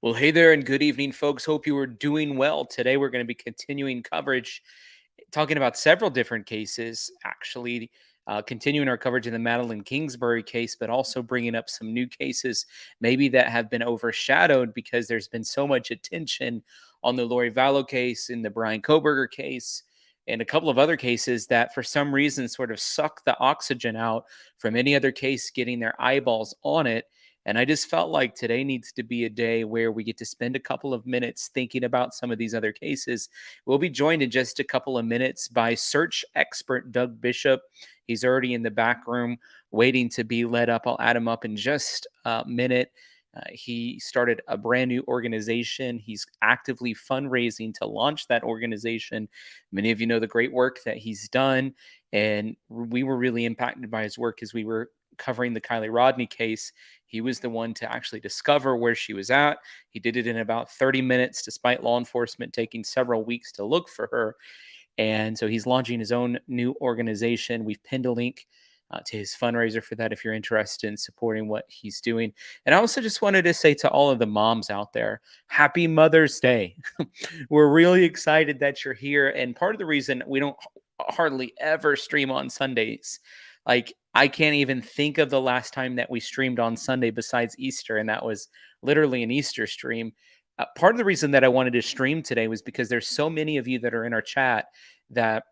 Well, hey there, and good evening, folks. Hope you are doing well. Today, we're going to be continuing coverage, talking about several different cases, actually, continuing our coverage in the Madeline Kingsbury case, but also bringing up some new cases, maybe that have been overshadowed because there's been so much attention on the Lori Vallow case, in the Brian Kohberger case, and a couple of other cases that, for some reason, sort of suck the oxygen out from any other case getting their eyeballs on it. And I just felt like today needs to be a day where we get to spend a couple of minutes thinking about some of these other cases. We'll be joined in just a couple of minutes by search expert Doug Bishop. He's already in the back room waiting to be led up. I'll add him up in just a minute. He started a brand new organization. He's actively fundraising to launch that organization. Many of you know the great work that he's done, and we were really impacted by his work as we were covering the Kylie Rodney case. He was the one to actually discover where she was at. He did it in about 30 minutes, despite law enforcement taking several weeks to look for her. And so he's launching his own new organization. We've pinned a link to his fundraiser for that if you're interested in supporting what he's doing. And I also just wanted to say to all of the moms out there, happy Mother's Day. We're really excited that you're here. And part of the reason we don't hardly ever stream on Sundays, like, I can't even think of the last time that we streamed on Sunday besides Easter, and that was literally an Easter stream. Part of the reason that I wanted to stream today was because there's so many of you that are in our chat that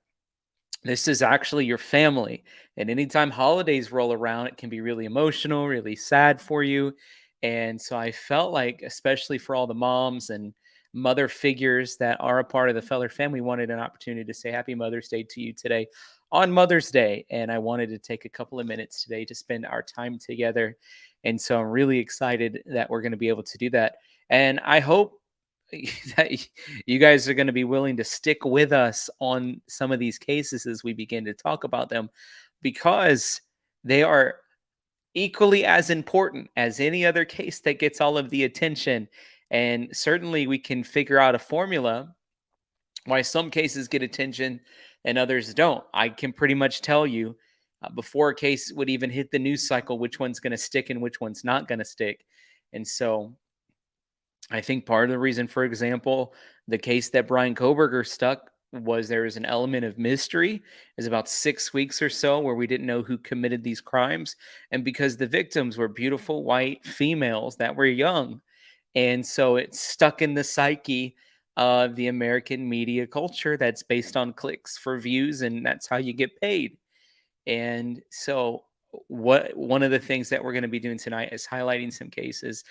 this is actually your family. And anytime holidays roll around, it can be really emotional, really sad for you. And so I felt like, especially for all the moms and mother figures that are a part of the Feller family, wanted an opportunity to say happy Mother's Day to you today on Mother's Day. And I wanted to take a couple of minutes today to spend our time together. And so I'm really excited that we're going to be able to do that. And I hope that you guys are going to be willing to stick with us on some of these cases as we begin to talk about them, because they are equally as important as any other case that gets all of the attention. And certainly we can figure out a formula why some cases get attention and others don't. I can pretty much tell you before a case would even hit the news cycle which one's going to stick and which one's not going to stick. And so I think part of the reason, for example, the case that Brian Kohberger stuck was there was an element of mystery. It was about 6 weeks or so where we didn't know who committed these crimes. And because the victims were beautiful white females that were young. And so it's stuck in the psyche of the American media culture that's based on clicks for views, and that's how you get paid. And so, what one of the things that we're going to be doing tonight is highlighting some cases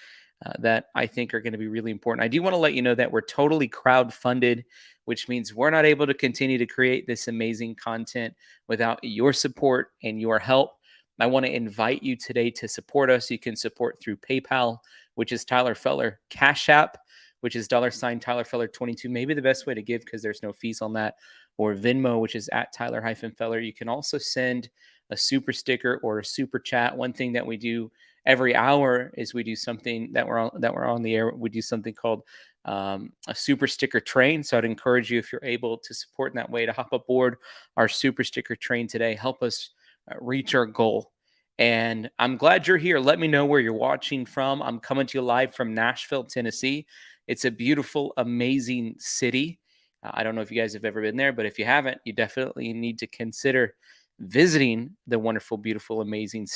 that I think are going to be really important. I do want to let you know that we're totally crowd funded, which means we're not able to continue to create this amazing content without your support and your help. I want to invite you today to support us. You can support through PayPal, which is Tyler Feller, Cash App, which is $ Tyler Feller 22, maybe the best way to give because there's no fees on that, or Venmo, which is at Tyler-Feller. You can also send a super sticker or a super chat. One thing that we do every hour is we do something that we're on the air. We do something called a super sticker train. So I'd encourage you, if you're able to support in that way, to hop aboard our super sticker train today. Help us reach our goal. And I'm glad you're here. Let me know where you're watching from. I'm coming to you live from Nashville, Tennessee. It's a beautiful, amazing city. I don't know if you guys have ever been there, but if you haven't, you definitely need to consider visiting the wonderful, beautiful, amazing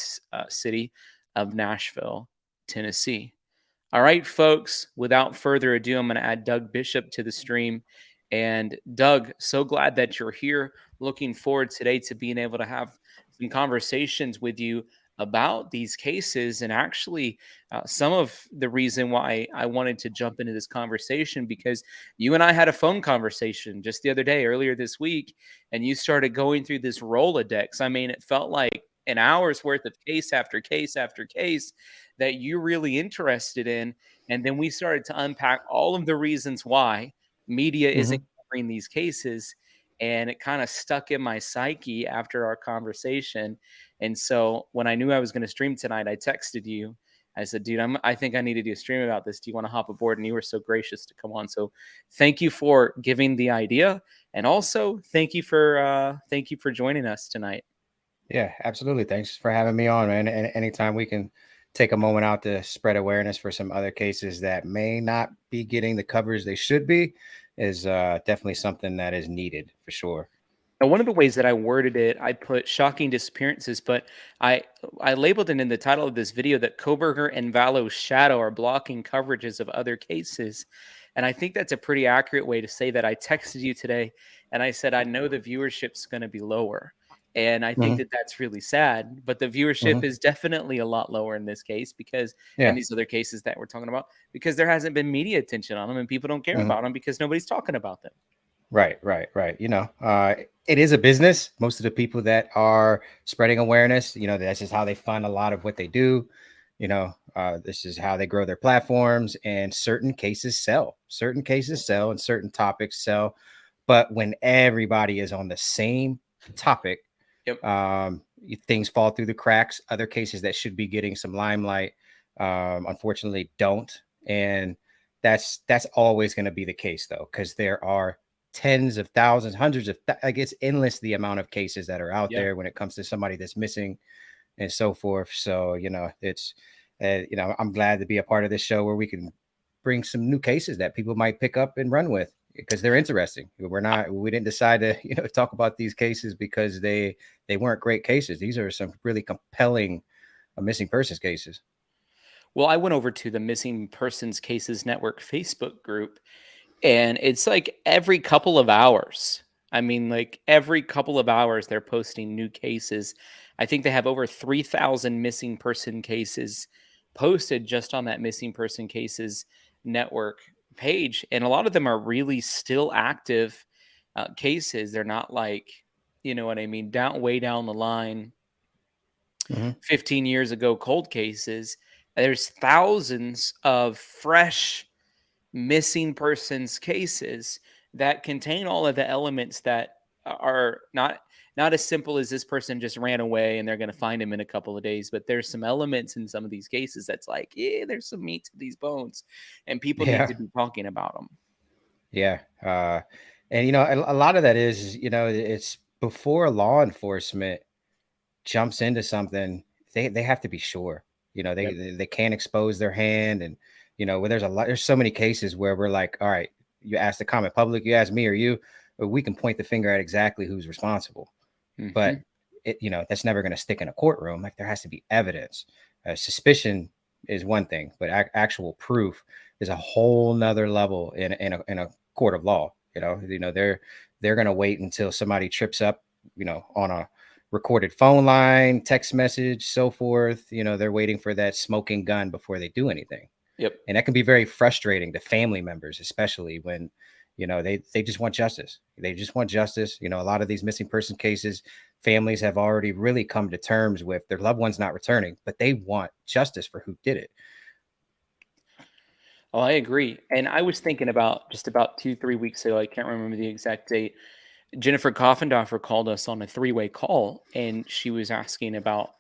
city of Nashville, Tennessee. All right, folks, without further ado, I'm going to add Doug Bishop to the stream. And Doug, so glad that you're here. Looking forward today to being able to have some conversations with you about these cases. And actually, some of the reason why I wanted to jump into this conversation, because you and I had a phone conversation just the other day, earlier this week, and you started going through this Rolodex. I mean, it felt like an hour's worth of case after case after case that you're really interested in. And then we started to unpack all of the reasons why media isn't covering these cases. And it kind of stuck in my psyche after our conversation. And so when I knew I was going to stream tonight, I texted you. I said, dude, I think I need to do a stream about this. Do you want to hop aboard? And you were so gracious to come on. So thank you for giving the idea. And also thank you for joining us tonight. Yeah, absolutely. Thanks for having me on, man. And anytime we can take a moment out to spread awareness for some other cases that may not be getting the coverage they should be is definitely something that is needed for sure. And one of the ways that I worded it, I put shocking disappearances, but I I labeled it in the title of this video that Kohberger and Vallow's shadow are blocking coverages of other cases. And I think that's a pretty accurate way to say that. I texted you today and I said, I know the viewership's going to be lower. And I think Hmm. that that's really sad, but the viewership Hmm. is definitely a lot lower in this case because, and Yeah. these other cases that we're talking about, because there hasn't been media attention on them and people don't care Hmm. about them because nobody's talking about them. Right, right, right. It is a business. Most of the people that are spreading awareness, that's just how they fund a lot of what they do. This is how they grow their platforms, and certain cases sell. Certain cases sell, and certain topics sell. But when everybody is on the same topic, Yep. things fall through the cracks. Other cases that should be getting some limelight, unfortunately, don't. And that's always going to be the case, though, because there are tens of thousands, hundreds of, like it's endless the amount of cases that are out Yeah. there when it comes to somebody that's missing and so forth. So I'm glad to be a part of this show where we can bring some new cases that people might pick up and run with because they're interesting. We didn't decide to talk about these cases because they weren't great cases. These are some really compelling missing persons cases. Well, I went over to the Missing Persons Cases Network Facebook group, and it's like every couple of hours. I mean, like every couple of hours, they're posting new cases. I think they have over 3,000 missing person cases posted just on that Missing Person Cases Network page. And a lot of them are really still active cases. They're not like, you know what I mean, down way down the line Hmm. 15 years ago cold cases. There's thousands of fresh missing persons cases that contain all of the elements that are not as simple as this person just ran away and they're going to find him in a couple of days, but there's some elements in some of these cases that's like, yeah, there's some meat to these bones and people need Yeah, to be talking about them. yeah. And a lot of that is it's before law enforcement jumps into something, they have to be sure. They Yep. they they can't expose their hand, and where there's so many cases where we're like, all right, you ask the common public, you ask me or you, we can point the finger at exactly who's responsible, but Hmm. that's never going to stick in a courtroom. Like there has to be evidence. Suspicion is one thing, but actual proof is a whole nother level in a court of law. They're going to wait until somebody trips up, on a recorded phone line, text message, so forth. They're waiting for that smoking gun before they do anything. Yep. And that can be very frustrating to family members, especially when they just want justice. They just want justice. A lot of these missing person cases, families have already really come to terms with their loved ones not returning, but they want justice for who did it. Oh, I agree. And I was thinking about just about 2 3 weeks ago, I can't remember the exact date. Jennifer Koffendorfer called us on a three-way call, and she was asking about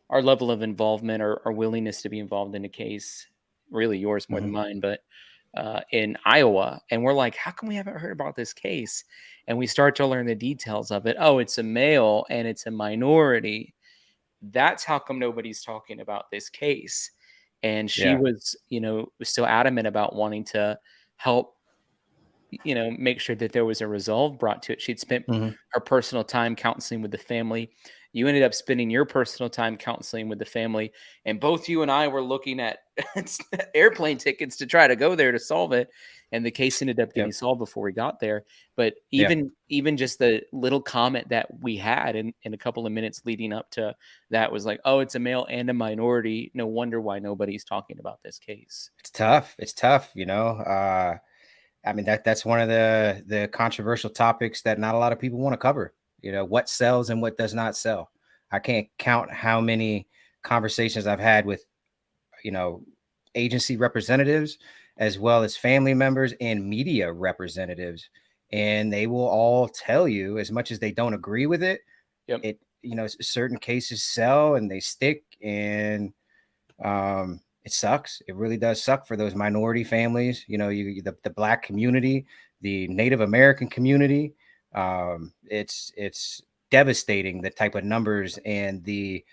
our level of involvement or our willingness to be involved in a case, really yours more than Hmm. mine, but in Iowa. And we're like, how come we haven't heard about this case? And we start to learn the details of it. Oh, it's a male and it's a minority. That's how come nobody's talking about this case. And she Yeah. was, was still adamant about wanting to help make sure that there was a resolve brought to it. She'd spent Hmm. her personal time counseling with the family. You ended up spending your personal time counseling with the family, and both you and I were looking at airplane tickets to try to go there to solve it. And the case ended up getting Yep. solved before we got there. But Yeah. even just the little comment that we had in a couple of minutes leading up to that was like, oh, it's a male and a minority. No wonder why nobody's talking about this case. It's tough. It's tough. I mean that's one of the controversial topics that not a lot of people want to cover. What sells and what does not sell. I can't count how many conversations I've had with you know agency representatives as well as family members and media representatives, and they will all tell you, as much as they don't agree with it, Yep. certain cases sell and they stick, and it sucks. It really does suck for those minority families. The Black community, the Native American community. It's devastating the type of numbers and the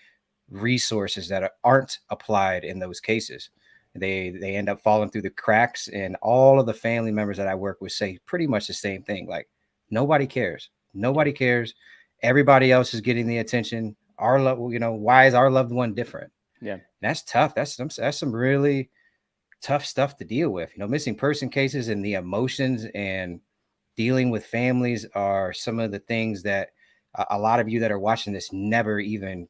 resources that aren't applied in those cases. They end up falling through the cracks, and all of the family members that I work with say pretty much the same thing. Like, nobody cares. Yeah. Nobody cares. Everybody else is getting the attention. Our love, why is our loved one different? Yeah. That's tough. That's some really tough stuff to deal with. Missing person cases and the emotions and dealing with families are some of the things that a lot of you that are watching this never even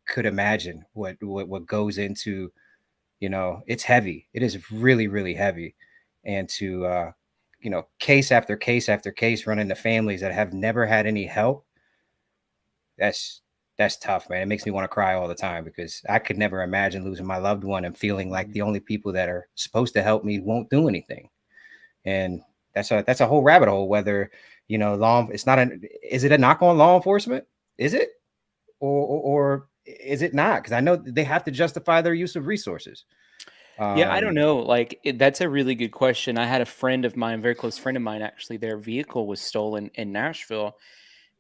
could imagine what goes into. It's heavy. It is really, really heavy. And to case after case after case run into families that have never had any help, that's tough, man. It makes me want to cry all the time, because I could never imagine losing my loved one and feeling like Mhm. the only people that are supposed to help me won't do anything. And that's a whole rabbit hole. Whether it's not is it a knock on law enforcement? Is it, or is it not? Because I know they have to justify their use of resources. Yeah, I don't Um, know. Like, that's a really good question. I had a friend of mine, very close friend of mine, actually, their vehicle was stolen in Nashville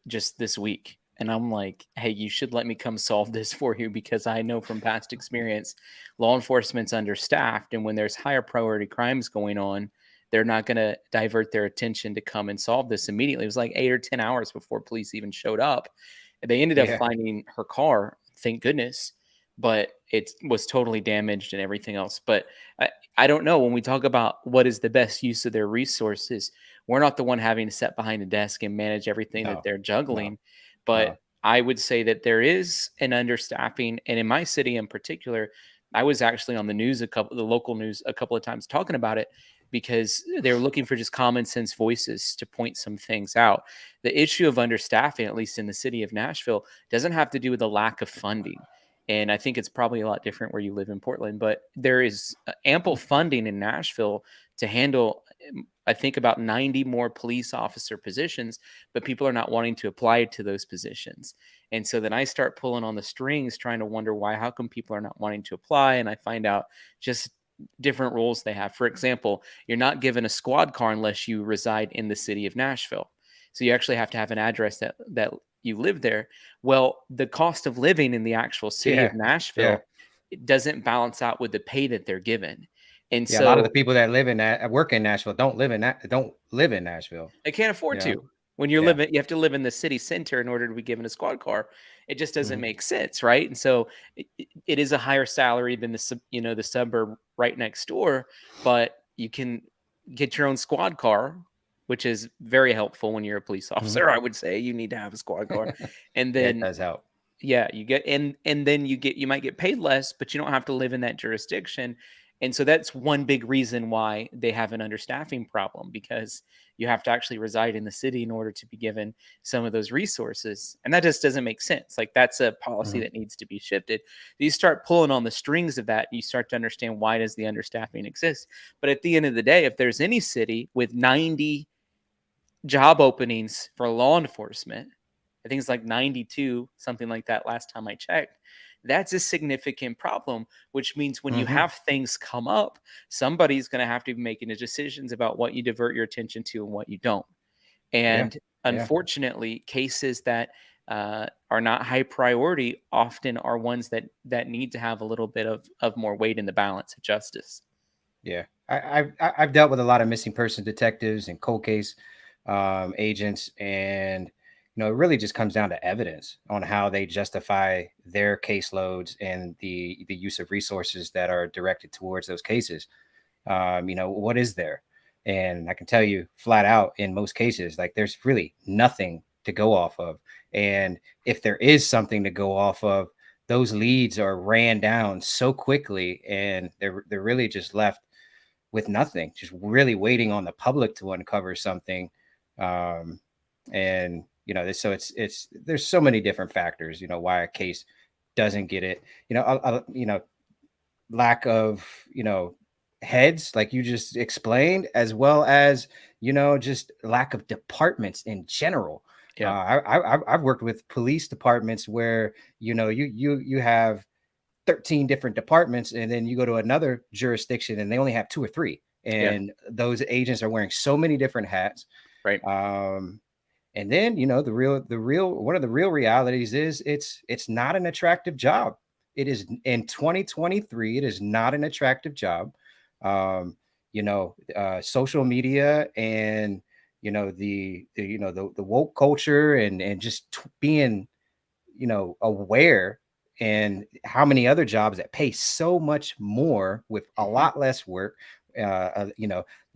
just this week. And I'm like, hey, you should let me come solve this for you, because I know from past experience, law enforcement's understaffed. And when there's higher priority crimes going on, they're not going to divert their attention to come and solve this immediately. It was like 8 or 10 hours before police even showed up. They ended up yeah, finding her car, thank goodness, but it was totally damaged and everything else. But I, I don't know. When we talk about what is the best use of their resources, we're not the one having to sit behind a desk and manage everything that no, they're no, juggling. But no, I would say that there is an understaffing, and in my city in particular, I was actually on the local news a couple of times talking about it, because they're looking for just common sense voices to point some things out. The issue of understaffing, at least in the city of Nashville, doesn't have to do with the lack of funding. And I think it's probably a lot different where you live in Portland, but there is ample funding in Nashville to handle, I think, about 90 more police officer positions, but people are not wanting to apply to those positions. And so then I start pulling on the strings, trying to wonder why, how come people are not wanting to apply? And I find out just different roles they have. For example, you're not given a squad car unless you reside in the city of Nashville. So you actually have to have an address that you live there. Well, the cost of living in the actual city of yeah, yeah, Nashville, it doesn't balance out with the pay that they're given. And yeah. A lot of the so people that live in that work in Nashville don't live in Nashville. they can't You afford know, to. When you're yeah, living, you have to live in the city center in order to be given a squad car. It just doesn't hmm make sense, right? And so it is a higher salary than the suburb right next door, but you can get your own squad car, which is very helpful when you're a police hmm officer. I would say you need to have a squad car, and yeah, it then does help. yeah, you get and then you might get paid less, but you don't have to live in that jurisdiction. And so that's one big reason why they have an understaffing problem, because you have to actually reside in the city in order to be given some of those resources. And that just doesn't make sense. Like, that's a policy hmm that needs to be shifted. You start pulling on the strings of that, you start to understand, why does the understaffing exist? But at the end of the day, if there's any city with 90 job openings for law enforcement, I think it's like 92, something like that last time I checked. That's a significant problem, which means when you hmm have things come up, somebody's going to have to be making the decisions about what you divert your attention to and what you don't. Yeah, And yeah, unfortunately, cases that are not high priority often are ones that need to have a little bit of more weight in the balance of justice. yeah. I've dealt with a lot of missing person detectives and cold case agents, and it really just comes down to evidence on how they justify their caseloads and the use of resources that are directed towards those cases. What is there? And I can tell you flat out, in most cases, like, there's really nothing to go off of. And if there is something to go off of, those leads are ran down so quickly, and they're really just left with nothing, just really waiting on the public to uncover something. Um, and so it's there's so many different factors, why a case doesn't get it. Lack of heads, like you just explained, as well as just lack of departments in general. Yeah. I've worked with police departments where you have 13 different departments, and then you go to another jurisdiction and they only have two or three, Yeah. and those agents are wearing so many different hats. Right. um, And then, one of the real realities is it's not an attractive job. It is in 2023. It is not an attractive job. Um, Social media and the woke culture and just being aware, and how many other jobs that pay so much more with a Mhm. lot less work,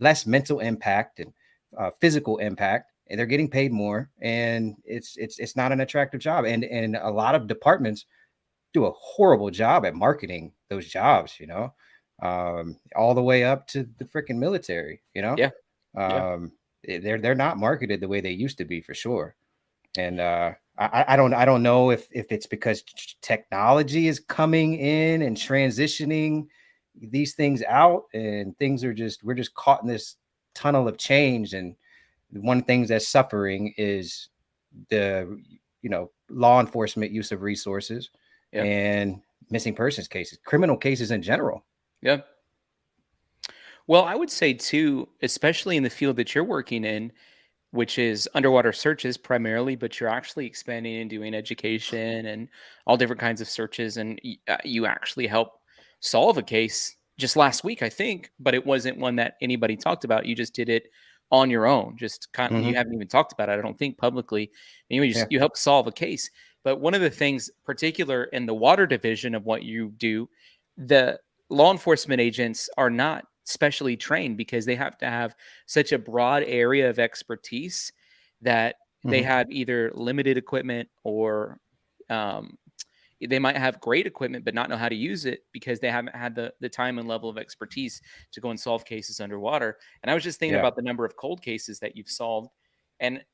less mental impact and physical impact, and they're getting paid more, and it's not an attractive job, and a lot of departments do a horrible job at marketing those jobs, all the way up to the freaking military, Yeah. Yeah. um, they're not marketed the way they used to be, for sure. And I don't know if it's because technology is coming in and transitioning these things out, and things are just we're just caught in this tunnel of change. And one of the things that's suffering is the law enforcement use of resources Yeah. and missing persons cases, criminal cases in general. Yeah. Well, I would say too, especially in the field that you're working in, which is underwater searches primarily, but you're actually expanding and doing education and all different kinds of searches. And you actually help solve a case just last week, I think, but it wasn't one that anybody talked about. You just did it on your own. Just kind of, you Hmm. haven't even talked about it, I don't think, publicly. And you Yeah. just you help solve a case. But one of the things, particular in the water division of what you do, the law enforcement agents are not specially trained because they have to have such a broad area of expertise that they Hmm. have either limited equipment or um, they might have great equipment but not know how to use it because they haven't had the time and level of expertise to go and solve cases underwater. And I was just thinking Yeah. about the number of cold cases that you've solved, and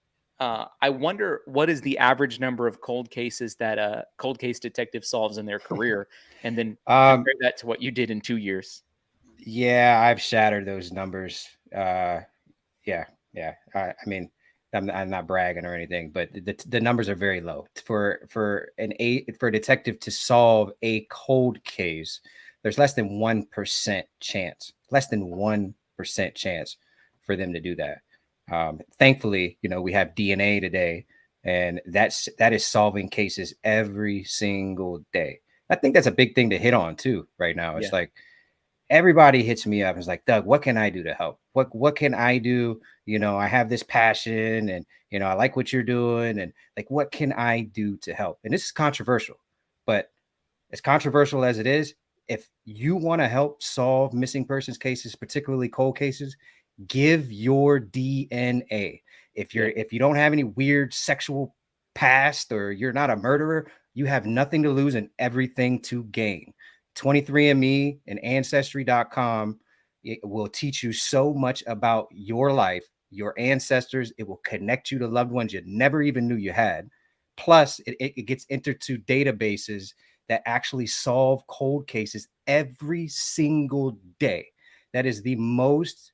I wonder what is the average number of cold cases that a cold case detective solves in their career, and then um compare that to what you did in 2 years. yeah, I've shattered those numbers. Yeah, yeah. I mean, I'm not bragging or anything, but the numbers are very low for a detective to solve a cold case. There's less than 1% chance, less than 1% chance for them to do that. Thankfully, we have DNA today, and that is solving cases every single day. I think that's a big thing to hit on too right now. Yeah. It's like everybody hits me up and is like, Doug, what can I do to help? What can I do? I have this passion, and I like what you're doing, and like, what can I do to help? And this is controversial, but as controversial as it is, if you want to help solve missing persons cases, particularly cold cases, give your DNA. Yeah. If you don't have any weird sexual past, or you're not a murderer, you have nothing to lose and everything to gain. 23andMe and ancestry.com, it will teach you so much about your life, your ancestors. It will connect you to loved ones you never even knew you had. Plus, it gets entered to databases that actually solve cold cases every single day. That is the most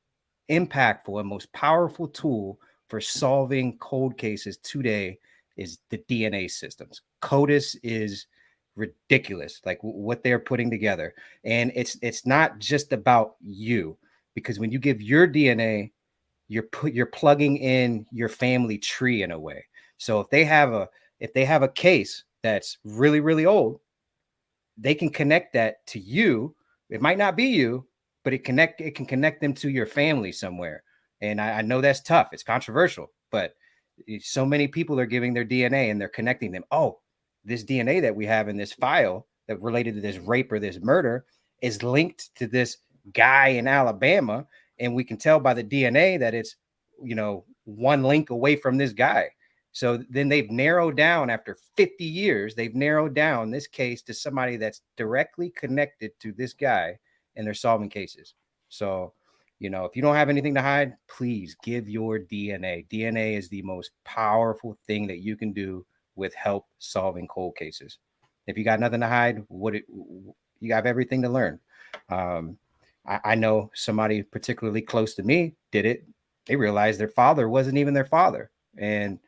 impactful and most powerful tool for solving cold cases today, is the DNA systems. CODIS is ridiculous, like what they're putting together. And it's not just about you, because when you give your DNA, you're plugging in your family tree in a way. So if they have a case that's really, really old, they can connect that to you. It might not be you, but it can connect them to your family somewhere. And I know that's tough. It's controversial, but so many people are giving their DNA and they're connecting them. Oh, this DNA that we have in this file that related to this rape or this murder is linked to this guy in Alabama. And we can tell by the DNA that it's, one link away from this guy. So then they've narrowed down, after 50 years, they've narrowed down this case to somebody that's directly connected to this guy, and they're solving cases. So, if you don't have anything to hide, please give your DNA. DNA is the most powerful thing that you can do with help solving cold cases. If you got nothing to hide, you have everything to learn. Um, I know somebody particularly close to me did it. They realized their father wasn't even their father, and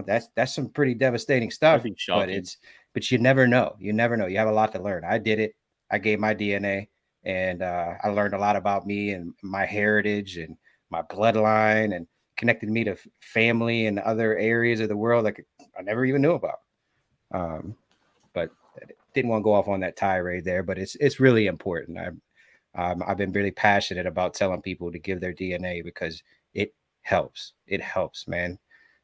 that's some pretty devastating That'd stuff. be shocking. But you never know. You never know. You have a lot to learn. I did it. I gave my DNA, and I learned a lot about me and my heritage and my bloodline, and connected me to family and other areas of the world like I never even knew about. Um, but didn't want to go off on that tirade there, but it's really important. I've been really passionate about telling people to give their DNA because it helps. It helps, man.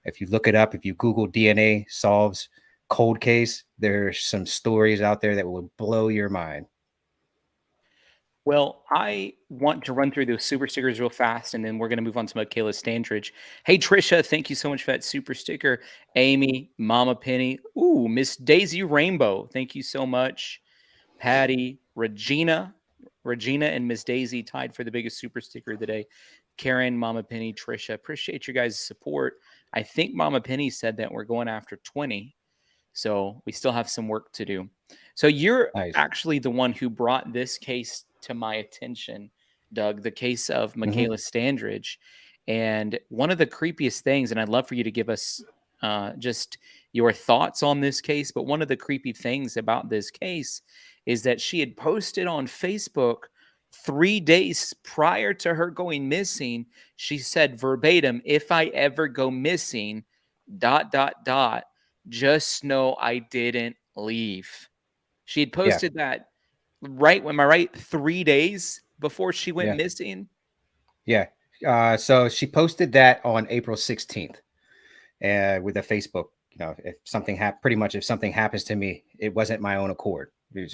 If you look it up, if you Google DNA solves cold case, there's some stories out there that will blow your mind. Well, I want to run through those super stickers real fast, and then we're going to move on to Michaela Standridge. Hey, Trisha, thank you so much for that super sticker. Amy, Mama Penny, ooh, Miss Daisy Rainbow, thank you so much. Patty, Regina, and Miss Daisy tied for the biggest super sticker of the day. Karen, Mama Penny, Trisha, appreciate your guys' support. I think Mama Penny said that we're going after 20. So we still have some work to do. So you're Nice. actually the one who brought this case to my attention, Doug, the case of Hmm. Michaela Standridge. And one of the creepiest things, and I'd love for you to give us just your thoughts on this case, but one of the creepy things about this case is that she had posted on Facebook 3 days prior to her going missing. She said verbatim, if I ever go missing, dot, dot, dot, just know I didn't leave. She had Yeah. posted that right, am I right? 3 days before she went Yeah. missing. Yeah. So she posted that on April 16th with a Facebook. If something pretty much if something happens to me, it wasn't my own accord.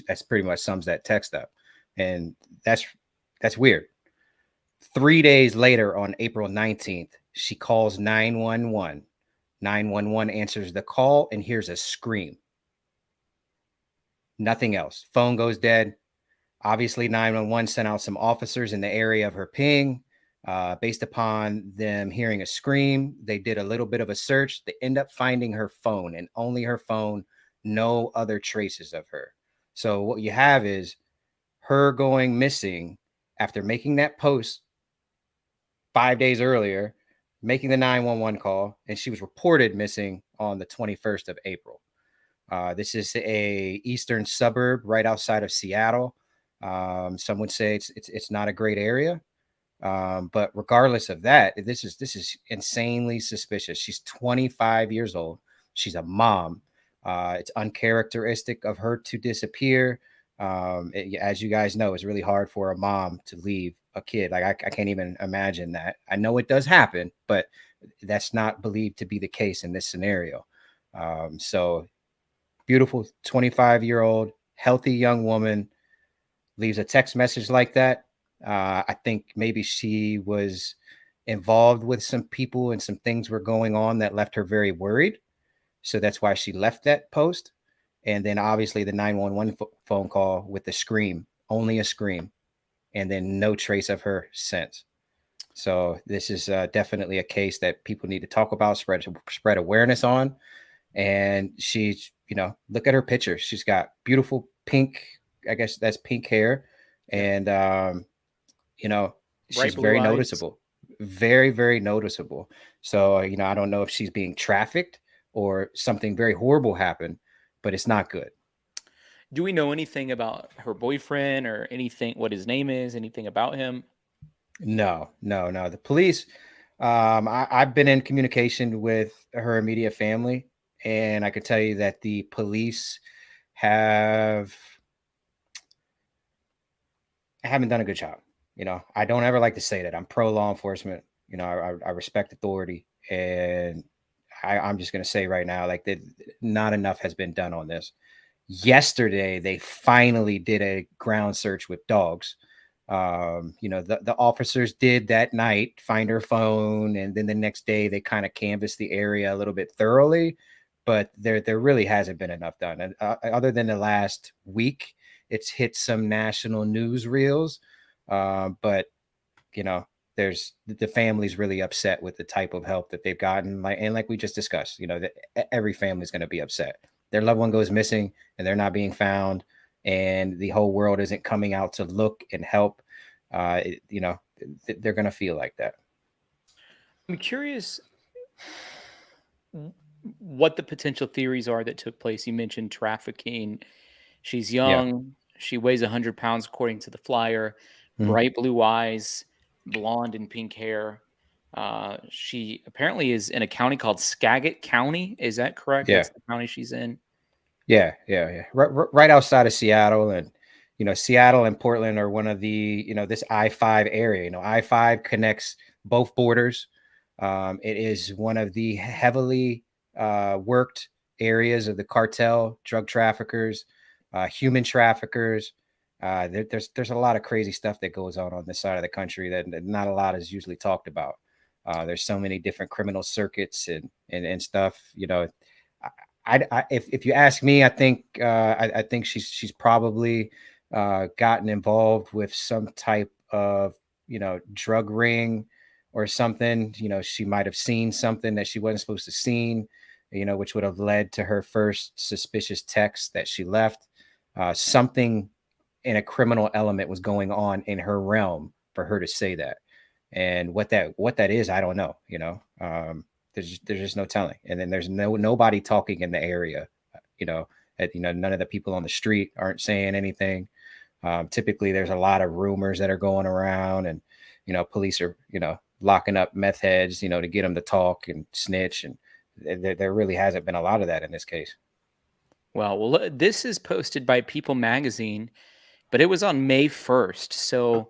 That's pretty much sums that text up, and that's weird. 3 days later, on April 19th, she calls 911. 911 answers the call and hears a scream. Nothing else. Phone goes dead. Obviously, 911 sent out some officers in the area of her ping. Based upon them hearing a scream, they did a little bit of a search. They end up finding her phone and only her phone, no other traces of her. So, what you have is her going missing after making that post 5 days earlier, making the 911 call, and she was reported missing on the 21st of April. This is a eastern suburb right outside of Seattle. Some would say it's not a great area, but regardless of that, this is insanely suspicious. She's 25 years old. She's a mom. It's uncharacteristic of her to disappear. As you guys know, it's really hard for a mom to leave a kid. Like I can't even imagine that. I know it does happen, but that's not believed to be the case in this scenario. So beautiful 25-year-old healthy young woman leaves a text message like that. I think maybe she was involved with some people and some things were going on that left her very worried. So that's why she left that post. And then obviously the 911 phone call with the scream, only a scream, and then no trace of her since. So this is definitely a case that people need to talk about, spread awareness on. And she's, look at her picture. She's got beautiful pink, I guess that's pink hair, Yep. and you know, Bright she's blue very eyes. noticeable, very, very noticeable. So, I don't know if she's being trafficked or something very horrible happened, but it's not good. Do we know anything about her boyfriend or anything, what his name is, anything about him? No, no, no. The police, I've been in communication with her immediate family, and I could tell you that the police have haven't done a good job. I don't ever like to say that. I'm pro law enforcement. I respect authority, and I'm just going to say right now, like that, not enough has been done on this. Yesterday, they finally did a ground search with dogs. The officers did that night find her phone, and then the next day they kind of canvassed the area a little bit thoroughly, but there really hasn't been enough done. And other than the last week, it's hit some national news reels, but you know there's the family's really upset with the type of help that they've gotten, like we just discussed, that every family's going to be upset. Their loved one goes missing and they're not being found, and the whole world isn't coming out to look and help. They're going to feel like that. I'm curious what the potential theories are that took place. You mentioned trafficking. She's Yeah. young. She weighs 100 pounds, according to the flyer. Mhm. Bright blue eyes, blonde and pink hair. She apparently is in a county called Skagit County. Is that correct? Yeah. That's the county she's in. Yeah, yeah, yeah. Right outside of Seattle, and Seattle and Portland are one of the this I-5 area. I-5 connects both borders. It is one of the heavily worked areas of the cartel, drug traffickers, human traffickers. There's a lot of crazy stuff that goes on this side of the country that not a lot is usually talked about. There's so many different criminal circuits and stuff. If you ask me, I think I think she's probably gotten involved with some type of drug ring or something. She might have seen something that she wasn't supposed to seen. Which would have led to her first suspicious text that she left. Something in a criminal element was going on in her realm for her to say that, and what that is, I don't know. There's just no telling. And then there's nobody talking in the area. You know, none of the people on the street aren't saying anything. Typically, there's a lot of rumors that are going around, and police are locking up meth heads, to get them to talk and snitch, and there really hasn't been a lot of that in this case. Well, this is posted by People Magazine, but it was on May 1st. So,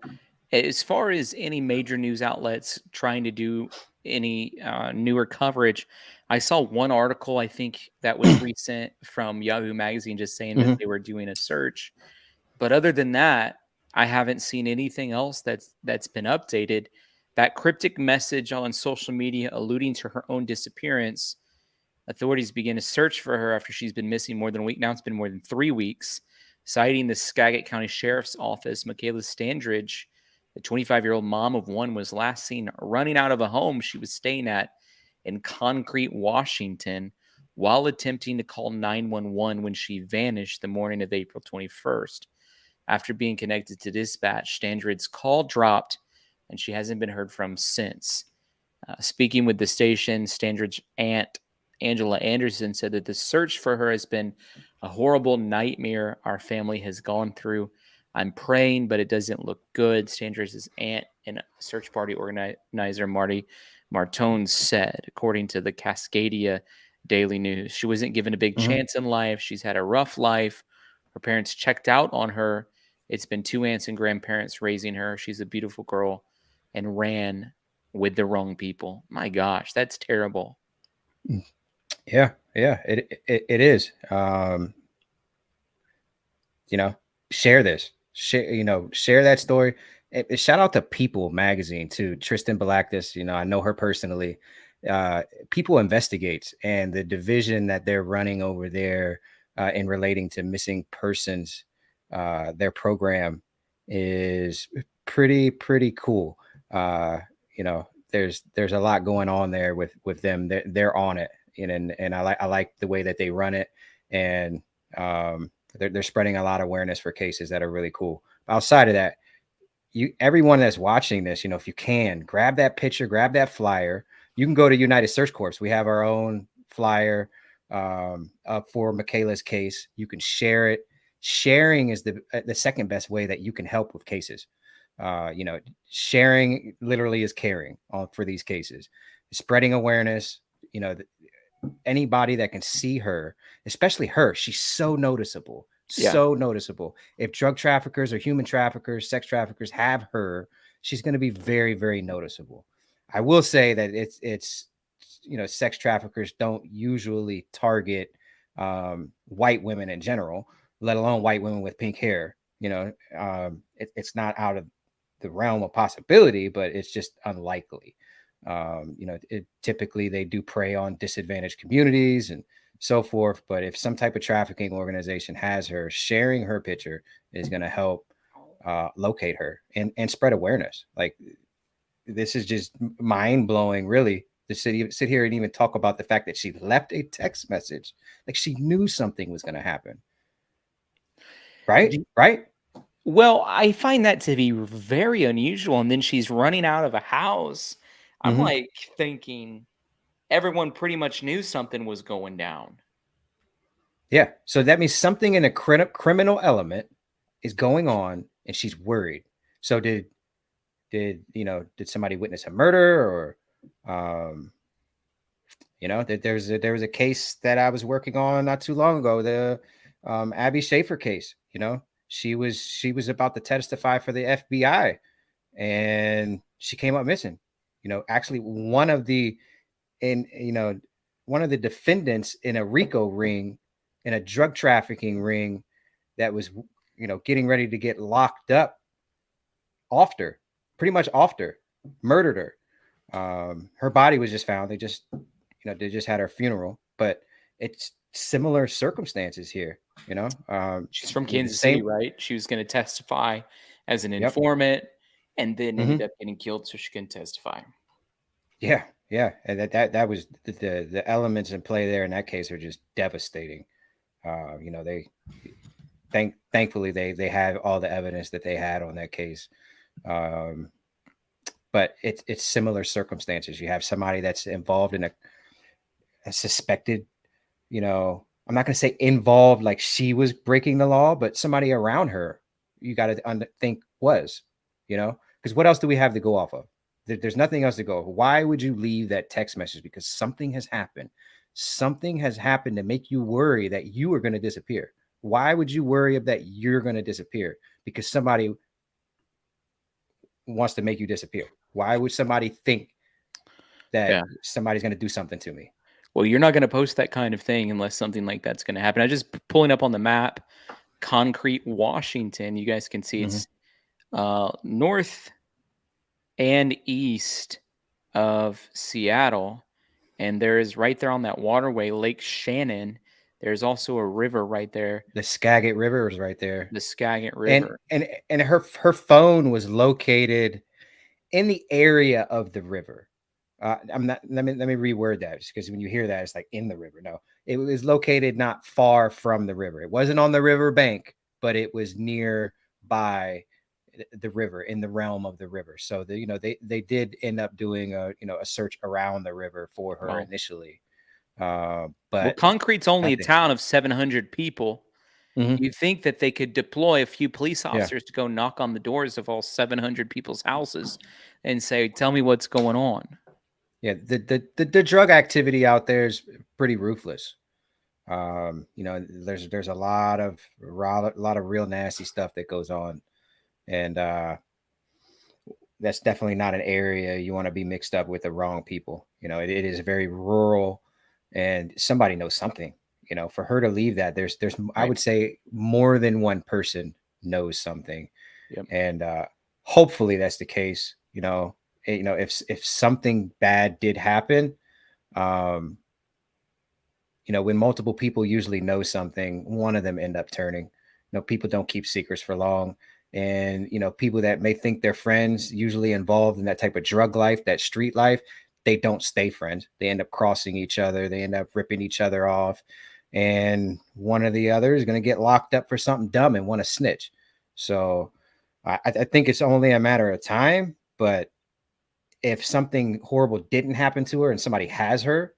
as far as any major news outlets trying to do any newer coverage, I saw one article, I think that was recent from Yahoo Magazine, just saying that Hmm. they were doing a search. But other than that, I haven't seen anything else that's been updated. That cryptic message on social media alluding to her own disappearance. Authorities began a search for her after she's been missing more than a week. Now it's been more than 3 weeks. Citing the Skagit County Sheriff's Office, Michaela Standridge, the 25-year-old mom of one, was last seen running out of a home she was staying at in Concrete, Washington, while attempting to call 911 when she vanished the morning of April 21st. After being connected to dispatch, Standridge's call dropped and she hasn't been heard from since. Speaking with the station, Standridge's aunt, Angela Anderson, said that the search for her has been a horrible nightmare our family has gone through. I'm praying, but it doesn't look good, Standridge's aunt and search party organizer Marty Martone said, according to the Cascadia Daily News. She wasn't given a big Hmm. chance in life. She's had a rough life. Her parents checked out on her. It's been two aunts and grandparents raising her. She's a beautiful girl and ran with the wrong people. My gosh, that's terrible. Yeah, yeah, it is. You know, share this, share that story. Shout out to People Magazine too. Tristan Balakis, I know her personally. People Investigates and the division that they're running over there in relating to missing persons. Their program is pretty cool. There's a lot going on there with them. They're on it, and I like the way that they run it, and they're spreading a lot of awareness for cases that are really cool. But outside of that, everyone that's watching this, if you can grab that picture, grab that flyer. You can go to United Search Corps. We have our own flyer up for Michaela's case. You can share it. Sharing is the second best way that you can help with cases. Sharing literally is caring for these cases, spreading awareness. Anybody that can see her, especially her, she's so noticeable, Yeah. so noticeable. If drug traffickers or human traffickers, sex traffickers have her, she's going to be very, very noticeable. I will say that it's sex traffickers don't usually target white women in general, let alone white women with pink hair. It's not out of the realm of possibility, but it's just unlikely. Typically they do prey on disadvantaged communities and so forth. But if some type of trafficking organization has her, sharing her picture is going to help locate her and spread awareness. Like, this is just mind blowing, really, to sit here and even talk about the fact that she left a text message. Like, she knew something was going to happen. Right? Do- Right? Well, I find that to be very unusual. And then she's running out of a house. I'm Mm-hmm. like thinking everyone pretty much knew something was going down. Yeah. So that means something in a criminal element is going on, and she's worried. So did somebody witness a murder, or Um, there was a case that I was working on not too long ago, the Abby Schaefer case. She was about to testify for the FBI, and she came up missing. Actually, in one of the defendants in a RICO ring, in a drug trafficking ring that was getting ready to get locked up, offed her, pretty much offed her, murdered her. Her body was just found. They just had her funeral, but it's similar circumstances here. She's from The Kansas City, same. right? She was going to testify as an Yep. informant and then ended Hmm. up getting killed so she couldn't testify. Yeah, yeah, and that was the elements in play there in that case are just devastating. They thankfully they had all the evidence that they had on that case. Um, but it's similar circumstances. You have somebody that's involved in a suspected, I'm not going to say involved like she was breaking the law, but somebody around her, you got to think was, because what else do we have to go off of? There's nothing else to go. Why would you leave that text message? Because something has happened. Something has happened to make you worry that you are going to disappear. Why would you worry that you're going to disappear? Because somebody wants to make you disappear. Why would somebody think that Yeah. somebody's going to do something to me? Well, you're not going to post that kind of thing unless something like that's going to happen. I just pulling up on the map, Concrete, Washington. You guys can see Mm-hmm. it's north and east of Seattle. And there is right there on that waterway, Lake Shannon. There's also a river right there, The Skagit River is right there. the Skagit and River. and her phone was located in the area of the river. I'm not. Let me reword that, just because when you hear that, it's like in the river. No, it was located not far from the river. It wasn't on the river bank, but it was nearby the river, in the realm of the river. So they did end up doing a search around the river for her Wow. initially. Well, But Concrete's only at a the town of 700 people. Mhm. You think that they could deploy a few police Yeah. officers to go knock on the doors of all 700 people's houses and say, "Tell me what's going on." Yeah, the drug activity out there is pretty ruthless. There's a lot of real nasty stuff that goes on, and that's definitely not an area you want to be mixed up with the wrong people. It is very rural, and somebody knows something. For her to leave that, there's I Right. would say more than one person knows something, Yep. and hopefully that's the case. If something bad did happen, um, when multiple people usually know something, one of them end up turning. People don't keep secrets for long. And, people that may think they're friends, usually involved in that type of drug life, that street life, they don't stay friends. They end up crossing each other. They end up ripping each other off. And one or the other is going to get locked up for something dumb and want to snitch. So I think it's only a matter of time. But if something horrible didn't happen to her and somebody has her,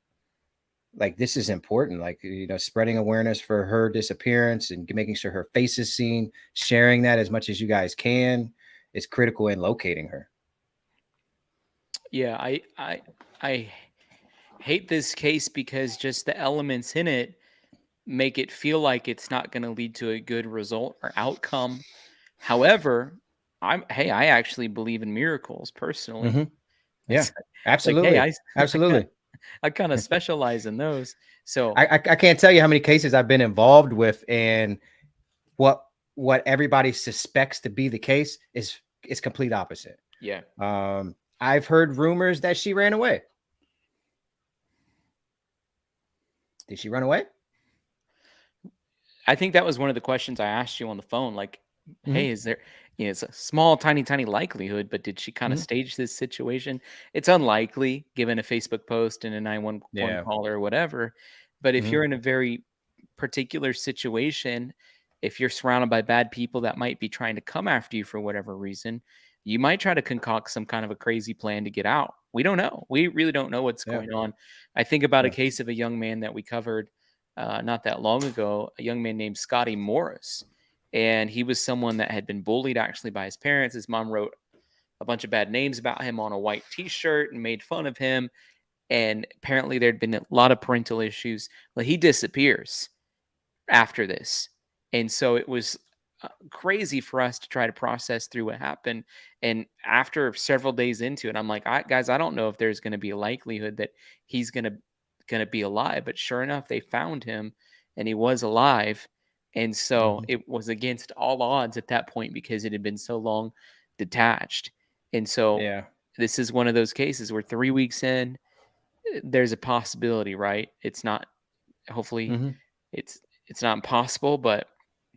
like, this is important, like, spreading awareness for her disappearance and making sure her face is seen, sharing that as much as you guys can is critical in locating her. Yeah, I hate this case because just the elements in it make it feel like it's not going to lead to a good result or outcome. However, I actually believe in miracles personally. Hmm. Yeah, It's like, hey, absolutely, absolutely. I kind of specialize in those. So, I can't tell you how many cases I've been involved with, and what what everybody suspects to be the case is complete opposite. yeah. I've heard rumors that she ran away. Did she run away? I think that was one of the questions I asked you on the phone. Like, Hmm. hey, is there, it's a small, tiny, tiny likelihood, but did she kind of Hmm. stage this situation? It's unlikely given a Facebook post and a 911 Yeah. call or whatever. But if Hmm. you're in a very particular situation, if you're surrounded by bad people that might be trying to come after you for whatever reason, you might try to concoct some kind of a crazy plan to get out. We don't know. We really don't know what's Yeah. going on. I think about a Yeah. case of a young man that we covered not that long ago, a young man named Scotty Morris. And he was someone that had been bullied actually by his parents. His mom wrote a bunch of bad names about him on a white T-shirt and made fun of him. And apparently, there'd been a lot of parental issues. Well, he disappears after this. And so it was crazy for us to try to process through what happened. And after several days into it, I'm like, guys, I don't know if there's going to be a likelihood that he's going to be alive. But sure enough, they found him, and he was alive. And so Mhm. it was against all odds at that point because it had been so long detached. And so Yeah. this is one of those cases where 3 weeks in, there's a possibility, right? It's not. Hopefully, Mhm. it's it's not impossible, but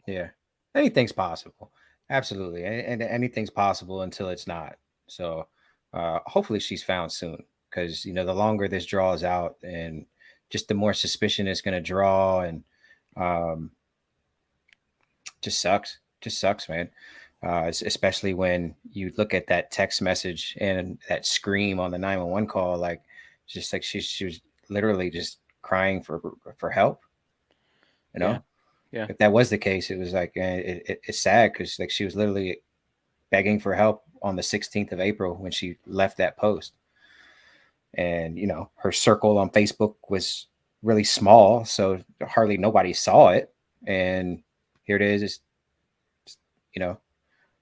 Yeah. Anything's possible. Absolutely. And anything's possible until it's not. So hopefully she's found soon, because the longer this draws out, and just the more suspicion it's going to draw, and um just sucks. Just sucks, man. Especially when you look at that text message and that scream on the 911 call, like, just like she was literally just crying for help, you yeah, know? yeah, If that was the case, it was like, it's sad, because like she was literally begging for help on the 16th of April when she left that post. And her circle on Facebook was really small, so hardly nobody saw it. And here it is. It's, you know,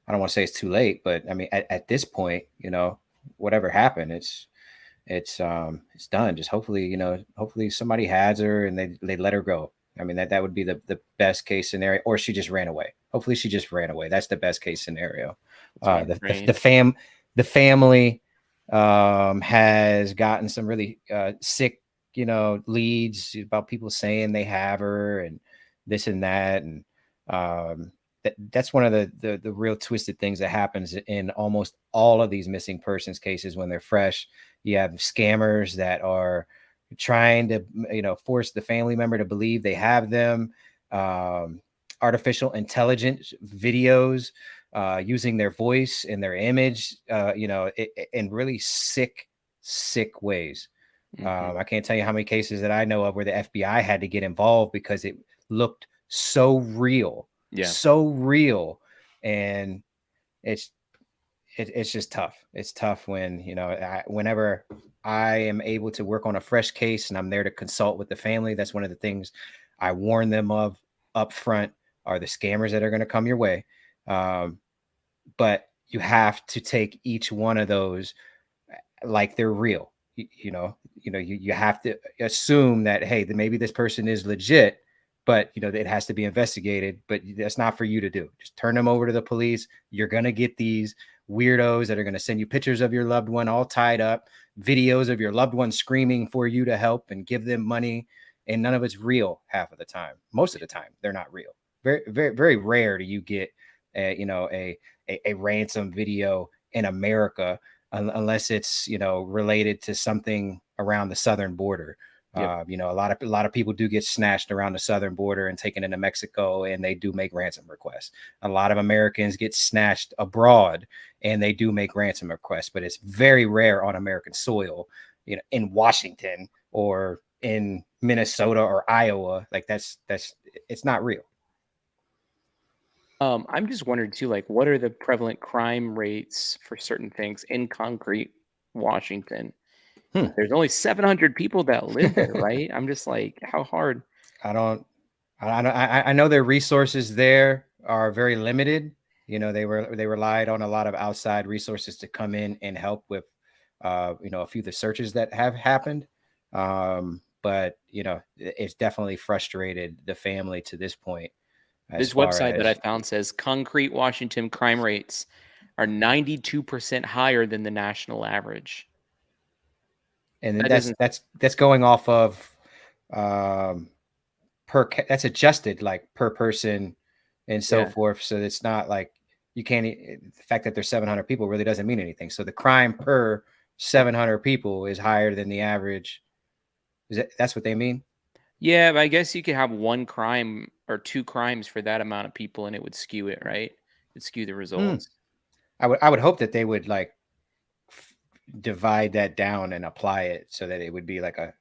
I don't want to say it's too late, but I mean, at this point, whatever happened, it's done. Just hopefully, hopefully somebody has her and they let her go. I mean, that would be the best case scenario, or she just ran away. Hopefully she just ran away. That's the best case scenario. that's what I'm The praying. the family has gotten some really sick, leads about people saying they have her and this and that. And that's one of the real twisted things that happens in almost all of these missing persons cases when they're fresh. You have scammers that are trying to, force the family member to believe they have them. Um, Artificial intelligence videos using their voice and their image, in really sick, sick ways. Mhm. I can't tell you how many cases that I know of where the FBI had to get involved because it looked Yeah. so real, and it's it's just tough. It's tough when whenever I am able to work on a fresh case and I'm there to consult with the family. That's one of the things I warn them of up front, are the scammers that are going to come your way. Um, but you have to take each one of those like they're real. You have to assume that, hey, maybe this person is legit, but it has to be investigated. But that's not for you to do. Just turn them over to the police. You're gonna get these weirdos that are gonna send you pictures of your loved one all tied up, videos of your loved one screaming for you to help and give them money, and none of it's real half of the time. Most of the time, they're not real. Very, very, very rare do you get a ransom video in America, unless it's related to something around the southern border. Yep. A lot of people do get snatched around the southern border and taken into Mexico, and they do make ransom requests. A lot of Americans get snatched abroad, and they do make ransom requests, but it's very rare on American soil, in Washington or in Minnesota or Iowa. Like that's it's not real. I'm just wondering too, like, what are the prevalent crime rates for certain things in concrete Washington? Hmm. There's only 700 people that live there, right? I'm just like, how hard? I don't. I know their resources there are very limited. They relied on a lot of outside resources to come in and help with, a few of the searches that have happened. But it's definitely frustrated the family to this point, as This far website that I as, found says concrete Washington crime rates are 92% higher than the national average. and then That that's doesn't, that's that's going off of, um, that's adjusted like per person and so yeah. forth. So it's not like you can't. The fact that there's 700 people really doesn't mean anything. So the crime per 700 people is higher than the average. That's what they mean? Yeah, but I guess you could have one crime or two crimes for that amount of people and it would skew it, right? It'd skew the Hmm. results. I would hope that they would like f- divide that down and apply it so that it would be like a,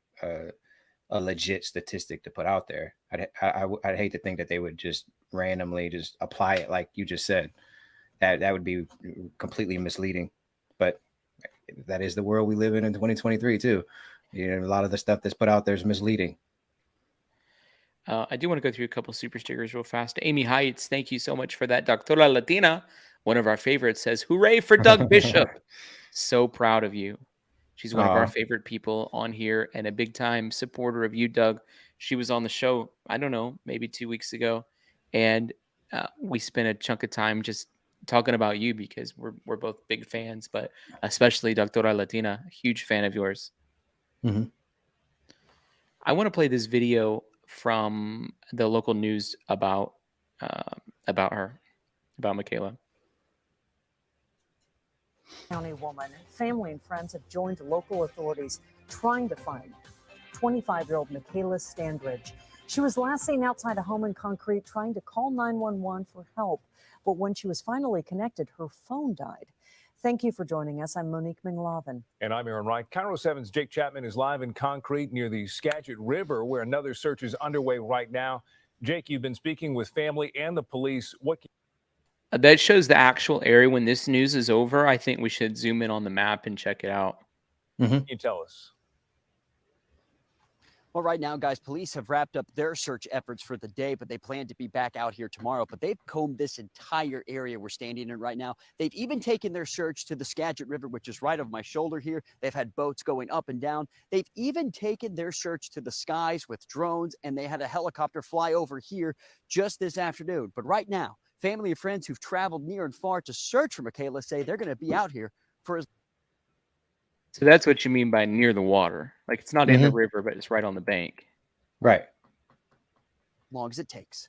a legit statistic to put out there. I'd hate to think that they would just randomly just apply it like you just said. That would be completely misleading. but that is the world we live in 2023 too. You know, a lot of the stuff that's put out there is misleading. I do want to go through a couple super stickers real fast. Amy Heights, thank you so much for that. Doctora Latina, one of our favorites, says, "Hooray for Doug Bishop." So proud of you. She's one of our Aw. favorite people on here and a big time supporter of you, Doug. She was on the show, I don't know, maybe 2 weeks ago. And we spent a chunk of time just talking about you because we're both big fans, but especially Doctora Latina, huge fan of yours. Mhm. I want to play this video from the local news about her, about Michaela. County woman, family and friends have joined local authorities trying to find 25-year-old Michaela Standridge. She was last seen outside a home in Concrete trying to call 911 for help, but when she was finally connected, her phone died. Thank you for joining us. I'm Monique Minglavin. And I'm Aaron Wright. Cairo 7's Jake Chapman is live in Concrete near the Skagit River, where another search is underway right now. Jake, you've been speaking with family and the police. What That shows the actual area. When this news is over, I think we should zoom in on the map and check it out. can you tell us? Well, right now, guys, police have wrapped up their search efforts for the day, but they plan to be back out here tomorrow. But they've combed this entire area we're standing in right now. They've even taken their search to the Skagit River, which is right over my shoulder here. They've had boats going up and down. They've even taken their search to the skies with drones, and they had a helicopter fly over here just this afternoon. But right now, family and friends who've traveled near and far to search for Michaela say they're going to be out here for as So that's what you mean by near the water. Like it's not in the river, but it's right on the bank. Right. long as it takes.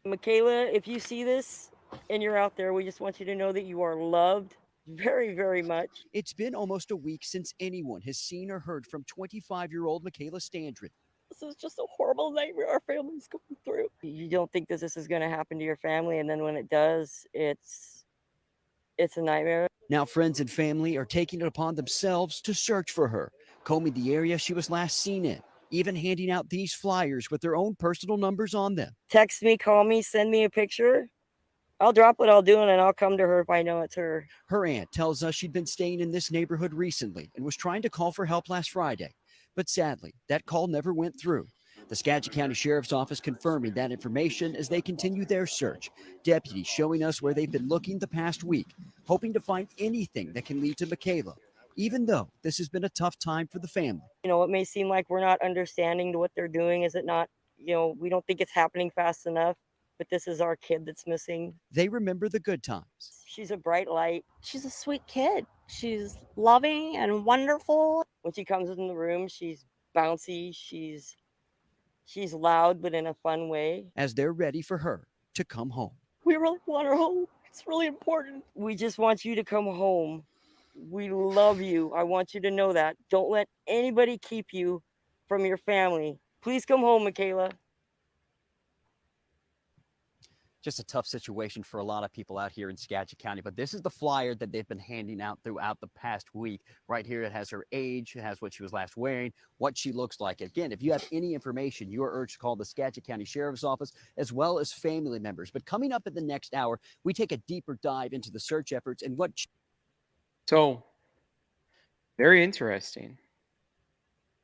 Michaela, if you see this and you're out there, we just want you to know that you are loved very, very much. It's been almost a week since anyone has seen or heard from 25-year-old Michaela Standridge. This is just a horrible nightmare our family's going through. You don't think that this is going to happen to your family, and then when it does, it's a nightmare. Now friends and family are taking it upon themselves to search for her, combing the area she was last seen in, even handing out these flyers with their own personal numbers on them. Text me, call me, send me a picture. I'll drop what I'll do and I'll come to her if I know it's her. Her aunt tells us she'd been staying in this neighborhood recently and was trying to call for help last Friday. But sadly, that call never went through. The Skagit County Sheriff's Office confirming that information as they continue their search. Deputies showing us where they've been looking the past week, hoping to find anything that can lead to Michaela, even though this has been a tough time for the family. You know, it may seem like we're not understanding what they're doing. Is it not, you know, we don't think it's happening fast enough, but this is our kid that's missing. They remember the good times. She's a bright light. She's a sweet kid. She's loving and wonderful. When she comes in the room, she's bouncy. She's loud, but in a fun way. As they're ready for her to come home. We really want her home. It's really important. We just want you to come home. We love you. I want you to know that. Don't let anybody keep you from your family. Please come home, Michaela. Just a tough situation for a lot of people out here in Skagit County, but this is the flyer that they've been handing out throughout the past week. Right here, it has her age, it has what she was last wearing, what she looks like. Again, if you have any information, you are urged to call the Skagit County Sheriff's Office as well as family members. But coming up in the next hour, we take a deeper dive into the search efforts and what. So, very interesting.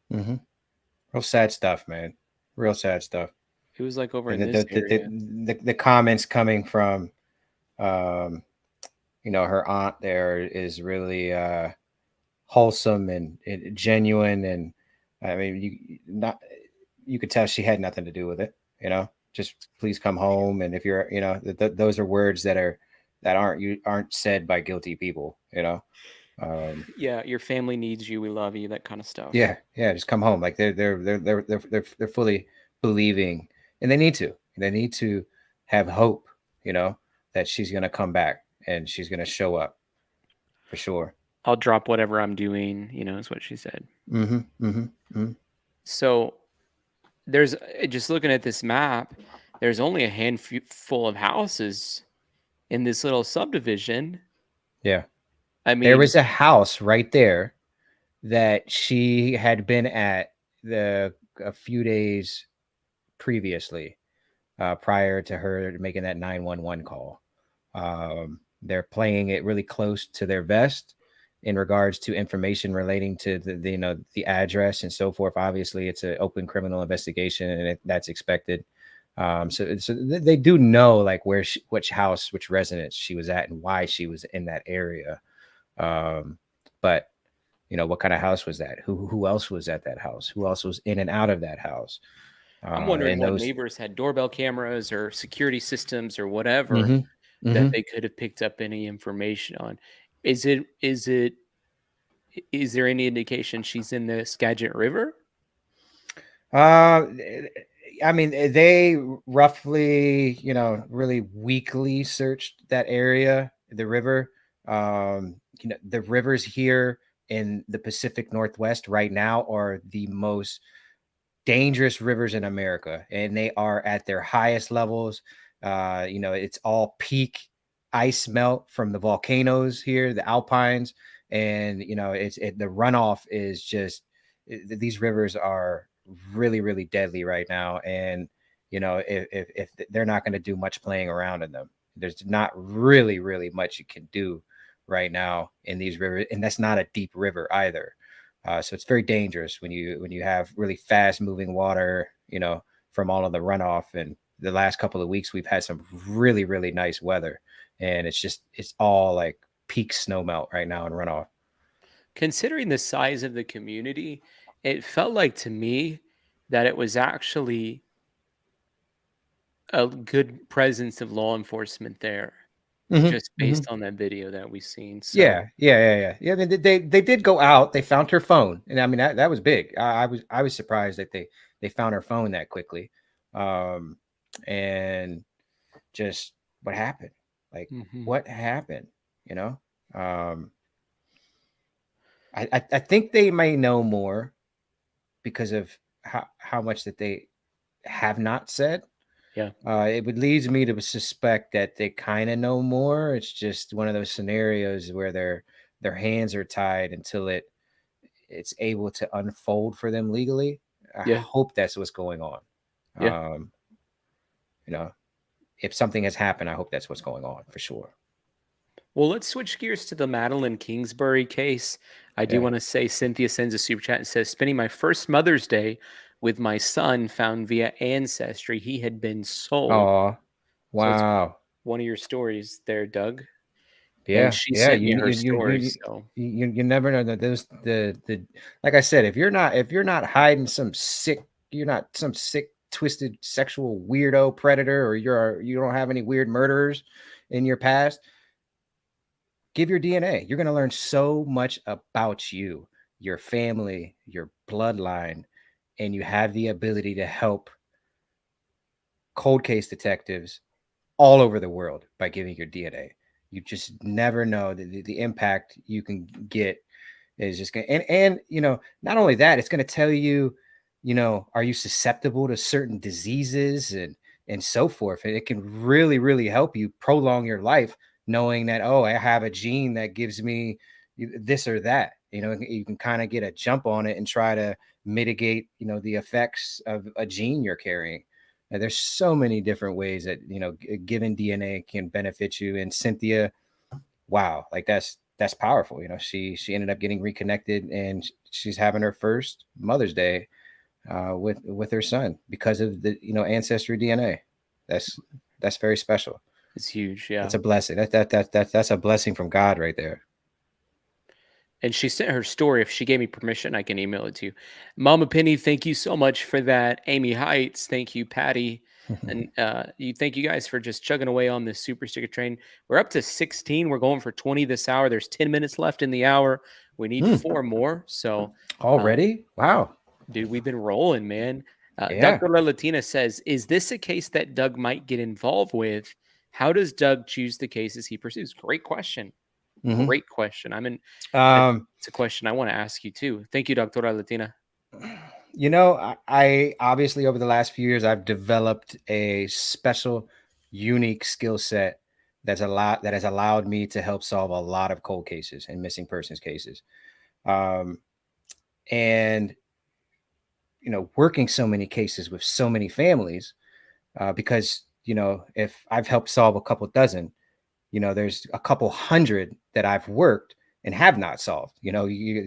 Real sad stuff, man. Real sad stuff. It was like over in And this area. the comments coming from, you know, her aunt there is really wholesome and genuine, and I mean, you could tell she had nothing to do with it. You know, just please come home, and if you're, you know, those are words that aren't said by guilty people. You know. Yeah, your family needs you. We love you. That kind of stuff. Yeah, just come home. Like they're fully believing. And they need to have hope, you know, that she's going to come back and she's going to show up for sure. I'll drop whatever I'm doing, you know, is what she said. So there's, just looking at this map, there's only a handful of houses in this little subdivision. Yeah. I mean, there was a house right there that she had been at a few days previously, prior to her making that 911 call. they're playing it really close to their vest in regards to information relating to the address and so forth. Obviously, it's an open criminal investigation, and that's expected. So they do know like which house, which residence she was at, and why she was in that area. But what kind of house was that? Who else was at that house? Who else was in and out of that house? I'm wondering And what those. neighbors had doorbell cameras or security systems or whatever Hmm. that Hmm. they could have picked up any information on. Is there any indication she's in the Skagit River? Uh, I mean, they roughly, really weekly searched that area, the river. The rivers here in the Pacific Northwest right now are the most dangerous rivers in America, and they are at their highest levels. It's all peak ice melt from the volcanoes here, the Alpines, and the runoff is just these rivers are really, really deadly right now. And if they're not going to do much playing around in them, there's not really, really much you can do right now in these rivers, and that's not a deep river either. So it's very dangerous when you have really fast moving water, from all of the runoff. And the last couple of weeks, we've had some really, really nice weather, and it's all like peak snow melt right now in runoff. Considering the size of the community, it felt like to me that it was actually a good presence of law enforcement there, Hmm. just Hmm. based on that video that we've seen. So, Yeah. I mean, they did go out. They found her phone, and I mean that was big. I was surprised that they found her phone that quickly. Um, and just what happened? Like mhm. what happened? You know, um, I think they may know more because of how much that they have not said. Yeah, It would leads me to suspect that they kind of know more. It's just one of those scenarios where their hands are tied until it's able to unfold for them legally. I yeah, hope that's what's going on. yeah. Um, you know, if something has happened, I hope that's what's going on for sure. Well, let's switch gears to the Madeline Kingsbury case. I do Yeah. want to say Cynthia sends a super chat and says, spending my first Mother's Day with my son found via Ancestry. He had been sold. Oh, So it's wow. one of your stories there, Doug. And Yeah, she yeah. sent You me her you you you story. you So, you never know that those the like I said, if you're not hiding some sick, you're not some sick, twisted sexual weirdo predator, or you don't have any weird murderers in your past, give your DNA. You're gonna learn so much about you, your family, your bloodline, and you have the ability to help cold case detectives all over the world by giving your DNA. You just never know the impact you can get is just going to, and not only that, it's going to tell you, are you susceptible to certain diseases and so forth. And it can really, really help you prolong your life, knowing that, oh, I have a gene that gives me this or that. You can kind of get a jump on it and try to mitigate, the effects of a gene you're carrying. And there's so many different ways that given DNA can benefit you. And Cynthia, wow, like that's powerful. She ended up getting reconnected, and she's having her first Mother's Day with her son because of the ancestry DNA. That's very special. it's huge. Yeah. That's a blessing. That's a blessing from God right there. And she sent her story. If she gave me permission, I can email it to you. Mama Penny, thank you so much for that. Amy Heights, thank you, Patty. And thank you guys for just chugging away on this super sticker train. We're up to 16. We're going for 20 this hour. There's 10 minutes left in the hour. We need Hmm. 4 more. So, uh, Already? Wow. dude, we've been rolling, man. Yeah. Dr. La Latina says, is this a case that Doug might get involved with? How does Doug choose the cases he pursues? Great question. Hmm. Great question. Um, It's a question I want to ask you too. Thank you, Doctora Latina. I obviously over the last few years I've developed a special, unique skill set that has allowed me to help solve a lot of cold cases and missing persons cases. Um, and working so many cases with so many families, because if I've helped solve a couple dozen, there's a couple hundred that I've worked and have not solved.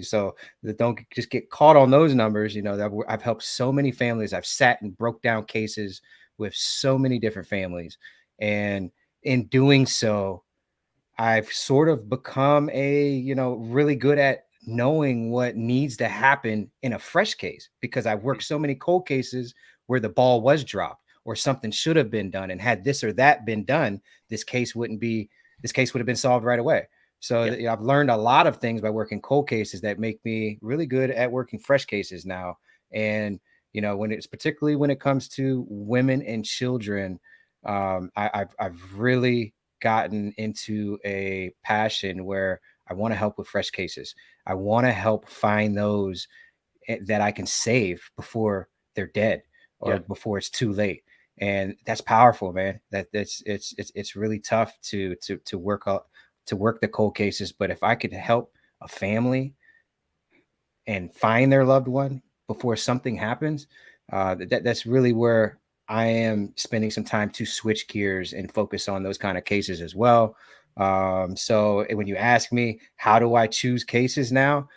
So don't just get caught on those numbers. That I've helped so many families. I've sat and broke down cases with so many different families, and in doing so, I've sort of become really good at knowing what needs to happen in a fresh case, because I've worked so many cold cases where the ball was dropped or something should have been done. And had this or that been done, this case would have been solved right away. So I've learned a lot of things by working cold cases that make me really good at working fresh cases now. And, particularly when it comes to women and children, I've really gotten into a passion where I want to help with fresh cases. I want to help find those that I can save before they're dead or before it's too late. And that's powerful, man. It's really tough to work the cold cases. But if I could help a family and find their loved one before something happens, that's really where I am spending some time to switch gears and focus on those kind of cases as well. So when you ask me, how do I choose cases now?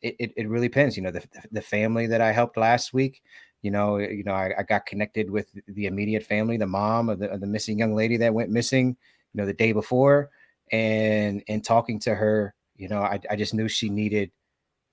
It really depends. The family that I helped last week, I got connected with the immediate family, the mom of the missing young lady that went missing, the day before, and talking to her, I just knew she needed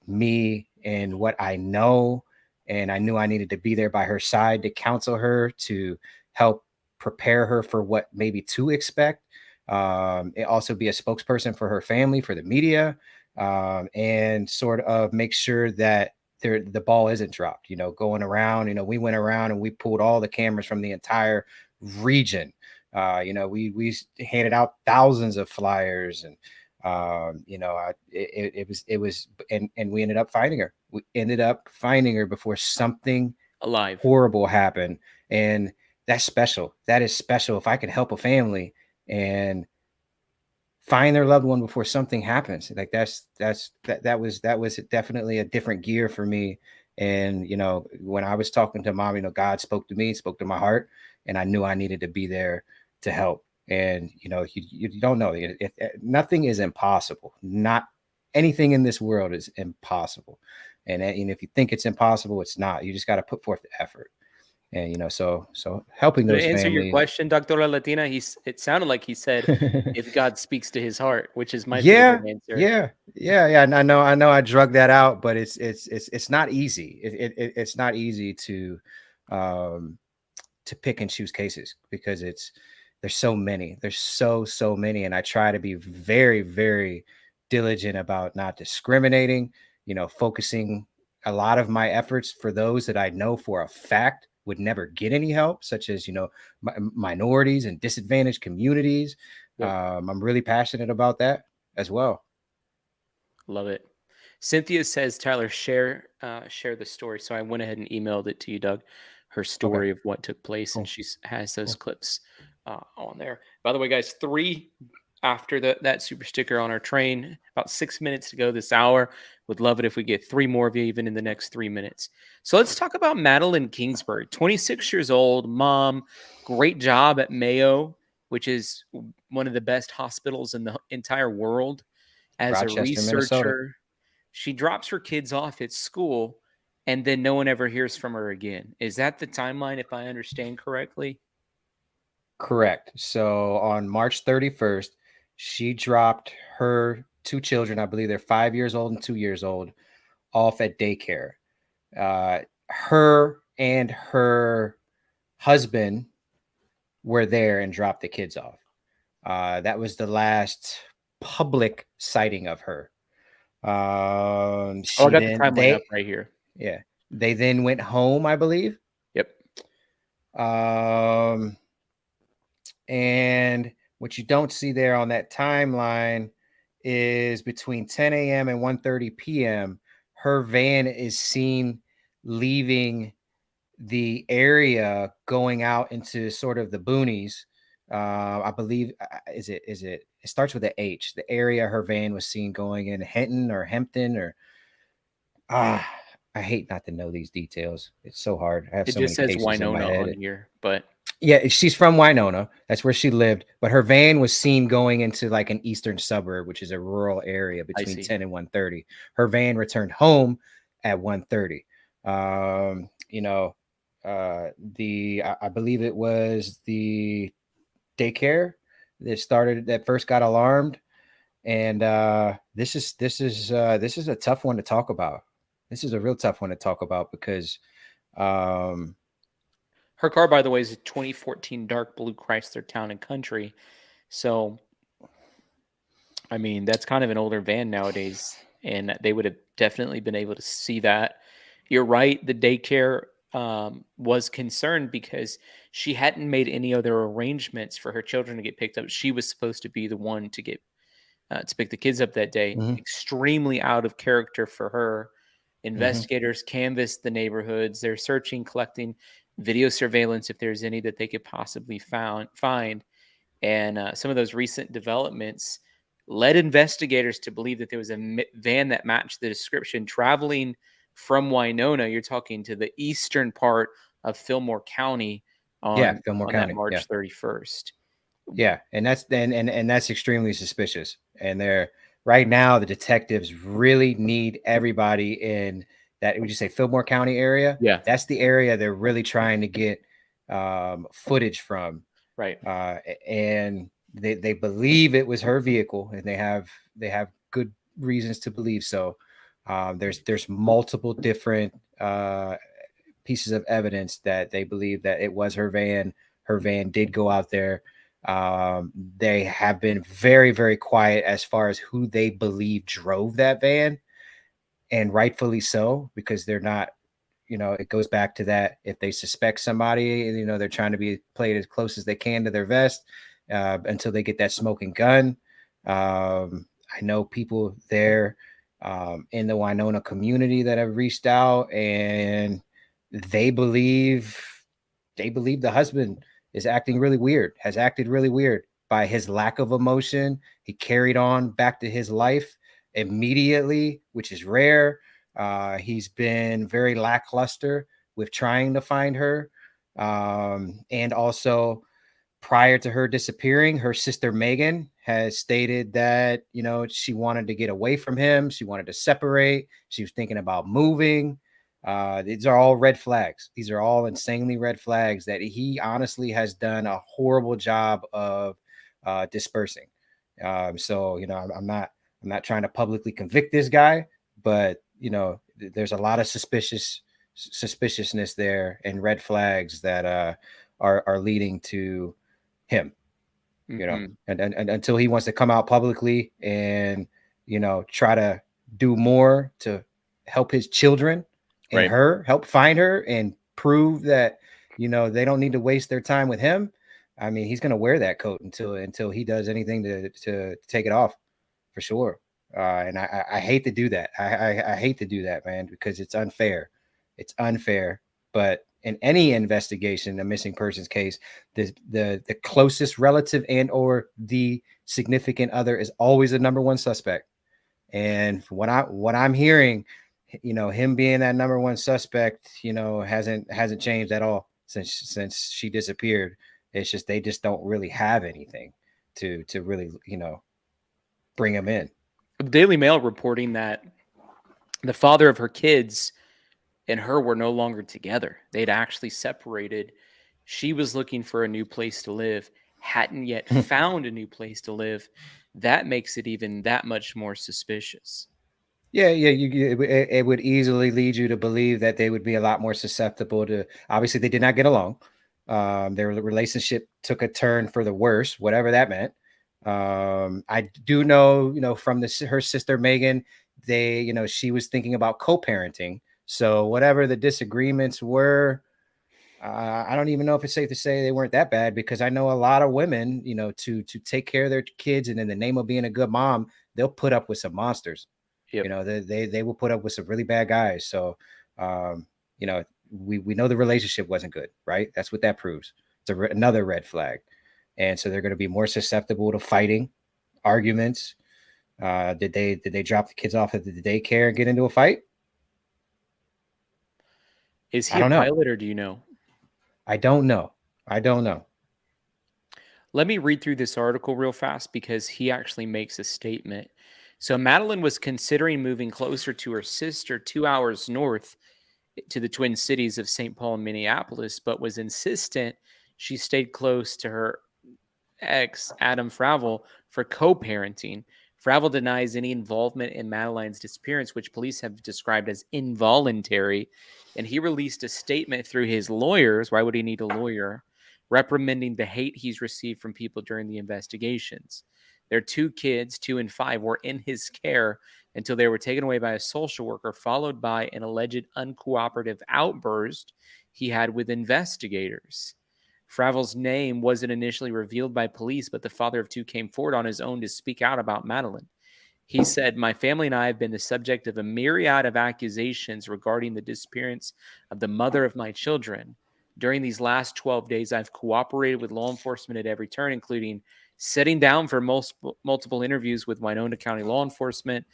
me and what I know. And I knew I needed to be there by her side to counsel her, to help prepare her for what maybe to expect. And also be a spokesperson for her family, for the media, and sort of make sure that the ball isn't dropped, going around. We went around and we pulled all the cameras from the entire region. We handed out thousands of flyers, and it was, and we ended up finding her. We ended up finding her before something alive horrible happened. And that's special. That is special. If I could help a family and find their loved one before something happens, like that was definitely a different gear for me. And when I was talking to mom, God spoke to me, spoke to my heart, and I knew I needed to be there to help. And you don't know, nothing is impossible. Not anything in this world is impossible. And if you think it's impossible, it's not. You just got to put forth the effort. And so helping those to answer your families. question, Dr. Latina, it sounded like he said, if God speaks to his heart, which is my Yeah, favorite answer. yeah. And I know I drug that out, but it's not easy. It's not easy to pick and choose cases, because there's so many. There's so many, and I try to be very, very diligent about not discriminating. Focusing a lot of my efforts for those that I know for a fact would never get any help, such as minorities and disadvantaged communities. I'm really passionate about that as well. Love it. Cynthia says, Tyler, share the story. So I went ahead and emailed it to you, Doug, her story of what took place, Cool. and she has those clips on there. By the way, guys, 3 after that super sticker on our train, about 6 minutes to go this hour. Would love it if we get 3 more of you even in the next 3 minutes. So let's talk about Madeline Kingsbury, 26 years old, mom, great job at Mayo, which is one of the best hospitals in the entire world. As a Rochester, Minnesota. researcher, she drops her kids off at school, and then no one ever hears from her again. Is that the timeline, if I understand correctly? Correct. So on March 31st, she dropped her 2 children, I believe they're 5 years old and 2 years old, off at daycare. Her and her husband were there and dropped the kids off. That was the last public sighting of her. I got the timeline up right here. Yeah, they then went home, I believe. Yep. And what you don't see there on that timeline is between 10 a.m. and 1:30 p.m. her van is seen leaving the area, going out into sort of the boonies. I believe it starts with an H. The area her van was seen going in, Henton or Hempton, or I hate not to know these details. It's so hard. I have It so many just says cases in my Winona head. on here, but Yeah, she's from Winona. That's where she lived. But her van was seen going into like an eastern suburb, which is a rural area I between see. 10 and 1:30. Her van returned home at 1:30. You know, I believe it was the daycare that first got alarmed. And this is a tough one to talk about. This is a real tough one to talk about because um Her car, by the way, is a 2014 dark blue Chrysler Town and Country. So, I mean, that's kind of an older van nowadays, and they would have definitely been able to see that. You're right. The daycare was concerned because she hadn't made any other arrangements for her children to get picked up. She was supposed to be the one to pick the kids up that day. mhm, Extremely out of character for her. mhm. Investigators canvassed the neighborhoods. They're searching, collecting video surveillance if there's any that they could possibly find. And some of those recent developments led investigators to believe that there was a van that matched the description traveling from Winona. You're talking to the eastern part of Fillmore County Yeah, on Fillmore that County. Yeah. March 31st. Yeah, and that's extremely suspicious. And they're right now the detectives really need everybody in that, would you say, Fillmore County area? Yeah, That's the area they're really trying to get footage from. right. And they believe it was her vehicle, and they have good reasons to believe so. There's multiple different pieces of evidence that they believe that it was her van. Her van did go out there. They have been very, very quiet as far as who they believe drove that van, and rightfully so, because they're not, it goes back to that. If they suspect somebody, they're trying to be played as close as they can to their vest until they get that smoking gun. I know people there in the Winona community that have reached out, and they believe the husband is acting really weird, has acted really weird by his lack of emotion. He carried on back to his life immediately, which is rare. He's been very lackluster with trying to find her. And also, prior to her disappearing, her sister Megan has stated that, she wanted to get away from him. She wanted to separate. She was thinking about moving. These are all red flags. These are all insanely red flags that he honestly has done a horrible job of dispersing. So, I'm not trying to publicly convict this guy, but there's a lot of suspiciousness there and red flags that are leading to him, Hmm. and until he wants to come out publicly and try to do more to help his children and Right. her, help find her and prove that they don't need to waste their time with him. I mean, he's going to wear that coat until he does anything to take it off, for sure. And I hate to do that. I hate to do that, man, because it's unfair. It's unfair. But in any investigation, a missing persons case, the closest relative and or the significant other is always the number one suspect. And what I'm hearing, him being that number one suspect, hasn't changed at all since she disappeared. It's just they just don't really have anything to really bring him in. The Daily Mail reporting that the father of her kids and her were no longer together. They'd actually separated. She was looking for a new place to live, hadn't yet found a new place to live. That makes it even that much more suspicious. Yeah, yeah, it would easily lead you to believe that they would be a lot more susceptible to. Obviously, they did not get along. Their relationship took a turn for the worse, whatever that meant. I do know, from her sister Megan, she was thinking about co-parenting. So whatever the disagreements were, I don't even know if it's safe to say they weren't that bad, because I know a lot of women, to take care of their kids, and in the name of being a good mom, they'll put up with some monsters. Yep. They will put up with some really bad guys. So, we know the relationship wasn't good, right? That's what that proves. It's another red flag. And so they're going to be more susceptible to fighting, arguments. Did they drop the kids off at the daycare and get into a fight? Is I he a don't know. pilot or do you know? I don't know. I don't know. Let me read through this article real fast because he actually makes a statement. So Madeline was considering moving closer to her sister 2 hours north to the twin cities of St. Paul and Minneapolis, but was insistent she stayed close to her ex, Adam Fravel, for co parenting. Fravel denies any involvement in Madeline's disappearance, which police have described as involuntary. And he released a statement through his lawyers. Why would he need a lawyer? Reprimanding the hate he's received from people during the investigations. Their two kids, 2 and 5, were in his care until they were taken away by a social worker, followed by an alleged uncooperative outburst he had with investigators. Fravel's name wasn't initially revealed by police, but the father of two came forward on his own to speak out about Madeline. He said, "My family and I have been the subject of a myriad of accusations regarding the disappearance of the mother of my children. During these last 12 days, I've cooperated with law enforcement at every turn, including sitting down for multiple interviews with Winona County law enforcement.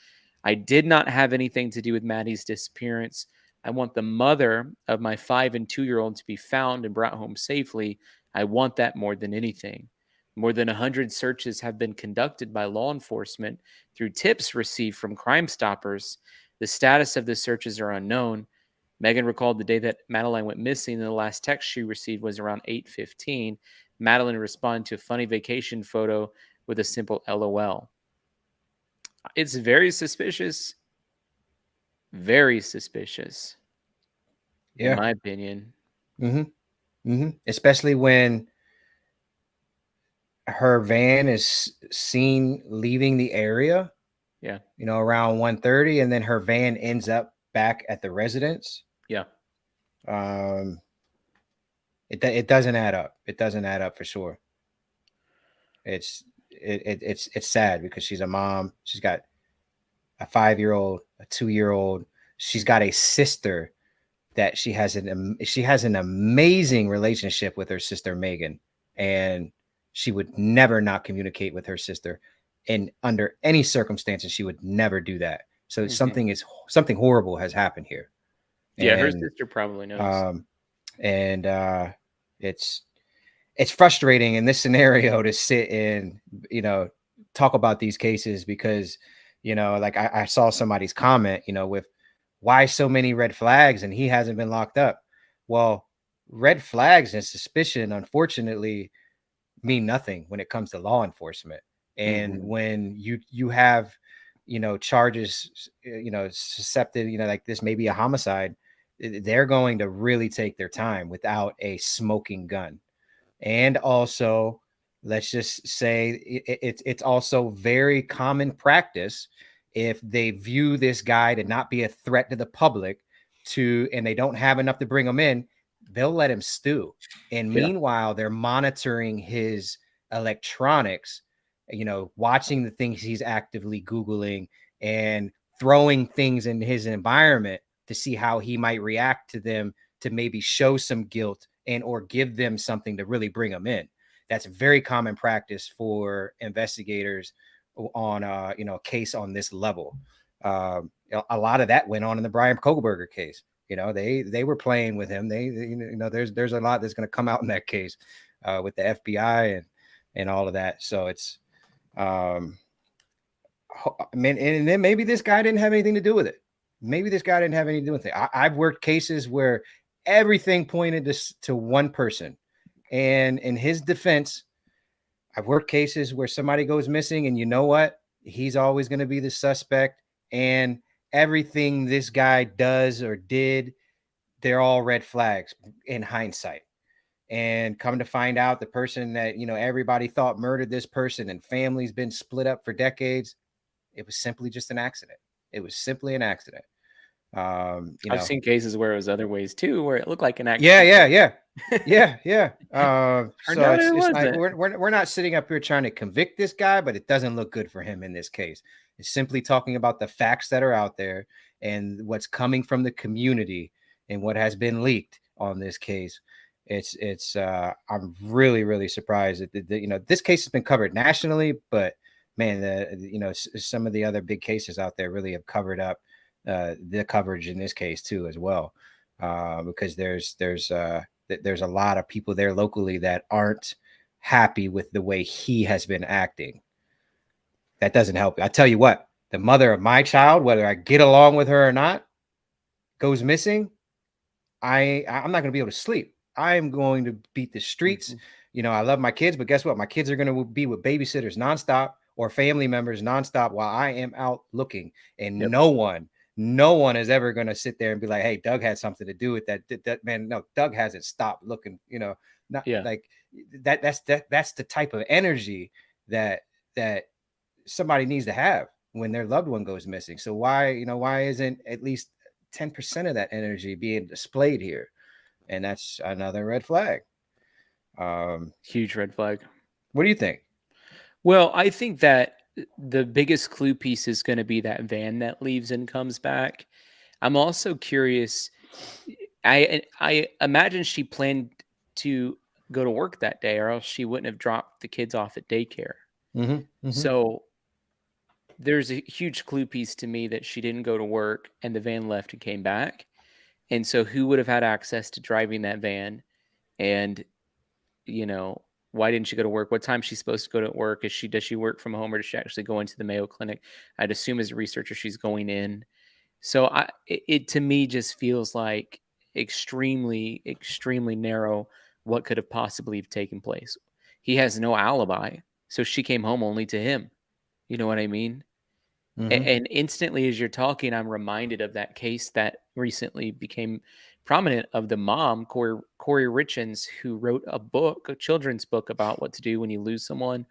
I did not have anything to do with Maddie's disappearance. I want the mother of my 5 and 2-year-old to be found and brought home safely. I want that more than anything. More than 100 searches have been conducted by law enforcement through tips received from Crime Stoppers. The status of the searches are unknown." Megan recalled the day that Madeline went missing, and the last text she received was around 8:15. Madeline responded to a funny vacation photo with a simple LOL. It's very suspicious. Very suspicious, in Yeah. my opinion. Especially when her van is seen leaving the area, Yeah. around 1:30, and then her van ends up back at the residence. Yeah. It doesn't add up. It doesn't add up for sure. It's sad because she's a mom. She's got a 5-year-old, a 2-year-old. She's got a sister that she has an amazing relationship with her sister Megan, and she would never not communicate with her sister, and under any circumstances she would never do that. So something horrible has happened here. Yeah, her And sister probably knows. It's frustrating in this scenario to sit and talk about these cases because like I saw somebody's comment with why so many red flags and he hasn't been locked up. Well, red flags and suspicion unfortunately mean nothing when it comes to law enforcement. And when you have charges susceptible, like this may be a homicide, they're going to really take their time without a smoking gun. And also, let's just say it's also very common practice if they view this guy to not be a threat to the public and they don't have enough to bring him in, they'll let him stew. And meanwhile, they're monitoring his electronics, watching the things he's actively Googling and throwing things in his environment to see how he might react to them, to maybe show some guilt and or give them something to really bring them in. That's very common practice for investigators on a case on this level. A lot of that went on in the Brian Kohberger case. They were playing with him. There's a lot that's going to come out in that case with the FBI and all of that. So it's and then maybe this guy didn't have anything to do with it. Maybe this guy didn't have anything to do with it. I've worked cases where everything pointed to one person. And in his defense, I've worked cases where somebody goes missing and you know what? He's always going to be the suspect. And everything this guy does or did, they're all red flags in hindsight. And come to find out the person that, everybody thought murdered this person and family's been split up for decades, it was simply just an accident. It was simply an accident. I've seen cases where it was other ways too, where it looked like an accident. Yeah. So it's like we're not sitting up here trying to convict this guy, but it doesn't look good for him in this case. It's simply talking about the facts that are out there and what's coming from the community and what has been leaked on this case. I'm really, really surprised that this case has been covered nationally, but man, some of the other big cases out there really have covered up the coverage in this case too as well, because there's that there's a lot of people there locally that aren't happy with the way he has been acting. That doesn't help. I tell you what, the mother of my child, whether I get along with her or not, goes missing. I'm not going to be able to sleep. I'm going to beat the streets. I love my kids, but guess what? My kids are going to be with babysitters nonstop or family members nonstop while I am out looking. And Yep. no one is ever going to sit there and be like, hey, Doug had something to do with that man. No, Doug hasn't stopped looking, not like that. That's the type of energy that somebody needs to have when their loved one goes missing. So why isn't at least 10% of that energy being displayed here? And that's another red flag. Huge red flag. What do you think? Well, I think that the biggest clue piece is going to be that van that leaves and comes back. I'm also curious. I imagine she planned to go to work that day, or else she wouldn't have dropped the kids off at daycare. So there's a huge clue piece to me that she didn't go to work and the van left and came back. And so who would have had access to driving that van? And, why didn't she go to work? What time she's supposed to go to work? Does she work from home, or does she actually go into the Mayo Clinic? I'd assume as a researcher, she's going in. So it to me just feels like extremely, extremely narrow what could have possibly taken place. He has no alibi. So she came home only to him. You know what I mean? And instantly, as you're talking, I'm reminded of that case that recently became prominent of the mom, Corey Richens, who wrote a children's book about what to do when you lose someone.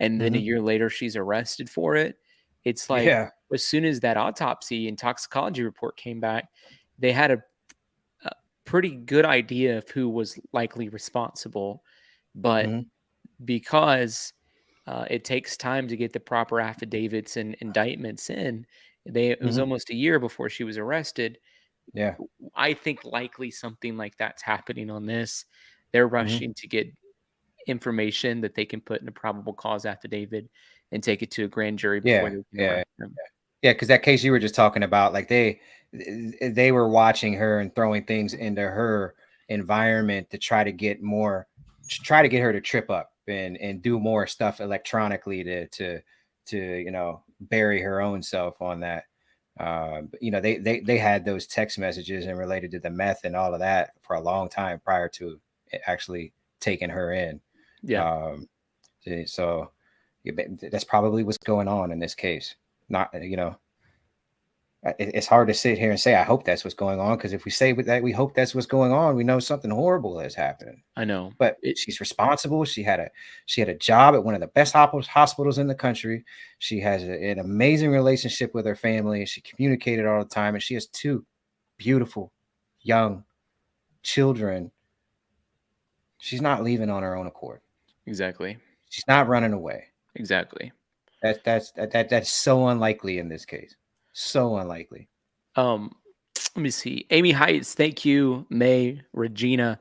And then a year later, she's arrested for it. It's like, as soon as that autopsy and toxicology report came back, they had a pretty good idea of who was likely responsible. But because it takes time to get the proper affidavits and indictments in, it was almost a year before she was arrested. Yeah. I think likely something like that's happening on this. They're rushing to get information that they can put in a probable cause affidavit and take it to a grand jury before they can arrest them. Yeah, because that case you were just talking about, like they were watching her and throwing things into her environment to try to get her to trip up and do more stuff electronically to bury her own self on that. They had those text messages and related to the meth and all of that for a long time prior to actually taking her in. Yeah. So that's probably what's going on in this case. Not, it's hard to sit here and say, I hope that's what's going on. Because if we say that we hope that's what's going on, we know something horrible is happening. I know. But she's responsible. She had a job at one of the best hospitals in the country. She has an amazing relationship with her family. She communicated all the time. And she has 2 beautiful young children. She's not leaving on her own accord. Exactly. She's not running away. Exactly. That's so unlikely in this case. So unlikely. Let me see. Amy Heights, thank you. May, Regina,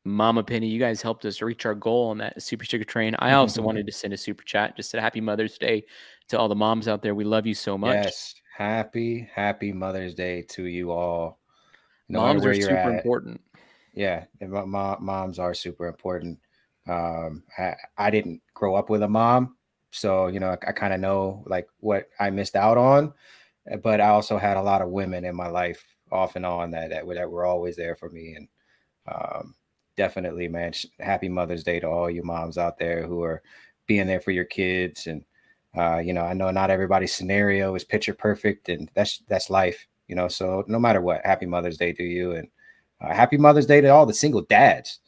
Mama Penny, you guys helped us reach our goal on that super sticker train. I also wanted to send a super chat, just said happy Mother's Day to all the moms out there. We love you so much. Yes, happy Mother's Day to you all. Moms are super important. Yeah, moms are super important. I didn't grow up with a mom, so I kind of know like what I missed out on, but I also had a lot of women in my life off and on that were always there for me. And definitely, man, happy Mother's Day to all you moms out there who are being there for your kids. And I know not everybody's scenario is picture perfect, and that's life, so no matter what, happy Mother's Day to you. And happy Mother's Day to all the single dads,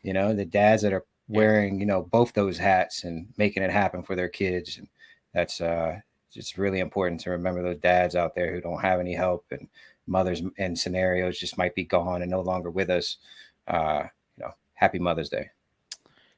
the dads that are wearing, both those hats and making it happen for their kids. And that's just really important to remember those dads out there who don't have any help, and mothers and scenarios just might be gone and no longer with us. Happy Mother's Day.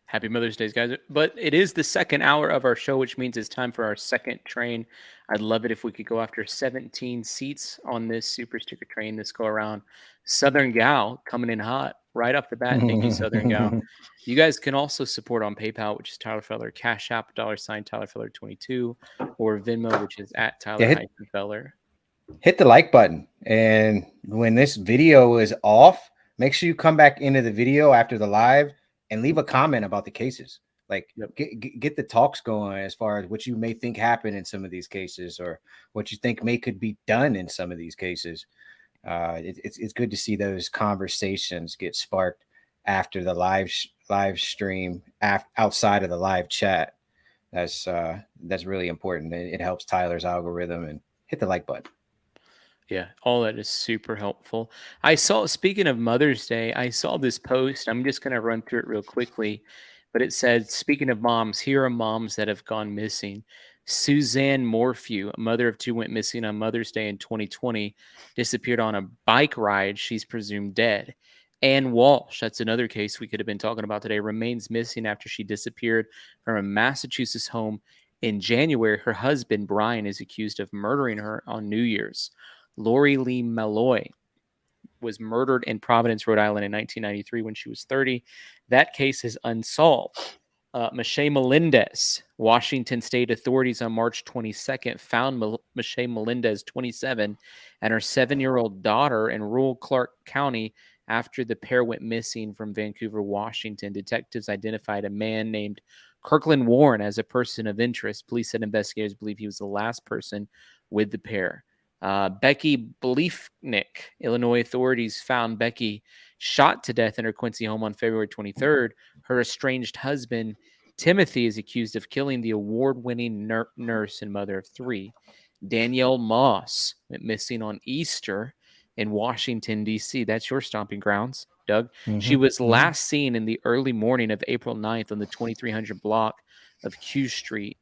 Happy Mother's Day, guys. But it is the second hour of our show, which means it's time for our second train. I'd love it if we could go after 17 seats on this super sticker train this go around. Southern Gal coming in hot right off the bat. Thank you, Southern Gal. You guys can also support on PayPal, which is Tyler Feller, Cash App, $, Tyler Feller 22, or Venmo, which is at Tyler Feller. Hit the like button. And when this video is off, make sure you come back into the video after the live and leave a comment about the cases. Like get the talks going as far as what you may think happened in some of these cases, or what you think could be done in some of these cases. It's good to see those conversations get sparked after the live stream, outside of the live chat. That's really important. It helps Tyler's algorithm. And hit the like button. Yeah, all that is super helpful. Speaking of Mother's Day, I saw this post. I'm just going to run through it real quickly. But it said, speaking of moms, here are moms that have gone missing. Suzanne Morphew, a mother of two, went missing on Mother's Day in 2020, disappeared on a bike ride. She's presumed dead. Ann Walsh, that's another case we could have been talking about today, remains missing after she disappeared from a Massachusetts home in January. Her husband, Brian, is accused of murdering her on New Year's. Lori Lee Malloy was murdered in Providence, Rhode Island in 1993 when she was 30. That case is unsolved. Mache Melendez, Washington state authorities on March 22nd found Mache Melendez, 27, and her 7-year-old daughter in rural Clark County after the pair went missing from Vancouver, Washington. Detectives identified a man named Kirkland Warren as a person of interest. Police said investigators believe he was the last person with the pair. Becky Bleefnick, Illinois authorities found Becky shot to death in her Quincy home on February 23rd. Her estranged husband, Timothy, is accused of killing the award-winning nurse and mother of 3. Danielle Moss went missing on Easter in Washington, D.C. That's your stomping grounds, Doug. She was last seen in the early morning of April 9th on the 2300 block of Q Street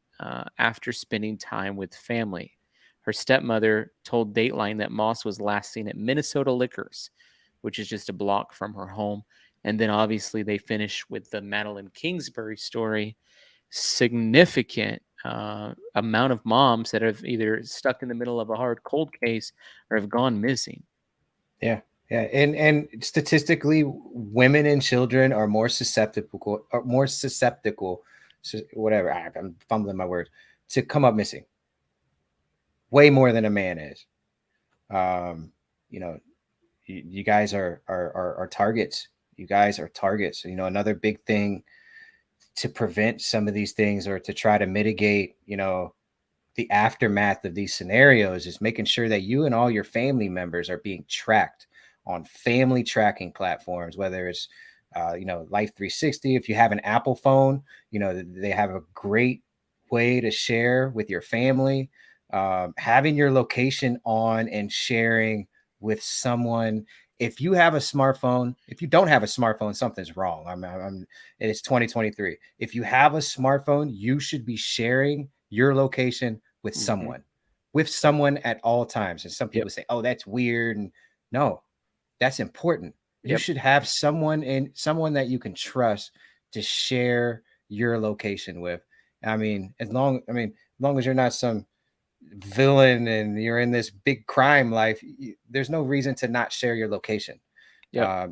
after spending time with family. Her stepmother told Dateline that Moss was last seen at Minnesota Liquors, which is just a block from her home. And then obviously they finish with the Madeline Kingsbury story. Significant amount of moms that have either stuck in the middle of a hard cold case or have gone missing. Yeah. And statistically, women and children are more susceptible, whatever, I'm fumbling my words, to come up missing. Way more than a man is. You guys are targets. You guys are targets. Another big thing to prevent some of these things, or to try to mitigate, the aftermath of these scenarios, is making sure that you and all your family members are being tracked on family tracking platforms, whether it's, Life 360. If you have an Apple phone, they have a great way to share with your family. Having your location on and sharing with someone. If you have a smartphone, if you don't have a smartphone, something's wrong. It's 2023. If you have a smartphone, you should be sharing your location with someone at all times. And some people say, "Oh, that's weird." And no, that's important. You should have someone that you can trust to share your location with. As long as you're not some villain and you're in this big crime life, there's no reason to not share your location.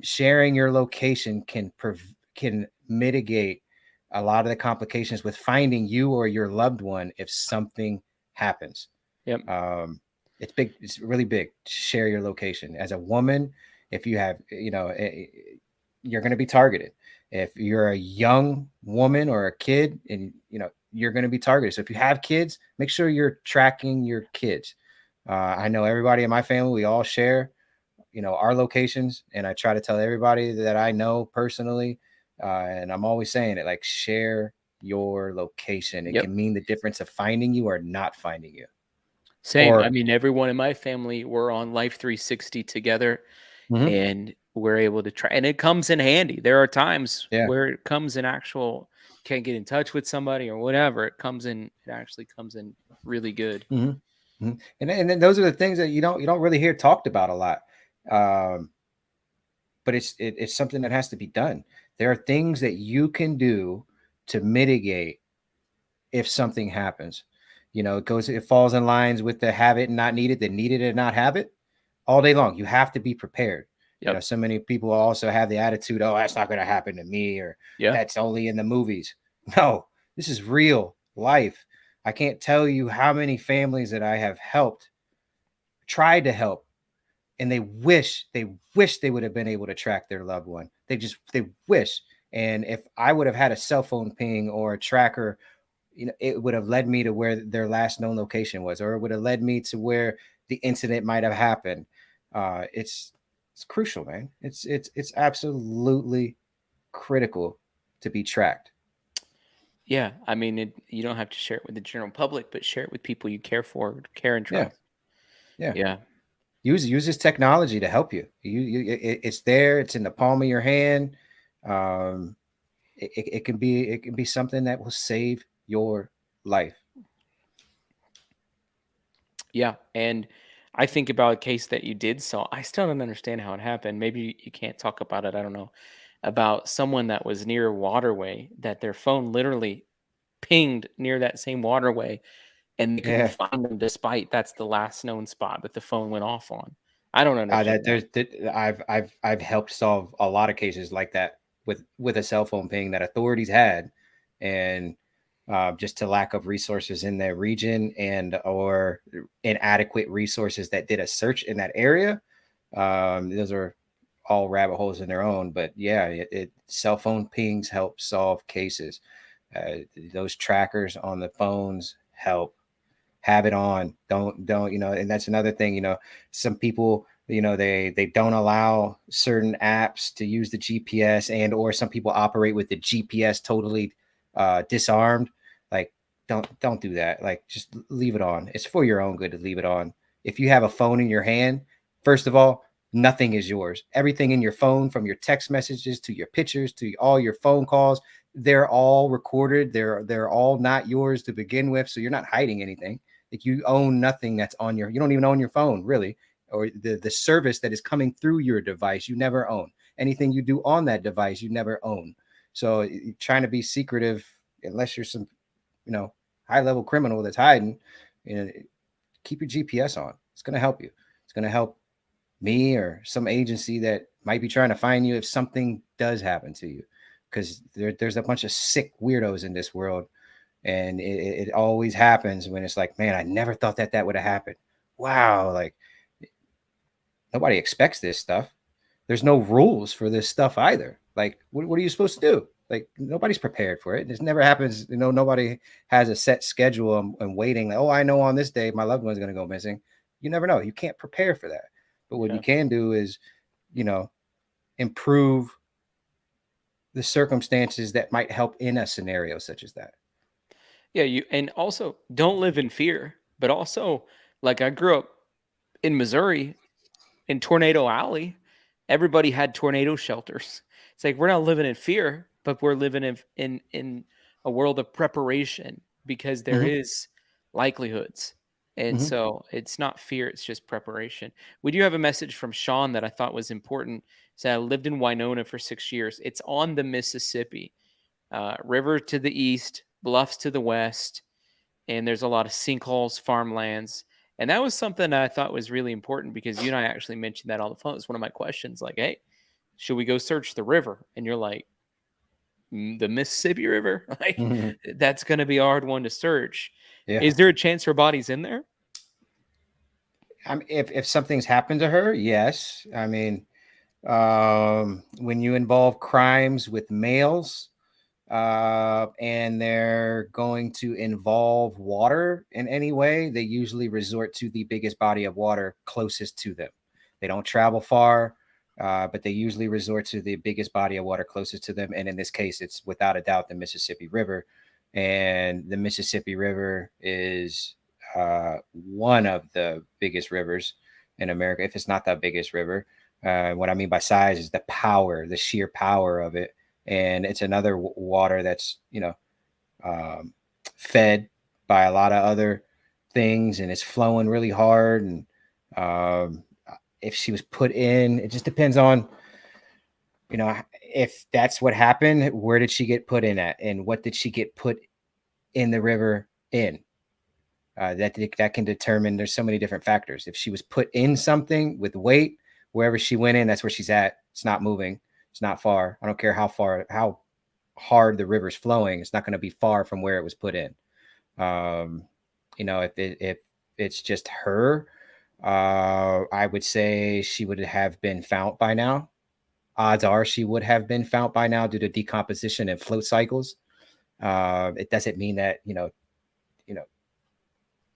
Sharing your location can mitigate a lot of the complications with finding you or your loved one if something happens. It's big. It's really big to share your location. As a woman, if you have, you're going to be targeted. If you're a young woman or a kid, and you're going to be targeted. So if you have kids, make sure you're tracking your kids. I know everybody in my family, we all share, our locations, and I try to tell everybody that I know personally. And I'm always saying it, like, share your location. It can mean the difference of finding you or not finding you. Same. Everyone in my family, we're on Life 360 together, and we're able to try, and it comes in handy. There are times where it comes in actual, can't get in touch with somebody or whatever. It actually comes in really good. And then those are the things that you don't really hear talked about a lot. But it's something that has to be done. There are things that you can do to mitigate if something happens. It falls in lines with the have it and not need it, the need it and not have it all day long. You have to be prepared. So many people also have the attitude, "Oh, that's not going to happen to me," or "That's only in the movies." No, this is real life. I can't tell you how many families that I have helped, tried to help, and they wish they would have been able to track their loved one. They wish. And if I would have had a cell phone ping or a tracker, it would have led me to where their last known location was, or it would have led me to where the incident might have happened. It's crucial, man. It's absolutely critical to be tracked. Yeah, I mean, you don't have to share it with the general public, but share it with people you care and Yeah, trust. yeah. Yeah. Use this technology to help you. It's there. It's in the palm of your hand. Um, it can be something that will save your life. Yeah, and I think about a case that you did solve. I still don't understand how it happened. Maybe you can't talk about it. I don't know. About someone that was near a waterway that their phone literally pinged near that same waterway and they couldn't Yeah. find them despite that's the last known spot that the phone went off on. I don't That understand that. I've helped solve a lot of cases like that with a cell phone ping that authorities had, and just to lack of resources in their region and or inadequate resources that did a search in that area. Those are all rabbit holes in their own. But yeah, cell phone pings help solve cases. Those trackers on the phones help. Have it on. Don't and that's another thing. Some people, they don't allow certain apps to use the GPS, and or some people operate with the GPS totally disarmed. Like, don't do that. Like, just leave it on. It's for your own good to leave it on. If you have a phone in your hand, first of all, nothing is yours. Everything in your phone, from your text messages to your pictures to all your phone calls, they're all recorded. They're all not yours to begin with, so you're not hiding anything. Like, you own nothing that's on you don't even own your phone, really, or the service that is coming through your device. You never own anything you do on that device. You never own. So you're trying to be secretive, unless you're some, high level criminal that's hiding. Keep your GPS on. It's going to help you. It's going to help me or some agency that might be trying to find you if something does happen to you, because there's a bunch of sick weirdos in this world. And it always happens when it's like, man, I never thought that would have happened. Wow. Like, nobody expects this stuff. There's no rules for this stuff either. Like, what are you supposed to do? Like, nobody's prepared for it. This never happens. Nobody has a set schedule and waiting. Like, oh, I know on this day my loved one's going to go missing. You never know. You can't prepare for that. But what you can do is, improve the circumstances that might help in a scenario such as that. Yeah, and also don't live in fear, but also, like, I grew up in Missouri in Tornado Alley. Everybody had tornado shelters. It's like we're not living in fear, but we're living in a world of preparation because there Mhm. is likelihoods. And Mhm. so it's not fear, it's just preparation. We do have a message from Sean that I thought was important. So I lived in Winona for 6 years. It's on the Mississippi, river to the east, bluffs to the west, and there's a lot of sinkholes, farmlands. And that was something I thought was really important because you and I actually mentioned that on the phone. It's one of my questions, like, hey, should we go search the river? And you're like, the Mississippi River? Like, Mhm. that's going to be a hard one to search. Yeah. Is there a chance her body's in there? If something's happened to her, yes. I mean, when you involve crimes with males, and they're going to involve water in any way, they usually resort to the biggest body of water closest to them. They don't travel far, but they usually resort to the biggest body of water closest to them. And in this case, it's without a doubt the Mississippi River. And the Mississippi River is one of the biggest rivers in America, if it's not the biggest river. What I mean by size is the power, the sheer power of it. And it's another water that's um, fed by a lot of other things, and it's flowing really hard. And um, if she was put in, it just depends on if that's what happened, where did she get put in at, and what did she get put in the river in. That can determine. There's so many different factors. If she was put in something with weight, wherever she went in, that's where she's at. It's not moving. It's not far. I don't care how hard the river's flowing. It's not going to be far from where it was put in. If it's just her, I would say she would have been found by now. Odds are she would have been found by now due to decomposition and float cycles. It doesn't mean that, you know,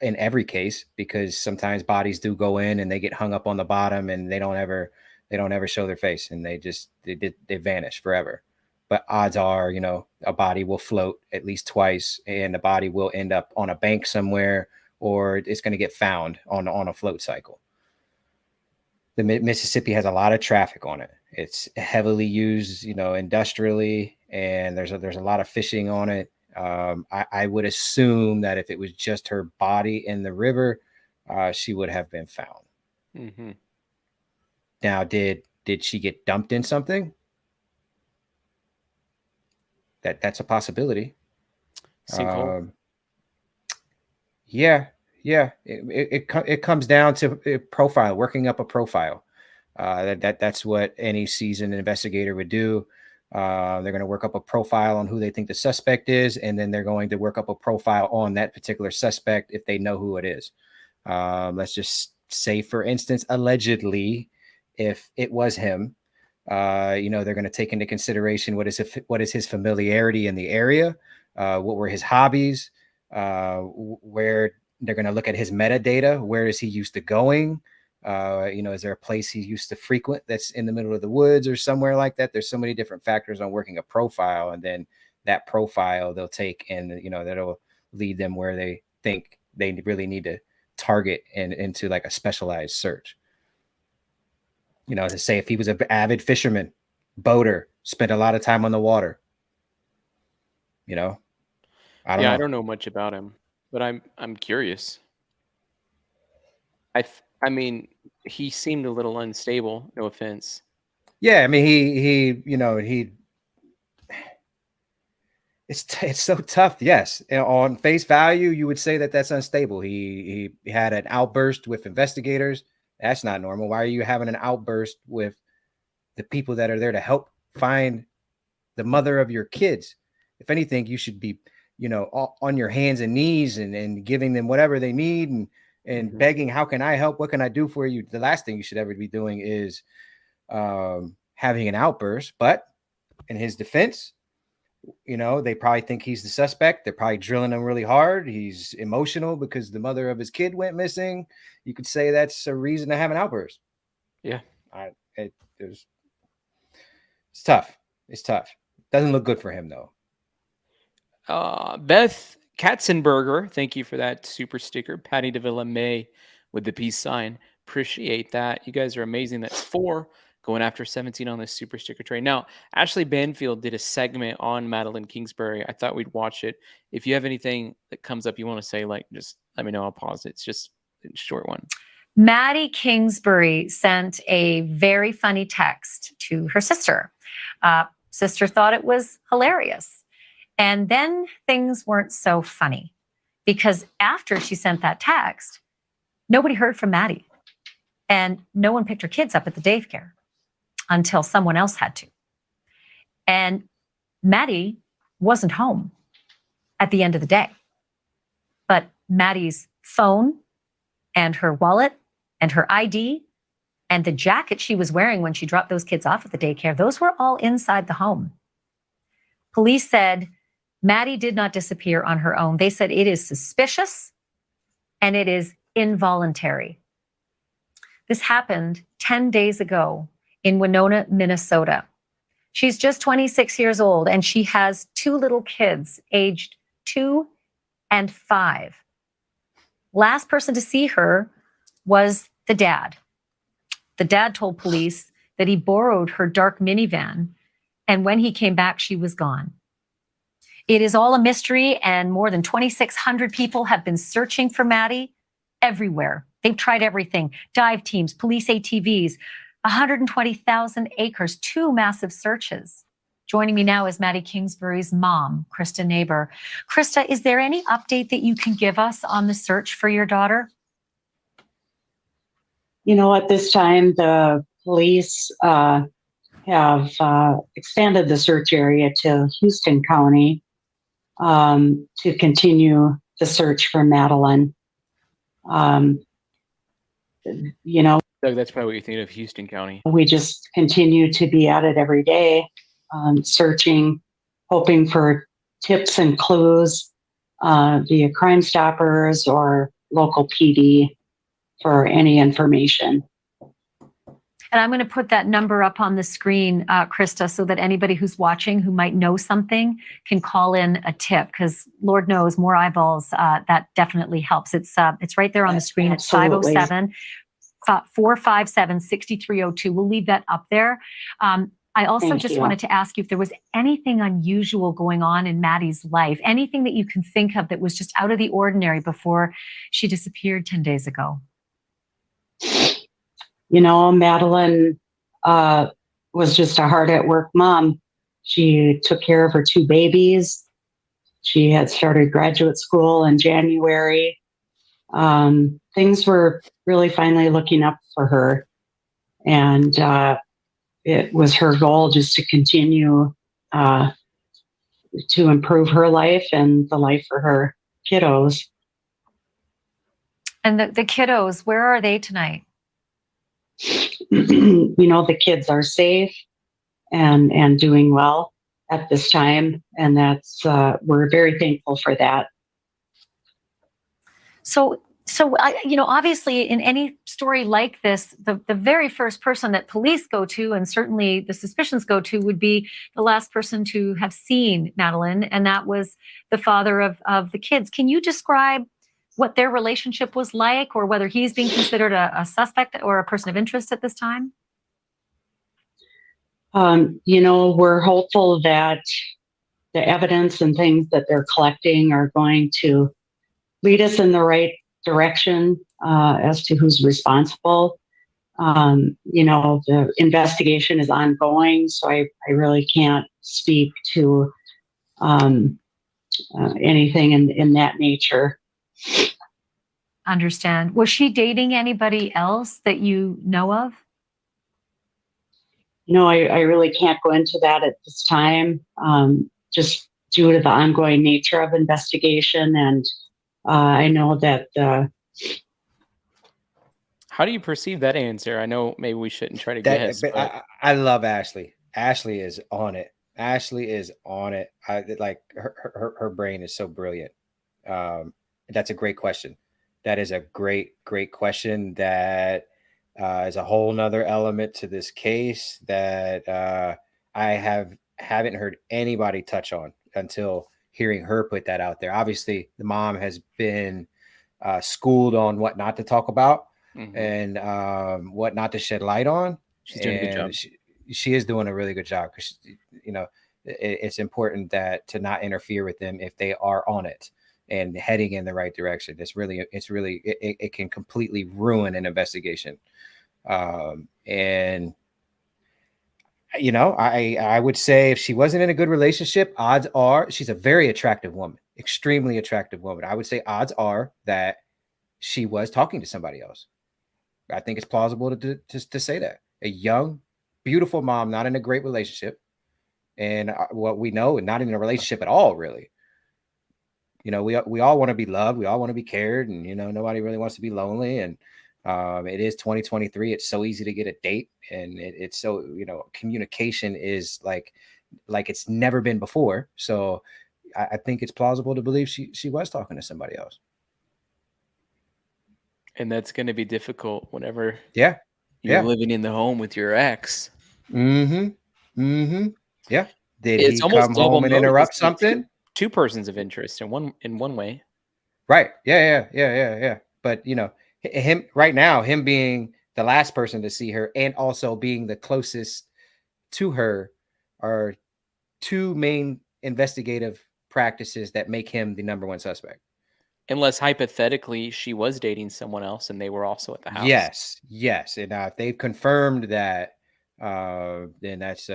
in every case, because sometimes bodies do go in and they get hung up on the bottom and they don't ever show their face, and they vanish forever. But odds are, a body will float at least twice, and the body will end up on a bank somewhere, or it's going to get found on a float cycle. The Mississippi has a lot of traffic on it. It's heavily used, industrially, and there's a lot of fishing on it. I would assume that if it was just her body in the river, she would have been found. Mm-hmm. Now, did she get dumped in something? That's a possibility. Sinkhole. Yeah. It comes down to a profile, working up a profile. That's what any seasoned investigator would do. They're going to work up a profile on who they think the suspect is, and then they're going to work up a profile on that particular suspect if they know who it is. Let's just say, for instance, allegedly, if it was him, they're going to take into consideration what is his familiarity in the area, what were his hobbies, where they're going to look at his metadata. Where is he used to going? Is there a place he used to frequent that's in the middle of the woods or somewhere like that? There's so many different factors on working a profile, and then that profile they'll take, and that'll lead them where they think they really need to target and into like a specialized search. To say if he was an avid fisherman, boater, spent a lot of time on the water. I don't know. I don't know much about him, but I'm curious. I mean, he seemed a little unstable. No offense. Yeah, I mean, he. It's so tough. Yes, on face value, you would say that that's unstable. He had an outburst with investigators. That's not normal. Why are you having an outburst with the people that are there to help find the mother of your kids? If anything, you should be, on your hands and knees and giving them whatever they need and begging, how can I help? What can I do for you? The last thing you should ever be doing is having an outburst. But in his defense, they probably think he's the suspect. They're probably drilling him really hard. He's emotional because the mother of his kid went missing. You could say that's a reason to have an outburst. Yeah. It's tough. It's tough. Doesn't look good for him, though. Beth Katzenberger, thank you for that super sticker. Patty Davila May with the peace sign. Appreciate that. You guys are amazing. That's 4 going after 17 on this super sticker train. Now, Ashley Banfield did a segment on Madeline Kingsbury. I thought we'd watch it. If you have anything that comes up you want to say, just let me know. I'll pause it. It's just a short one. Maddie Kingsbury sent a very funny text to her sister. Sister thought it was hilarious. And then things weren't so funny, because after she sent that text, nobody heard from Maddie, and no one picked her kids up at the daycare until someone else had to. And Maddie wasn't home at the end of the day. But Maddie's phone and her wallet and her ID and the jacket she was wearing when she dropped those kids off at the daycare, those were all inside the home. Police said Maddie did not disappear on her own. They said it is suspicious and it is involuntary. This happened 10 days ago in Winona, Minnesota. She's just 26 years old, and she has 2 little kids aged 2 and 5. Last person to see her was the dad. The dad told police that he borrowed her dark minivan, and when he came back, she was gone. It is all a mystery, and more than 2,600 people have been searching for Maddie everywhere. They've tried everything: dive teams, police ATVs, 120,000 acres, 2 massive searches. Joining me now is Maddie Kingsbury's mom, Krista Neighbor. Krista, is there any update that you can give us on the search for your daughter? At this time, the police have expanded the search area to Houston County to continue the search for Madeline. you know, Doug, that's probably what you're thinking of Houston County. we just continue to be at it every day, searching, hoping for tips and clues via Crime Stoppers or local PD for any information. And I'm going to put that number up on the screen, Krista, so that anybody who's watching who might know something can call in a tip, because Lord knows more eyeballs, that definitely helps. It's right there on the screen. It's 507 457 6302. We'll leave that up there. I also Thank just you. wanted to ask you if there was anything unusual going on in Maddie's life, anything that you can think of that was just out of the ordinary before she disappeared 10 days ago. You know, Madeline was just a hard at work mom. She took care of her 2 babies. She had started graduate school in January. Things were really finally looking up for her. And it was her goal just to continue to improve her life and the life for her kiddos. And the kiddos, where are they tonight? You know, the kids are safe and doing well at this time, and that's we're very thankful for that. So obviously in any story like this, the very first person that police go to, and certainly the suspicions go to, would be the last person to have seen Madeline, and that was the father of the kids. Can you describe what their relationship was like, or whether he's being considered a suspect or a person of interest at this time? You know, we're hopeful that the evidence and things that they're collecting are going to lead us in the right direction as to who's responsible. You know, the investigation is ongoing, so I really can't speak to anything in that nature. Understand. Was she dating anybody else that you know of? You know, I really can't go into that at this time, just due to the ongoing nature of investigation. And I know that. How do you perceive that answer? I know maybe we shouldn't try to guess, but I love Ashley. Ashley is on it. Ashley is on it. I like her brain is so brilliant. That's a great question. That is a great question. That is a whole nother element to this case that I haven't heard anybody touch on until hearing her put that out there. Obviously, the mom has been schooled on what not to talk about and what not to shed light on. She's doing a good job. She is doing a really good job, because you know it's important that to not interfere with them if they are on it and heading in the right direction. It can completely ruin an investigation. And you know, I would say if she wasn't in a good relationship, odds are she's a very attractive woman, extremely attractive woman. I would say odds are that she was talking to somebody else. I think it's plausible to say that a young, beautiful mom, not in a great relationship, and what we know, not in a relationship at all, really. You know, we all want to be loved, we all want to be cared, and you know, nobody really wants to be lonely. And it is 2023. It's so easy to get a date, and it's so, you know, communication is like it's never been before. So I think it's plausible to believe she was talking to somebody else. And that's going to be difficult whenever you're living in the home with your ex. Yeah. Did It's he almost come home and interrupt something? Two persons of interest in one way. Right. Yeah. But you know, him right now, him being the last person to see her and also being the closest to her are two main investigative practices that make him the number one suspect. Unless hypothetically she was dating someone else and they were also at the house. Yes. And if they've confirmed that, then that's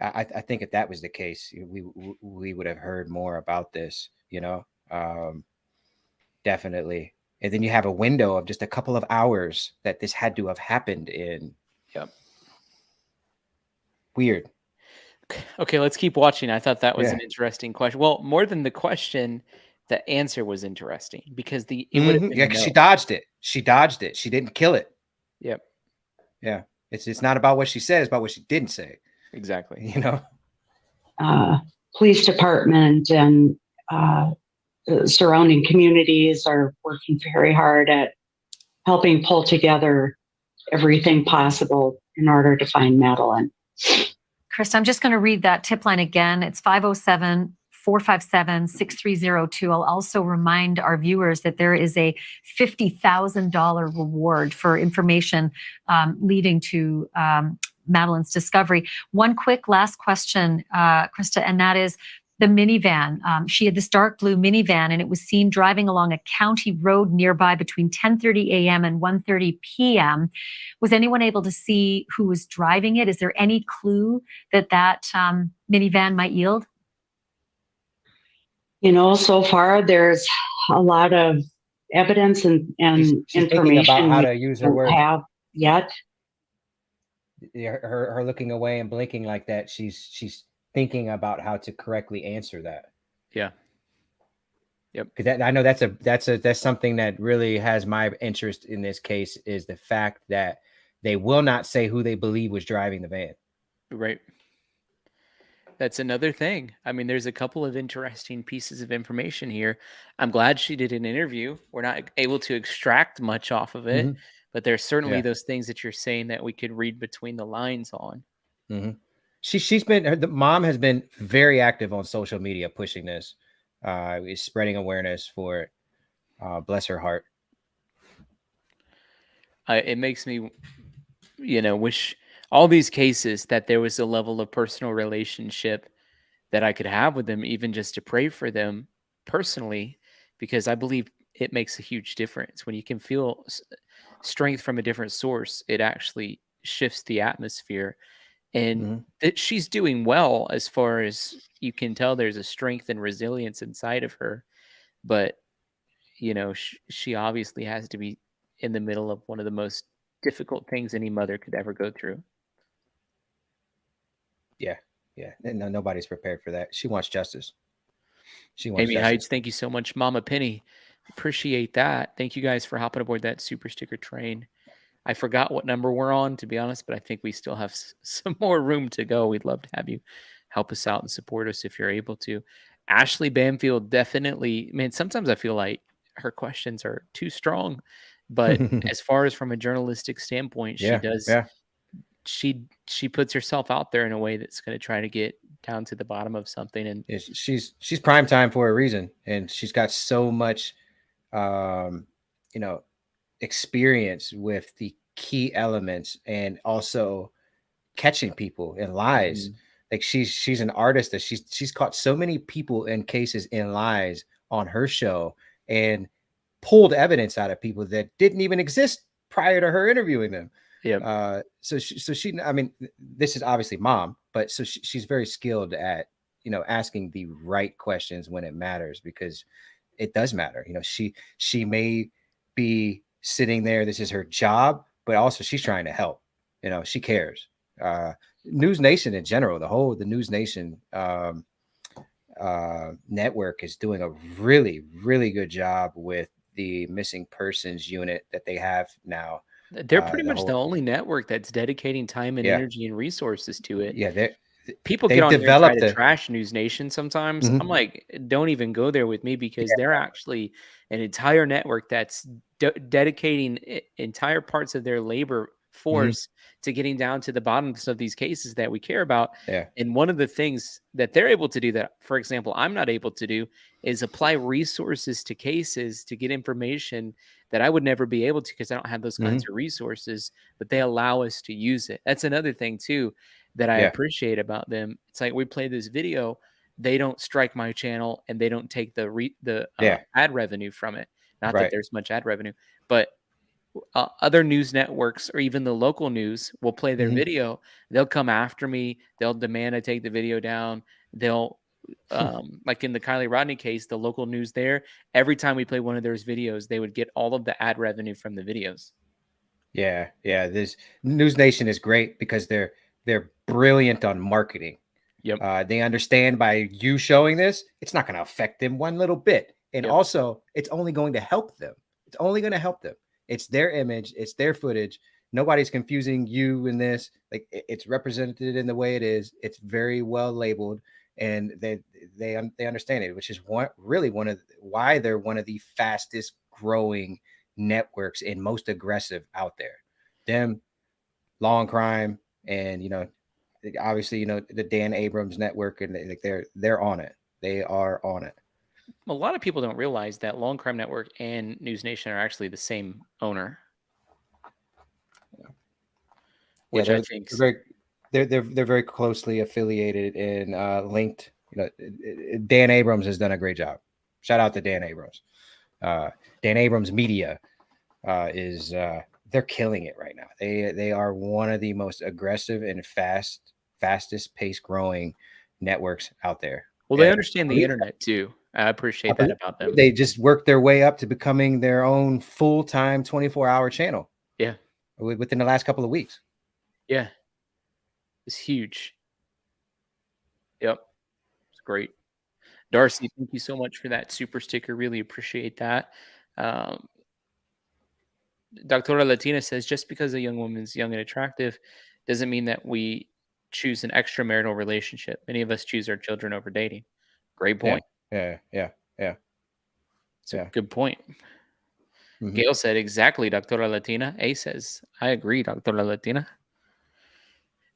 I think if that was the case, we would have heard more about this, you know. Definitely. And then you have a window of just a couple of hours that this had to have happened in. Yep. Weird. Okay, let's keep watching. I thought that was an interesting question. Well, more than the question, the answer was interesting because it would have Yeah, been 'cause no. she dodged it. She dodged it. She didn't kill it. Yep, Yeah. It's not about what she said, it's about what she didn't say, exactly. you know? Police department and surrounding communities are working very hard at helping pull together everything possible in order to find Madeline. Krista, I'm just going to read that tip line again. It's 507 457 6302. I'll also remind our viewers that there is a $50,000 reward for information leading to Madeline's discovery. One quick last question, Krista, and that is the minivan. She had this dark blue minivan, and it was seen driving along a county road nearby between 10:30 a.m. and 1:30 p.m. Was anyone able to see who was driving it? Is there any clue that minivan might yield? So far there's a lot of evidence and She's thinking about information how we to use her don't words. have yet. Yeah, her looking away and blinking like that, she's thinking about how to correctly answer that. Yeah. Yep. Because I know that's something that really has my interest in this case, is the fact that they will not say who they believe was driving the van. Right. That's another thing. I mean, there's a couple of interesting pieces of information here. I'm glad she did an interview. We're not able to extract much off of it, but there's certainly those things that you're saying that we could read between the lines on. The mom has been very active on social media pushing this, is spreading awareness for it. Bless her heart. It makes me, wish all these cases that there was a level of personal relationship that I could have with them, even just to pray for them personally, because I believe it makes a huge difference when you can feel strength from a different source. It actually shifts the atmosphere, and that she's doing well as far as you can tell. There's a strength and resilience inside of her, but she obviously has to be in the middle of one of the most difficult things any mother could ever go through. Yeah. No, nobody's prepared for that. She wants justice. She wants Amy justice. Heights, thank you so much. Mama Penny, appreciate that. Thank you guys for hopping aboard that super sticker train. I forgot what number we're on, to be honest, but I think we still have some more room to go. We'd love to have you help us out and support us if you're able to. Ashley Banfield, definitely, man, sometimes I feel like her questions are too strong, but as far as from a journalistic standpoint, she does. Yeah. She puts herself out there in a way that's going to try to get down to the bottom of something. And she's prime time for a reason, and she's got so much experience with the key elements and also catching people in lies. Like she's an artist that she's caught so many people in cases in lies on her show and pulled evidence out of people that didn't even exist prior to her interviewing them. Yeah. So she, I mean, this is obviously mom, but so she's very skilled at, asking the right questions when it matters, because it does matter. She may be sitting there, this is her job, but also she's trying to help. She cares. News Nation in general, the News Nation network is doing a really, really good job with the missing persons unit that they have now. They're pretty much the only network that's dedicating time and energy and resources to it. Yeah, people get on there and try to trash News Nation sometimes. I'm like, don't even go there with me, because they're actually an entire network that's dedicating entire parts of their labor force to getting down to the bottoms of these cases that we care about. And one of the things that they're able to do that, for example, I'm not able to do, is apply resources to cases to get information that I would never be able to, because I don't have those kinds of resources, but they allow us to use it. That's another thing too that I appreciate about them. It's like, we play this video, they don't strike my channel, and they don't take the ad revenue from it. Not that there's much ad revenue, but other news networks or even the local news will play their video. They'll come after me. They'll demand I take the video down. They'll like in the Kylie Rodney case, the local news there, every time we play one of those videos, they would get all of the ad revenue from the videos. Yeah. This News Nation is great because they're brilliant on marketing. They understand by you showing this, it's not going to affect them one little bit. And Yep. also, it's only going to help them. It's only going to help them. It's their image, it's their footage. Nobody's confusing you in this. Like it's represented in the way it is. It's very well labeled, and they understand it, which is one of why they're one of the fastest growing networks and most aggressive out there. Them, Law and Crime, and obviously the Dan Abrams network, and they're on it. They are on it. A lot of people don't realize that Long Crime Network and News Nation are actually the same owner, Yeah, which I think they're very closely affiliated and linked. Dan Abrams has done a great job. Shout out to Dan Abrams. Dan Abrams Media is they're killing it right now. They are one of the most aggressive and fastest pace growing networks out there. Well, they understand the internet too. I appreciate that about them. They just worked their way up to becoming their own full-time 24-hour channel. Yeah. Within the last couple of weeks. Yeah. It's huge. Yep. It's great. Darcy, thank you so much for that super sticker. Really appreciate that. Doctora Latina says, just because a young woman's young and attractive doesn't mean that we choose an extramarital relationship. Many of us choose our children over dating. Great point. Yeah. It's a good point. Gail said, exactly, Doctora Latina. A says, I agree, Doctora Latina.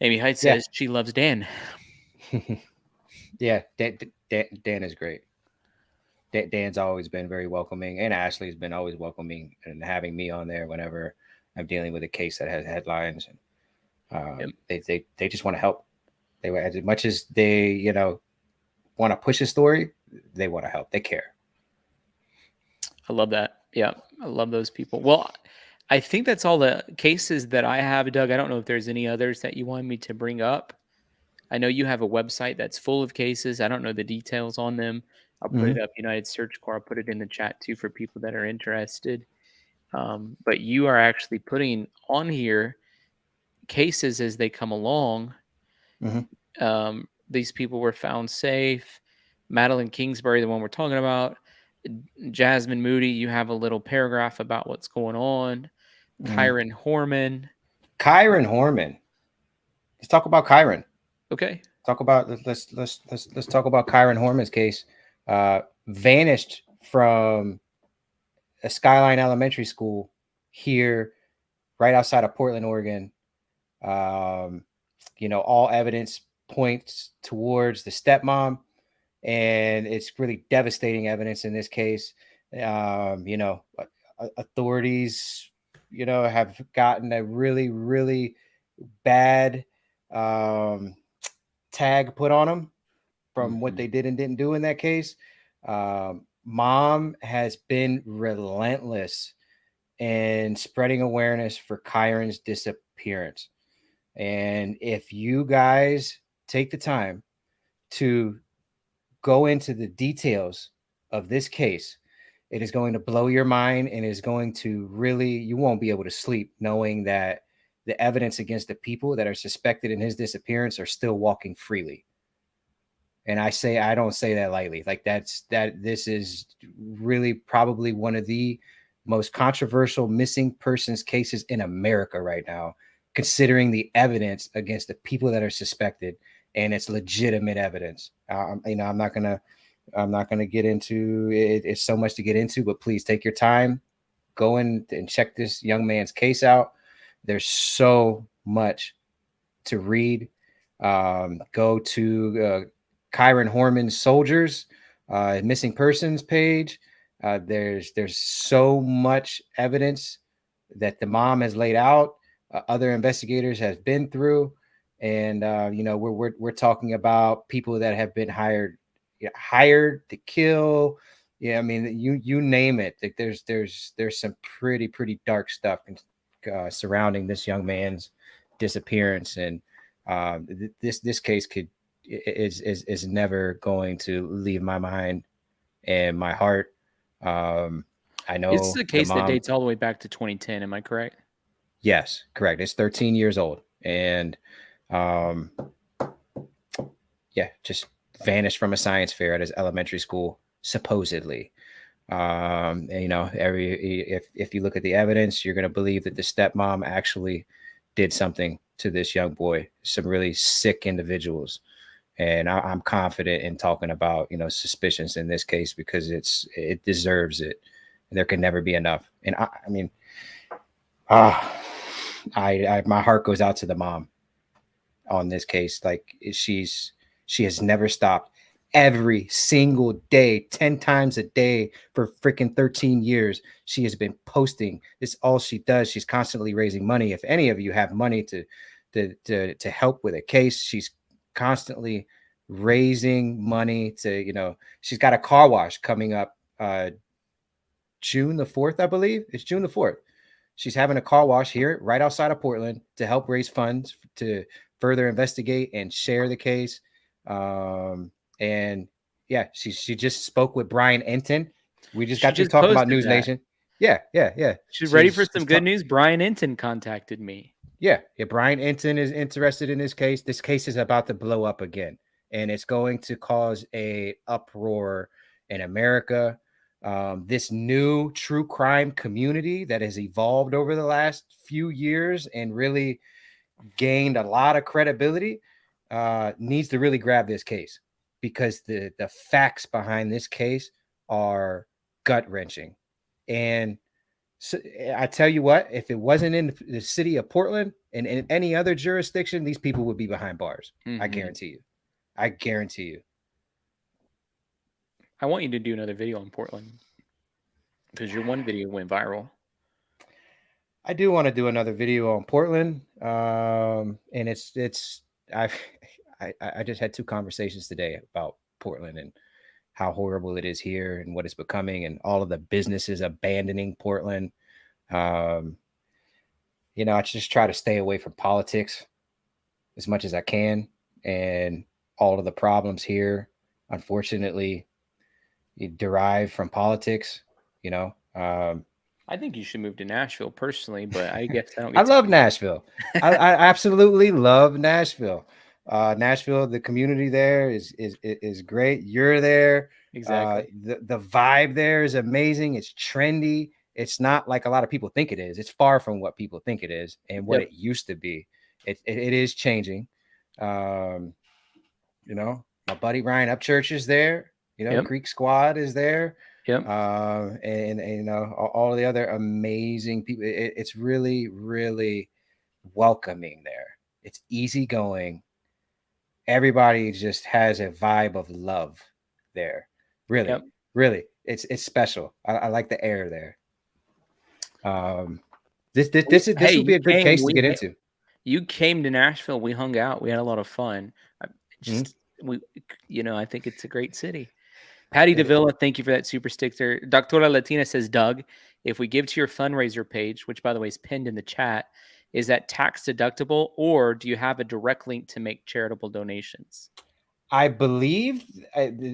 Amy Height says she loves Dan. Yeah, Dan is great. Dan's always been very welcoming, and Ashley's been always welcoming and having me on there whenever I'm dealing with a case that has headlines. And they just want to help. They, as much as they want to push a story, they want to help. They care. I love that. Yeah, I love those people. Well, I think that's all the cases that I have, Doug. I don't know if there's any others that you want me to bring up. I know you have a website that's full of cases. I don't know the details on them. I'll put it up, United Search Corps. I'll put it in the chat too for people that are interested. But you are actually putting on here cases as they come along. These people were found safe. Madeline Kingsbury, the one we're talking about. Jasmine Moody, you have a little paragraph about what's going on. Kyron Horman. Let's talk about Kyron. Okay. Let's talk about Kyron Horman's case. Vanished from a Skyline Elementary School here, right outside of Portland, Oregon. All evidence points towards the stepmom, and it's really devastating evidence in this case. Authorities, have gotten a really, really bad tag put on them from what they did and didn't do in that case. Mom has been relentless in spreading awareness for Kyron's disappearance. And if you guys take the time to go into the details of this case, it is going to blow your mind, and is going to you won't be able to sleep knowing that the evidence against the people that are suspected in his disappearance are still walking freely. And I don't say that lightly. Like this is really probably one of the most controversial missing persons cases in America right now, considering the evidence against the people that are suspected, and it's legitimate evidence. I'm not gonna get into it. It's so much to get into, but please take your time, go in and check this young man's case out. There's so much to read. Go to Kyron Horman Soldiers missing persons page. There's so much evidence that the mom has laid out, other investigators have been through, and we're talking about people that have been hired to kill. Yeah, I mean, you name it. Like there's some pretty dark stuff surrounding this young man's disappearance, and this case is never going to leave my mind and my heart. I know This is a case that dates all the way back to 2010. Am I correct? Yes, correct. It's 13 years old, and just vanished from a science fair at his elementary school, supposedly. And, you know, if you look at the evidence, you're going to believe that the stepmom actually did something to this young boy, some really sick individuals. And I'm confident in talking about, you know, suspicions in this case because it deserves it. There can never be enough. And I mean, my heart goes out to the mom on this case. Like she has never stopped. Every single day, 10 times a day for freaking 13 years, she has been posting. This is all she does. She's constantly raising money. If any of you have money to help with a case, she's constantly raising money to, you know, she's got a car wash coming up June the 4th, I believe. It's June the 4th. She's having a car wash here right outside of Portland to help raise funds to further investigate and share the case. And yeah, she just spoke with Brian Enton. We just She got through just talking about posted News that. Nation. Yeah. She's ready for some good news. Brian Enton contacted me. Yeah. Brian Enton is interested in this case. This case is about to blow up again, and it's going to cause a uproar in America. This new true crime community that has evolved over the last few years and really gained a lot of credibility needs to really grab this case because the facts behind this case are gut wrenching. And so, I tell you what, if it wasn't in the city of Portland and in any other jurisdiction, these people would be behind bars. Mm-hmm. I guarantee you. I want you to do another video on Portland because your one video went viral. I do want to do another video on Portland. And I just had 2 conversations today about Portland and how horrible it is here and what it's becoming and all of the businesses abandoning Portland. You know, I just try to stay away from politics as much as I can. And all of the problems here, unfortunately, derive from politics, you know. I think you should move to Nashville personally, but I guess I don't. I love Nashville. I absolutely love Nashville. Nashville, the community there is great. You're there. Exactly. The vibe there is amazing. It's trendy. It's not like a lot of people think it is. It's far from what people think it is and what it used to be. It is changing. You know, my buddy Ryan Upchurch is there. You know, Creek Squad is there. Yep. And you know, all the other amazing people. It's really, really welcoming there. It's easygoing. Everybody just has a vibe of love there. Really, really. It's special. I like the air there. This would be a good case to get into. You came to Nashville. We hung out. We had a lot of fun. I think it's a great city. Patty Davila, thank you for that super sticker. Doctora Latina says, Doug, if we give to your fundraiser page, which by the way is pinned in the chat, is that tax deductible or do you have a direct link to make charitable donations? I believe,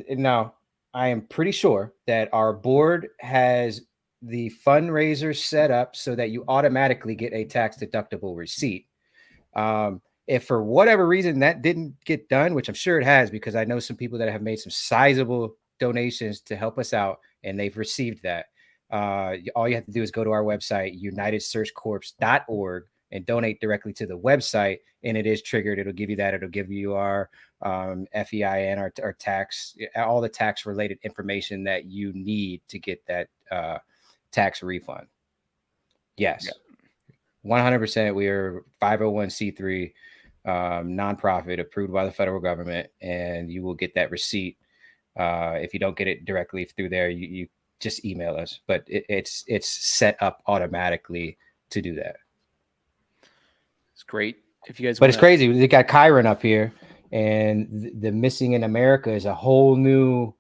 now I am pretty sure that our board has the fundraiser set up so that you automatically get a tax deductible receipt. If for whatever reason that didn't get done, which I'm sure it has, because I know some people that have made some sizable donations to help us out and they've received that. All you have to do is go to our website, unitedsearchcorps.org, and donate directly to the website. And it is triggered. It'll give you that. It'll give you our FEIN, our tax, all the tax related information that you need to get that tax refund. Yes. 100%. We are 501c3 nonprofit approved by the federal government, and you will get that receipt. If you don't get it directly through there, you just email us, but it's set up automatically to do that. It's great. If you guys, but it's crazy. They got Chiron up here, and the Missing in America is a whole new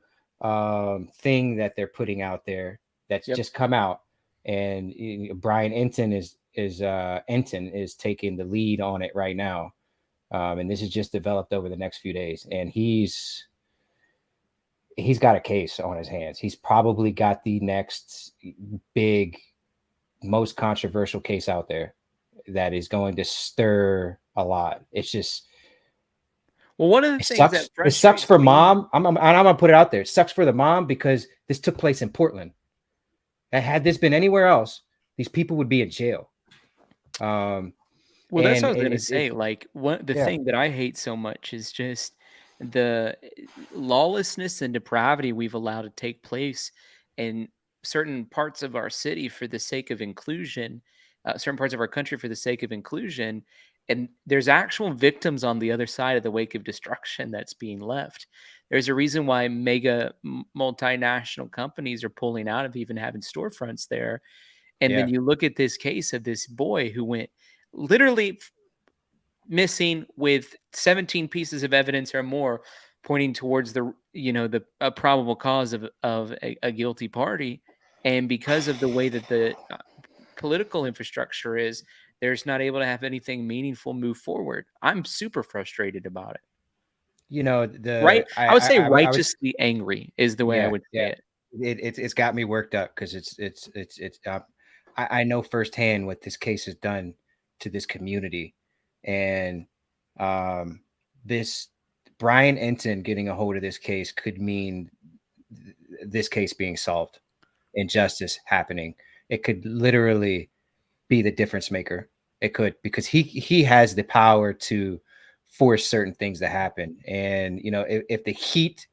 thing that they're putting out there that's just come out, and Brian Enton is taking the lead on it right now, and this is just developed over the next few days, and he's got a case on his hands. He's probably got the next big, most controversial case out there that is going to stir a lot. It's just, well, one of the things it sucks for mom. I'm gonna put it out there. It sucks for the mom because this took place in Portland. Had this been anywhere else, these people would be in jail. Well, that's And what I was gonna it say. Like, the yeah, thing that I hate so much is just the lawlessness and depravity we've allowed to take place in certain parts of our city for the sake of inclusion, certain parts of our country for the sake of inclusion. And there's actual victims on the other side of the wake of destruction that's being left. There's a reason why mega multinational companies are pulling out of even having storefronts there. And then yeah. you look at this case of this boy who went literally missing with 17 pieces of evidence or more pointing towards the a probable cause of a guilty party, and because of the way that the political infrastructure is, there's not able to have anything meaningful move forward. I'm super frustrated about it. You know, Right, the I would say I was righteously angry is the way I yeah, would say yeah. it. It's got me worked up because I know firsthand what this case has done to this community, and um, this Brian Enton getting a hold of this case could mean this case being solved and justice happening. It could literally be the difference maker. It could, because he has the power to force certain things to happen. And you know, if the heat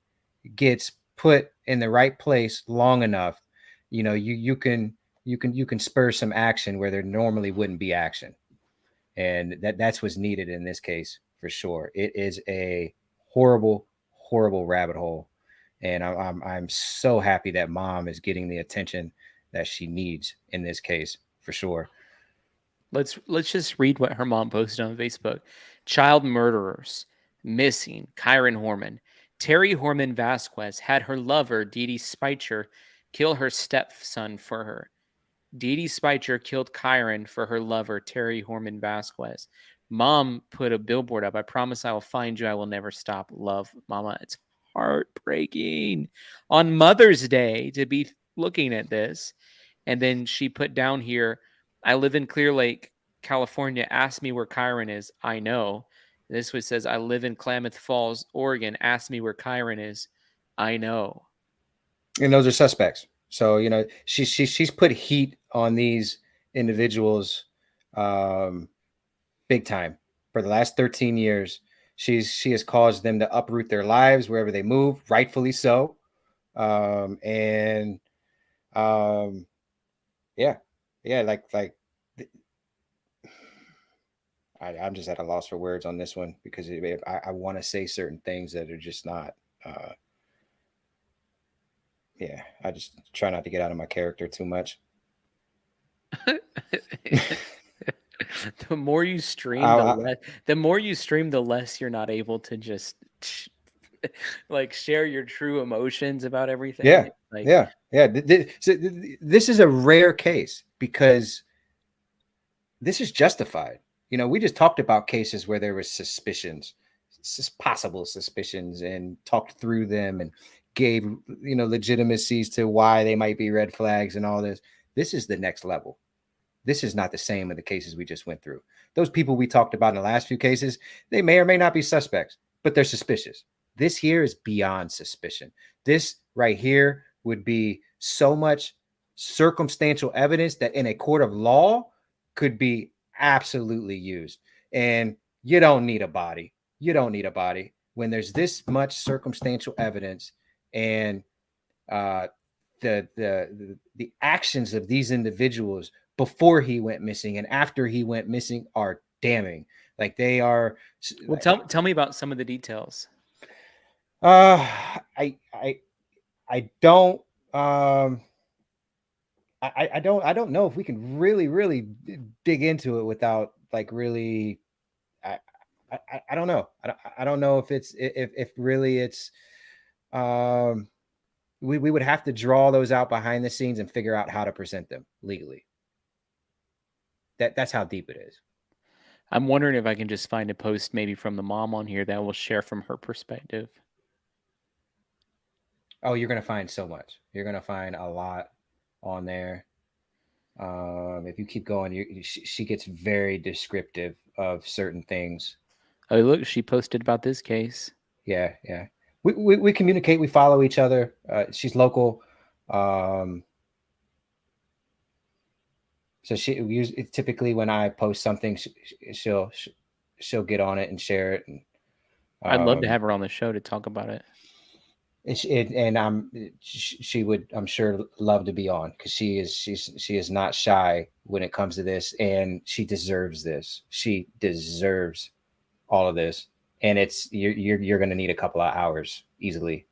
gets put in the right place long enough, you know, you can spur some action where there normally wouldn't be action. And that's what's needed in this case for sure. It is a horrible rabbit hole, and I'm so happy that mom is getting the attention that she needs in this case for sure. Let's just read what her mom posted on Facebook. Child murderers missing Kyron Horman. Terry Horman Vasquez had her lover Dee Dee Speicher kill her stepson for her. Dee Dee Speicher killed Kyron for her lover Terry Horman Vasquez. Mom put a billboard up. I promise I will find you. I will never stop. Love, Mama. It's heartbreaking on Mother's Day to be looking at this. And then she put down here, I live in Clear Lake, California. Ask me where Kyron is. I know. This one says, I live in Klamath Falls, Oregon. Ask me where Kyron is. I know. And those are suspects. So you know, she's put heat on these individuals, um, big time for the last 13 years. She has caused them to uproot their lives wherever they move, rightfully so. And um, yeah, yeah, I'm just at a loss for words on this one because I want to say certain things that are just not. Yeah, I just try not to get out of my character too much. The more you stream, I, the more you stream, the less you're not able to just like share your true emotions about everything. yeah, Like, yeah, yeah. This is a rare case because this is justified. You know, we just talked about cases where there was suspicions, possible suspicions, and talked through them and gave, you know, legitimacies to why they might be red flags and all this. This is the next level. This is not the same in the cases we just went through. Those people we talked about in the last few cases, they may or may not be suspects, but they're suspicious. This here is beyond suspicion. This right here would be so much circumstantial evidence that in a court of law could be absolutely used. And you don't need a body. You don't need a body when there's this much circumstantial evidence, and uh, the actions of these individuals before he went missing and after he went missing are damning. Like they are. well, tell me about some of the details. Uh, I don't. I don't know if we can really dig into it without like really. I I don't know. I don't know if it's if really it's. Um, we would have to draw those out behind the scenes and figure out how to present them legally. That's how deep it is. I'm wondering if I can just find a post maybe from the mom on here that will share from her perspective. Oh, you're gonna find so much. You're gonna find a lot on there. If you keep going, she gets very descriptive of certain things. Oh, look, she posted about this case. Yeah, yeah. We communicate. We follow each other. She's local. So typically when I post something, she'll get on it and share it. And I'd love to have her on the show to talk about it. She would, I'm sure, love to be on, because she is not shy when it comes to this, and she deserves this. She deserves all of this, and you're going to need a couple of hours easily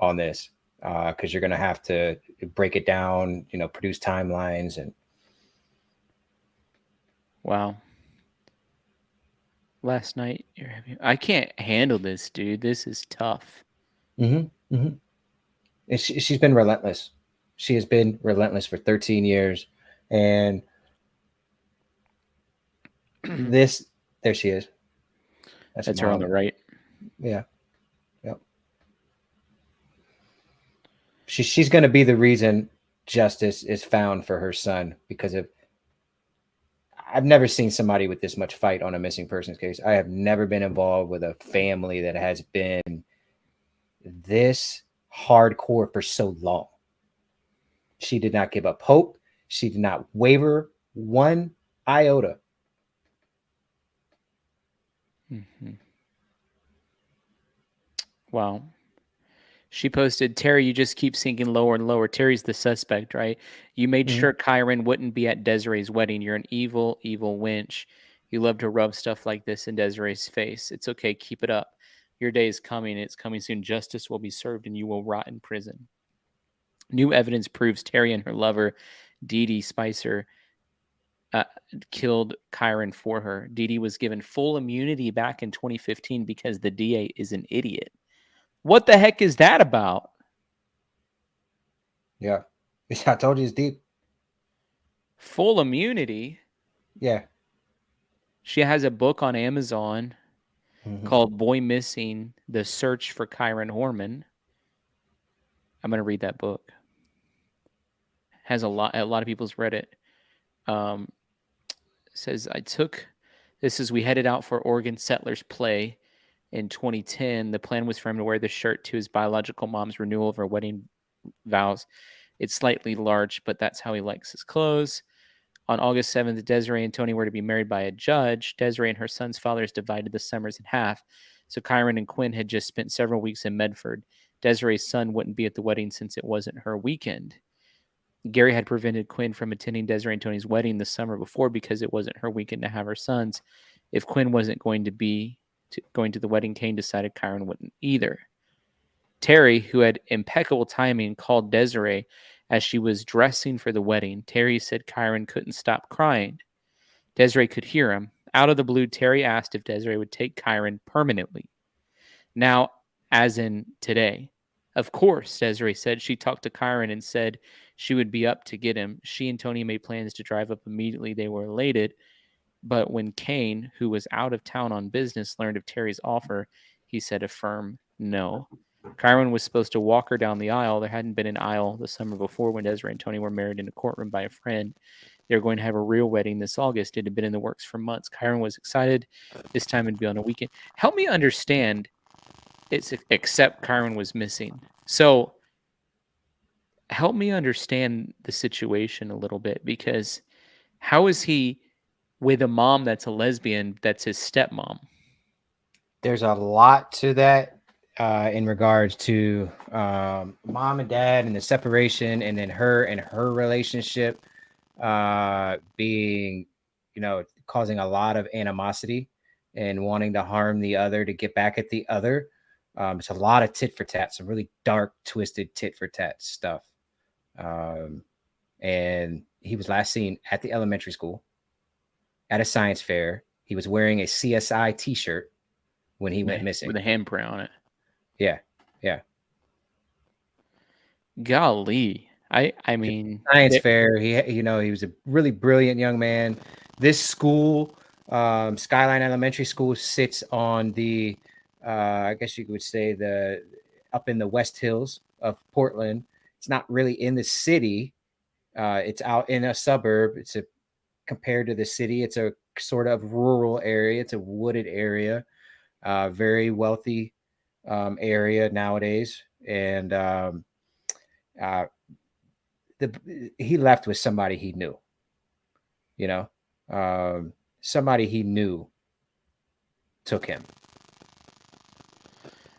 on this, because you're going to have to break it down, produce timelines. And wow. Last night, I can't handle this, dude. This is tough. And she's been relentless. She has been relentless for 13 years. And there she is. That's her on the right. Yeah. Yep. She's going to be the reason justice is found for her son, because I've never seen somebody with this much fight on a missing persons case. I have never been involved with a family that has been this hardcore for so long. She did not give up hope. She did not waver one iota. Mm-hmm. Wow. She posted, Terry, you just keep sinking lower and lower. Terry's the suspect, right? You made sure Kyron wouldn't be at Desiree's wedding. You're an evil, evil wench. You love to rub stuff like this in Desiree's face. It's okay. Keep it up. Your day is coming. It's coming soon. Justice will be served and you will rot in prison. New evidence proves Terry and her lover, Dee Dee Spicer, killed Kyron for her. Dee Dee was given full immunity back in 2015 because the DA is an idiot. What the heck is that about? Yeah. I told you it's deep. Full immunity? Yeah. She has a book on Amazon called Boy Missing, The Search for Kyron Horman. I'm going to read that book. A lot of people's read it. Says, we headed out for Oregon Settlers Play in 2010. The plan was for him to wear the shirt to his biological mom's renewal of her wedding vows. It's slightly large, but that's how he likes his clothes. On August 7th, Desiree and Tony were to be married by a judge. Desiree and her son's fathers divided the summers in half. So Kyron and Quinn had just spent several weeks in Medford. Desiree's son wouldn't be at the wedding since it wasn't her weekend. Gary had prevented Quinn from attending Desiree and Tony's wedding the summer before because it wasn't her weekend to have her sons. If Quinn wasn't going to the wedding, Kane decided Kyron wouldn't either. Terry, who had impeccable timing, called Desiree as she was dressing for the wedding. Terry said Kyron couldn't stop crying. Desiree could hear him. Out of the blue, Terry asked if Desiree would take Kyron permanently. Now, as in today. Of course, Desiree said. She talked to Kyron and said she would be up to get him. She and Tony made plans to drive up immediately. They were elated. But when Kane, who was out of town on business, learned of Terry's offer, he said a firm no. Kyron was supposed to walk her down the aisle. There hadn't been an aisle the summer before when Desiree and Tony were married in a courtroom by a friend. They were going to have a real wedding this August. It had been in the works for months. Kyron was excited. This time it'd be on a weekend. Help me understand. Except Kyron was missing. So help me understand the situation a little bit, because how is he with a mom that's a lesbian that's his stepmom? There's a lot to that in regards to mom and dad and the separation, and then her and her relationship being, causing a lot of animosity and wanting to harm the other to get back at the other. It's a lot of tit for tat, some really dark, twisted tit for tat stuff. And he was last seen at the elementary school at a science fair. He was wearing a CSI t-shirt when he went missing. With a handprint on it. Yeah. Yeah. Golly. I mean, science fair. He was a really brilliant young man. This school, Skyline Elementary School, sits on the, I guess you would say, up in the West Hills of Portland. It's not really in the city. It's out in a suburb. Compared to the city, it's a sort of rural area. It's a wooded area, very wealthy area nowadays. And he left with somebody he knew. you know, somebody he knew took him.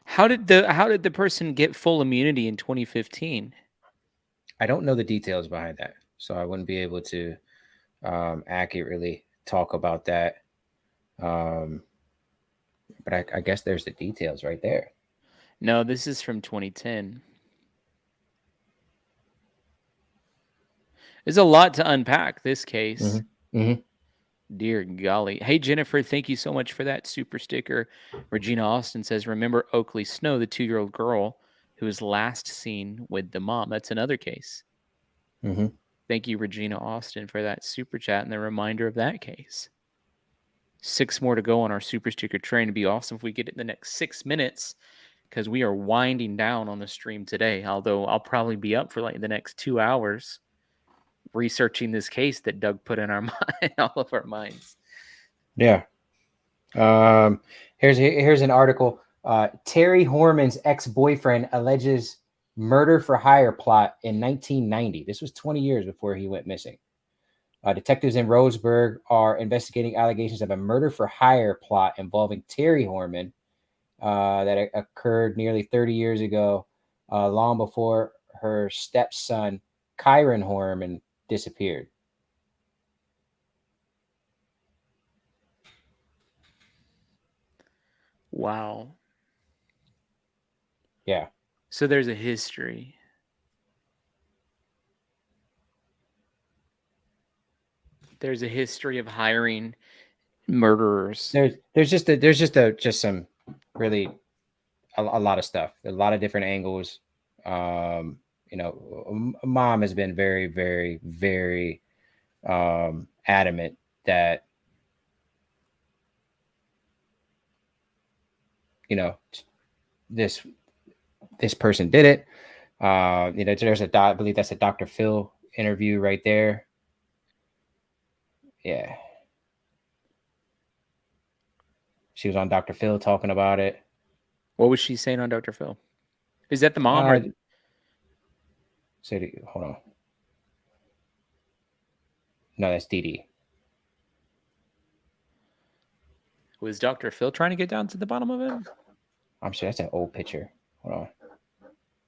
How did the person get full immunity in 2015? I don't know the details behind that, so I wouldn't be able to accurately talk about that. But I guess there's the details right there. No, this is from 2010. There's a lot to unpack this case. Mm-hmm. Dear golly. Hey, Jennifer, thank you so much for that super sticker. Regina Austin says, remember Oakley Snow, the 2-year-old girl who was last seen with the mom. That's another case. Mm-hmm. Thank you, Regina Austin, for that super chat and the reminder of that case. 6 more to go on our super sticker train. It'd be awesome if we get it in the next 6 minutes, because we are winding down on the stream today. Although I'll probably be up for like the next 2 hours researching this case that Doug put in our mind, all of our minds. Yeah. Here's an article. Terry Horman's ex-boyfriend alleges murder for hire plot in 1990. This was 20 years before he went missing. Detectives in Roseburg are investigating allegations of a murder for hire plot involving Terry Horman that occurred nearly 30 years ago, long before her stepson, Kyron Horman, disappeared. Wow. Yeah. So there's a history. There's a history of hiring murderers. There's just some really a lot of stuff, a lot of different angles. Mom has been very, very, very adamant that this person did it. There's I believe that's a Dr. Phil interview right there. Yeah. She was on Dr. Phil talking about it. What was she saying on Dr. Phil? Is that the mom or? Hold on. No, that's Dee Dee. Was Dr. Phil trying to get down to the bottom of it? I'm sure that's an old picture. Hold on.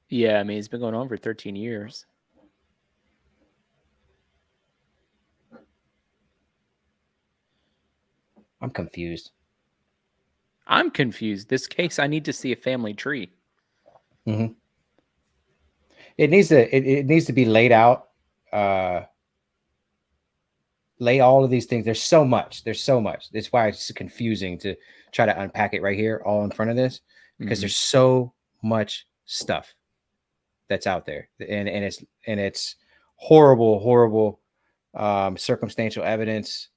Yeah, I mean, it's been going on for 13 years. I'm confused. This case, I need to see a family tree. Mm-hmm. It needs to be laid out. Lay all of these things. There's so much. That's why it's confusing to try to unpack it right here, all in front of this, because there's so much stuff that's out there, and it's horrible circumstantial evidence,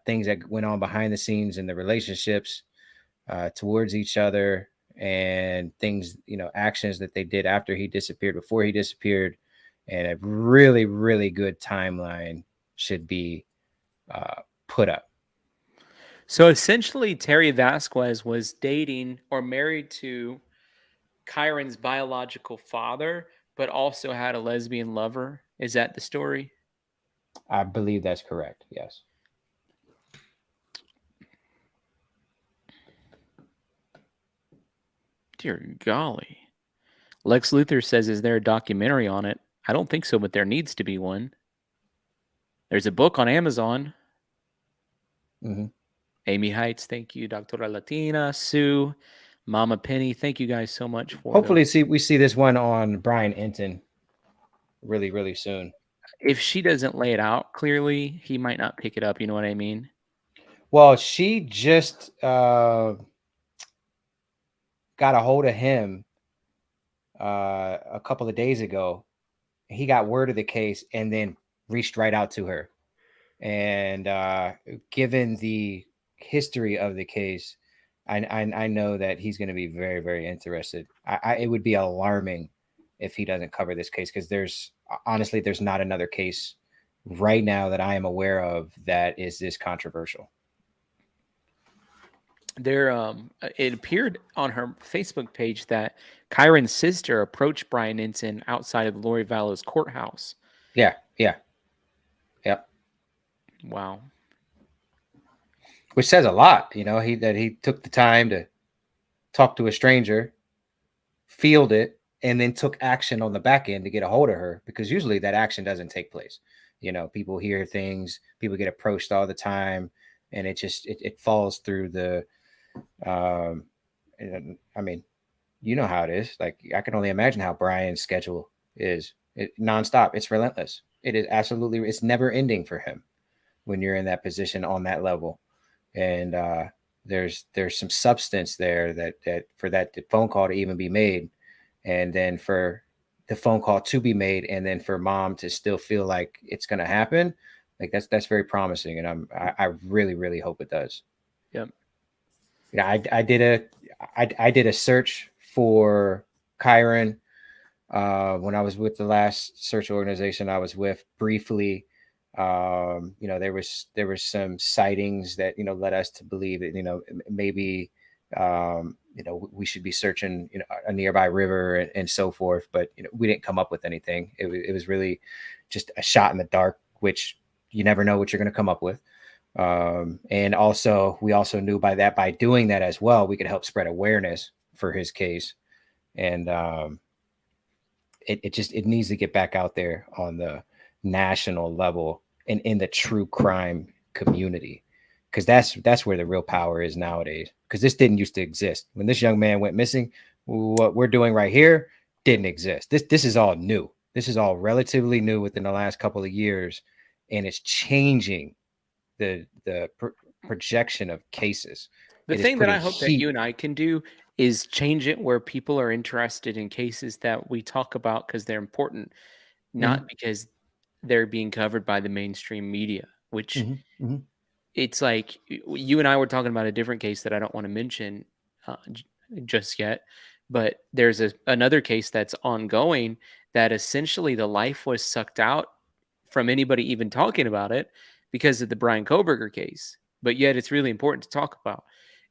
things that went on behind the scenes in the relationships towards each other, and things, actions that they did after he disappeared, before he disappeared, and a really, really good timeline should be put up. So essentially, Terry Vasquez was dating or married to Kyron's biological father, but also had a lesbian lover. Is that the story? I believe that's correct. Yes. Dear golly. Lex Luthor says, is there a documentary on it? I don't think so, but there needs to be one. There's a book on Amazon. Mm-hmm. Amy Heights, thank you. Doctora Latina, Sue, Mama Penny, thank you guys so much for Hopefully we see this one on Brian Enton really, really soon. If she doesn't lay it out clearly, he might not pick it up. You know what I mean? Well, she just got a hold of him a couple of days ago. He got word of the case and then reached right out to her. And given the history of the case, I know that he's going to be very, very interested. It would be alarming if he doesn't cover this case, because there's not another case right now that I am aware of that is this controversial. It appeared on her Facebook page that Kyron's sister approached Brian Ensign outside of Lori Vallow's courthouse. Yeah. Yep. Wow. Which says a lot, that he took the time to talk to a stranger, field it, and then took action on the back end to get a hold of her, because usually that action doesn't take place. People hear things, people get approached all the time, and it falls through the I mean, you know how it is. Like, I can only imagine how Brian's schedule is. Nonstop. It's relentless. It's never ending for him when you're in that position on that level. And there's some substance there that for that phone call to even be made, and then for the phone call to be made, and then for mom to still feel like it's going to happen. Like, that's very promising, and I really, really hope it does. Yep. I did a search for Kyron when I was with the last search organization I was with briefly. There was some sightings that led us to believe that maybe we should be searching a nearby river and so forth, but we didn't come up with anything. It was really just a shot in the dark, which you never know what you're going to come up with. And also we also knew by doing that as well, we could help spread awareness for his case. And it needs to get back out there on the national level and in the true crime community, because that's where the real power is nowadays, because this didn't used to exist. When this young man went missing, what we're doing right here didn't exist. This is all new. This is all relatively new within the last couple of years, and it's changing the projection of cases. The It is thing that I putting hope that heat. you and I can do is change it where people are interested in cases that we talk about because they're important, not because they're being covered by the mainstream media, which it's like you and I were talking about a different case that I don't want to mention just yet, but there's another case that's ongoing that essentially the life was sucked out from anybody even talking about it because of the Brian Kohberger case, but yet it's really important to talk about.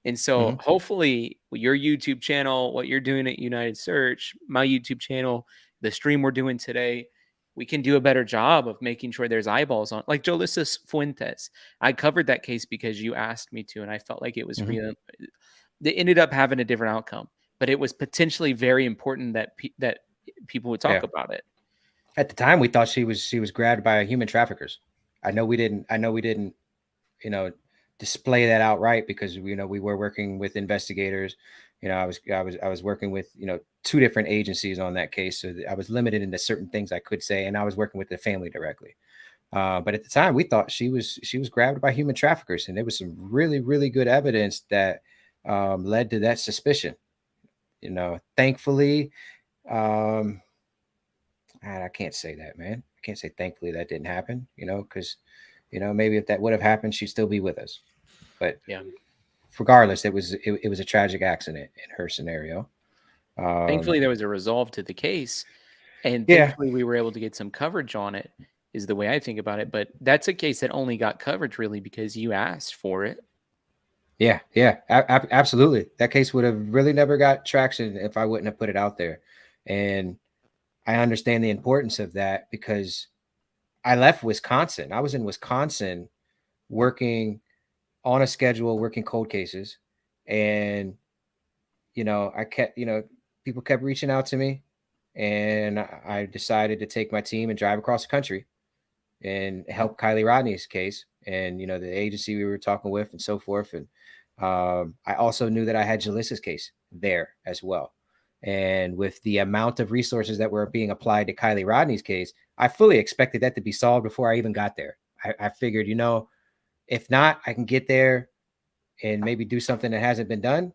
And so hopefully your YouTube channel, what you're doing at United Search, my YouTube channel, the stream we're doing today, we can do a better job of making sure there's eyeballs on, like Jolissa Fuentes. I covered that case because you asked me to, and I felt like it was real. They ended up having a different outcome, but it was potentially very important that that people would talk about it. At the time, we thought she was grabbed by human traffickers. I know we didn't, display that outright, because we were working with investigators. I was working with two different agencies on that case, so I was limited into certain things I could say, and I was working with the family directly. But at the time, we thought she was grabbed by human traffickers, and there was some really, really good evidence that led to that suspicion. Thankfully, I can't say that, man. I can't say thankfully that didn't happen. Because maybe if that would have happened, she'd still be with us. But yeah, regardless, it was a tragic accident in her scenario. Thankfully, there was a resolve to the case, and thankfully we were able to get some coverage on it, is the way I think about it. But that's a case that only got coverage really because you asked for it. Yeah, absolutely. That case would have really never got traction if I wouldn't have put it out there. And I understand the importance of that, because I left Wisconsin. I was in Wisconsin working on a schedule, working cold cases. And, I kept, people kept reaching out to me, and I decided to take my team and drive across the country and help Kylie Rodney's case, and, the agency we were talking with and so forth. And I also knew that I had Jalissa's case there as well. And with the amount of resources that were being applied to Kylie Rodney's case, I fully expected that to be solved before I even got there. I figured, if not, I can get there and maybe do something that hasn't been done.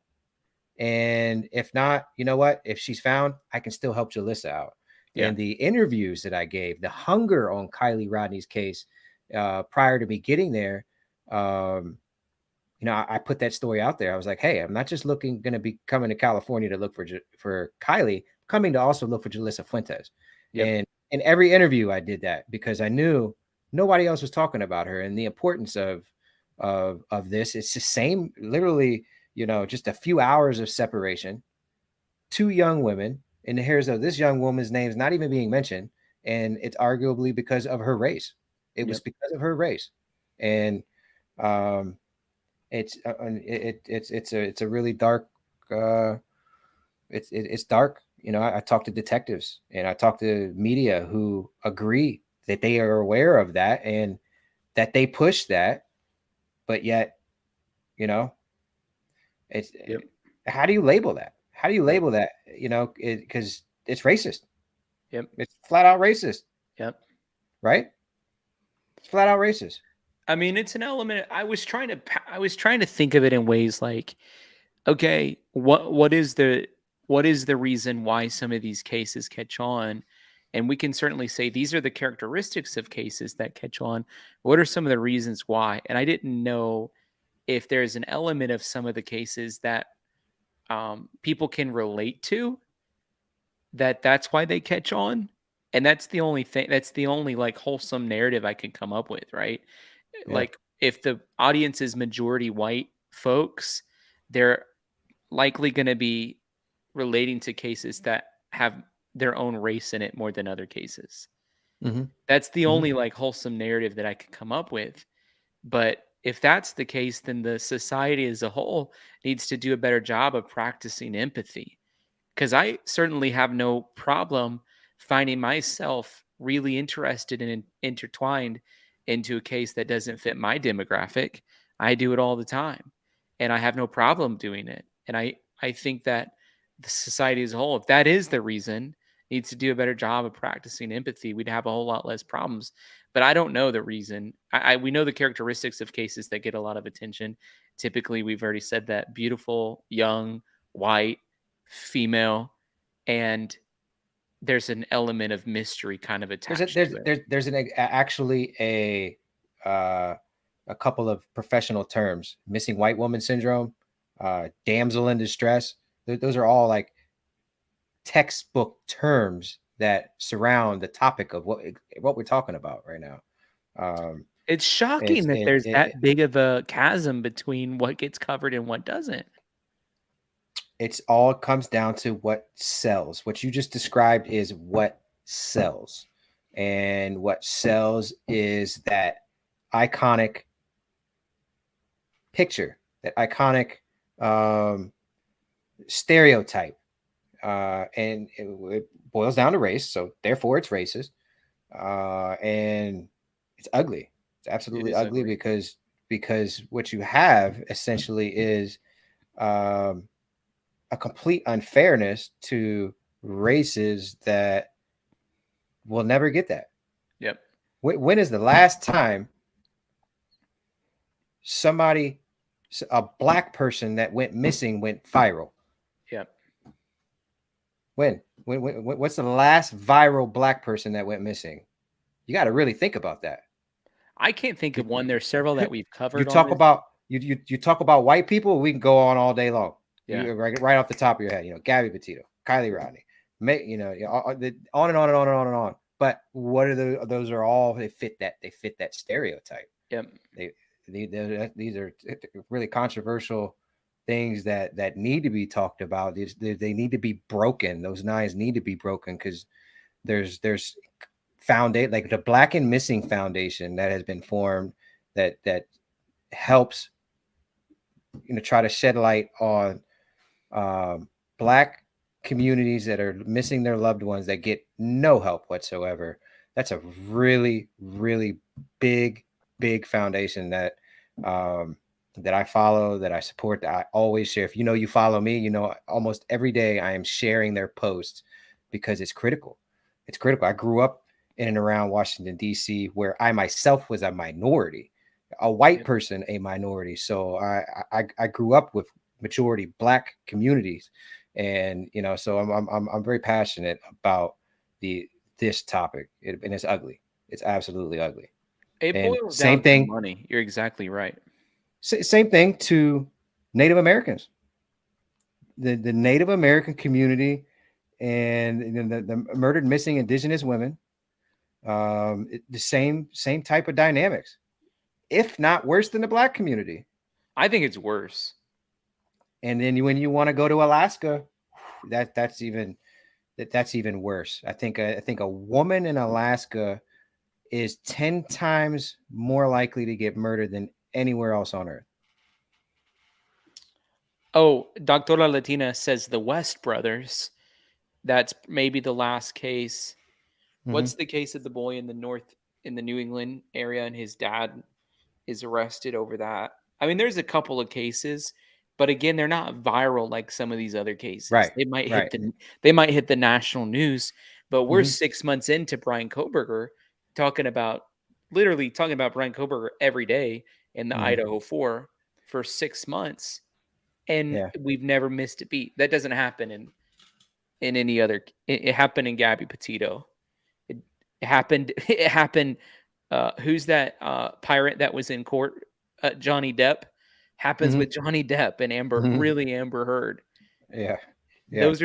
And if not, you know what? If she's found, I can still help Jalissa out. Yeah. And the interviews that I gave, the hunger on Kylie Rodney's case prior to me getting there, I put that story out there. I was like, hey, I'm not just going to be coming to California to look for Kylie, I'm coming to also look for Jolissa Fuentes. Yep. And in every interview I did that, because I knew nobody else was talking about her and the importance of this. It's the same, literally, just a few hours of separation, two young women, and here's this young woman's name is not even being mentioned. And it's arguably because of her race. It was because of her race. And um, it's a really dark. It's dark. You know, I talk to detectives and I talk to media who agree that they are aware of that and that they push that, but yet, you know, it's Yep. how do you label that? How do you Right. label that? You know, because it's racist. Yep. It's flat out racist, Yep. right? It's flat out racist. I mean, it's an element. I was trying to think of it in ways like, okay, what is the reason why some of these cases catch on? And we can certainly say these are the characteristics of cases that catch on. What are some of the reasons why? And I didn't know if there's an element of some of the cases that people can relate to, that's why they catch on. And that's the only thing. That's the only like wholesome narrative I can come up with, right? Yeah. Like if the audience is majority white folks, they're likely going to be relating to cases that have their own race in it more than other cases. Mm-hmm. That's the Mm-hmm. only like wholesome narrative that I could come up with. But if that's the case, then the society as a whole needs to do a better job of practicing empathy. Because I certainly have no problem finding myself really interested and intertwined into a case that doesn't fit my demographic. I do it all the time, and I have no problem doing it. And I think that the society as a whole, if that is the reason, needs to do a better job of practicing empathy. We'd have a whole lot less problems. But I don't know the reason. We know the characteristics of cases that get a lot of attention. Typically, we've already said that: beautiful, young, white, female, and there's an element of mystery kind of attached to it. There's actually a couple of professional terms: missing white woman syndrome, damsel in distress. Those are all like textbook terms that surround the topic of what we're talking about right now. It's shocking that there's that big of a chasm between what gets covered and what doesn't. It's all comes down to what sells. What you just described is what sells. And what sells is that iconic picture, that iconic stereotype. And it boils down to race. So therefore it's racist. And it's ugly. It's absolutely ugly, because what you have essentially is a complete unfairness to races that will never get that. Yep. When is the last time a black person that went missing went viral? Yep. What's the last viral black person that went missing? You got to really think about that. I can't think of one. There's several that we've covered. You talk about white people, we can go on all day long. Yeah. Right off the top of your head, Gabby Petito, Kylie Rodney, on and on and on and on and on. But what are those are all they fit that stereotype. Yep. These are really controversial things that need to be talked about. They need to be broken. Those knives need to be broken, because there's like the Black and Missing Foundation that has been formed that helps try to shed light on Black communities that are missing their loved ones that get no help whatsoever. That's a really, really big foundation that I follow, that I support, that I always share. If you follow me, almost every day I am sharing their posts, because it's critical. It's critical. I grew up in and around Washington, D.C., where I myself was a minority, a white person, a minority. So I grew up with majority Black communities, and so I'm very passionate about this topic, and it's ugly. It's absolutely ugly. It And boils same down thing. to money. You're exactly right. Same thing to Native Americans. The Native American community and the murdered, missing Indigenous women. The same type of dynamics, if not worse than the Black community. I think it's worse. And then when you want to go to Alaska, that's even worse. I think a woman in Alaska is 10 times more likely to get murdered than anywhere else on earth. Oh, Doctora Latina says the West brothers. That's maybe the last case. Mhm. What's the case of the boy in the north in the New England area and his dad is arrested over that? I mean, there's a couple of cases, but again, they're not viral like some of these other cases. Right, right. They might hit the national news, but we're Mhm. 6 months into Brian Kohberger talking about literally talking about Brian Kohberger every day in the Mhm. Idaho 4 for 6 months, and Yeah. we've never missed a beat. That doesn't happen in any other. It happened in Gabby Petito. It happened. It happened. Who's that pirate that was in court? Johnny Depp. Happens Mhm. with Johnny Depp and Mhm. Amber Heard. Yeah. Yeah. Those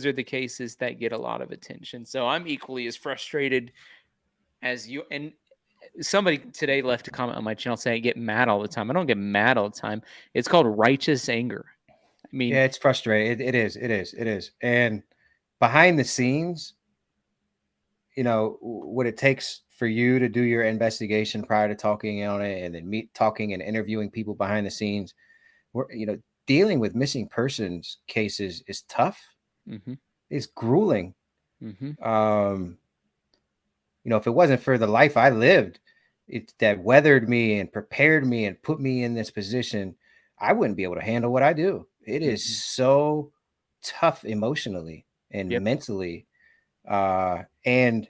are the cases that get a lot of attention. So I'm equally as frustrated as you. And somebody today left a comment on my channel saying I get mad all the time. I don't get mad all the time. It's called righteous anger. I mean, Yeah, it's frustrating. It is. It is. It is. And behind the scenes, what it takes for you to do your investigation prior to talking on it, and then talking and interviewing people behind the scenes, dealing with missing persons cases is tough. mhm, It's grueling. mhm, Um, if it wasn't for the life I lived, that weathered me and prepared me and put me in this position, I wouldn't be able to handle what I do. It is mhm. so tough emotionally and Yep. mentally. And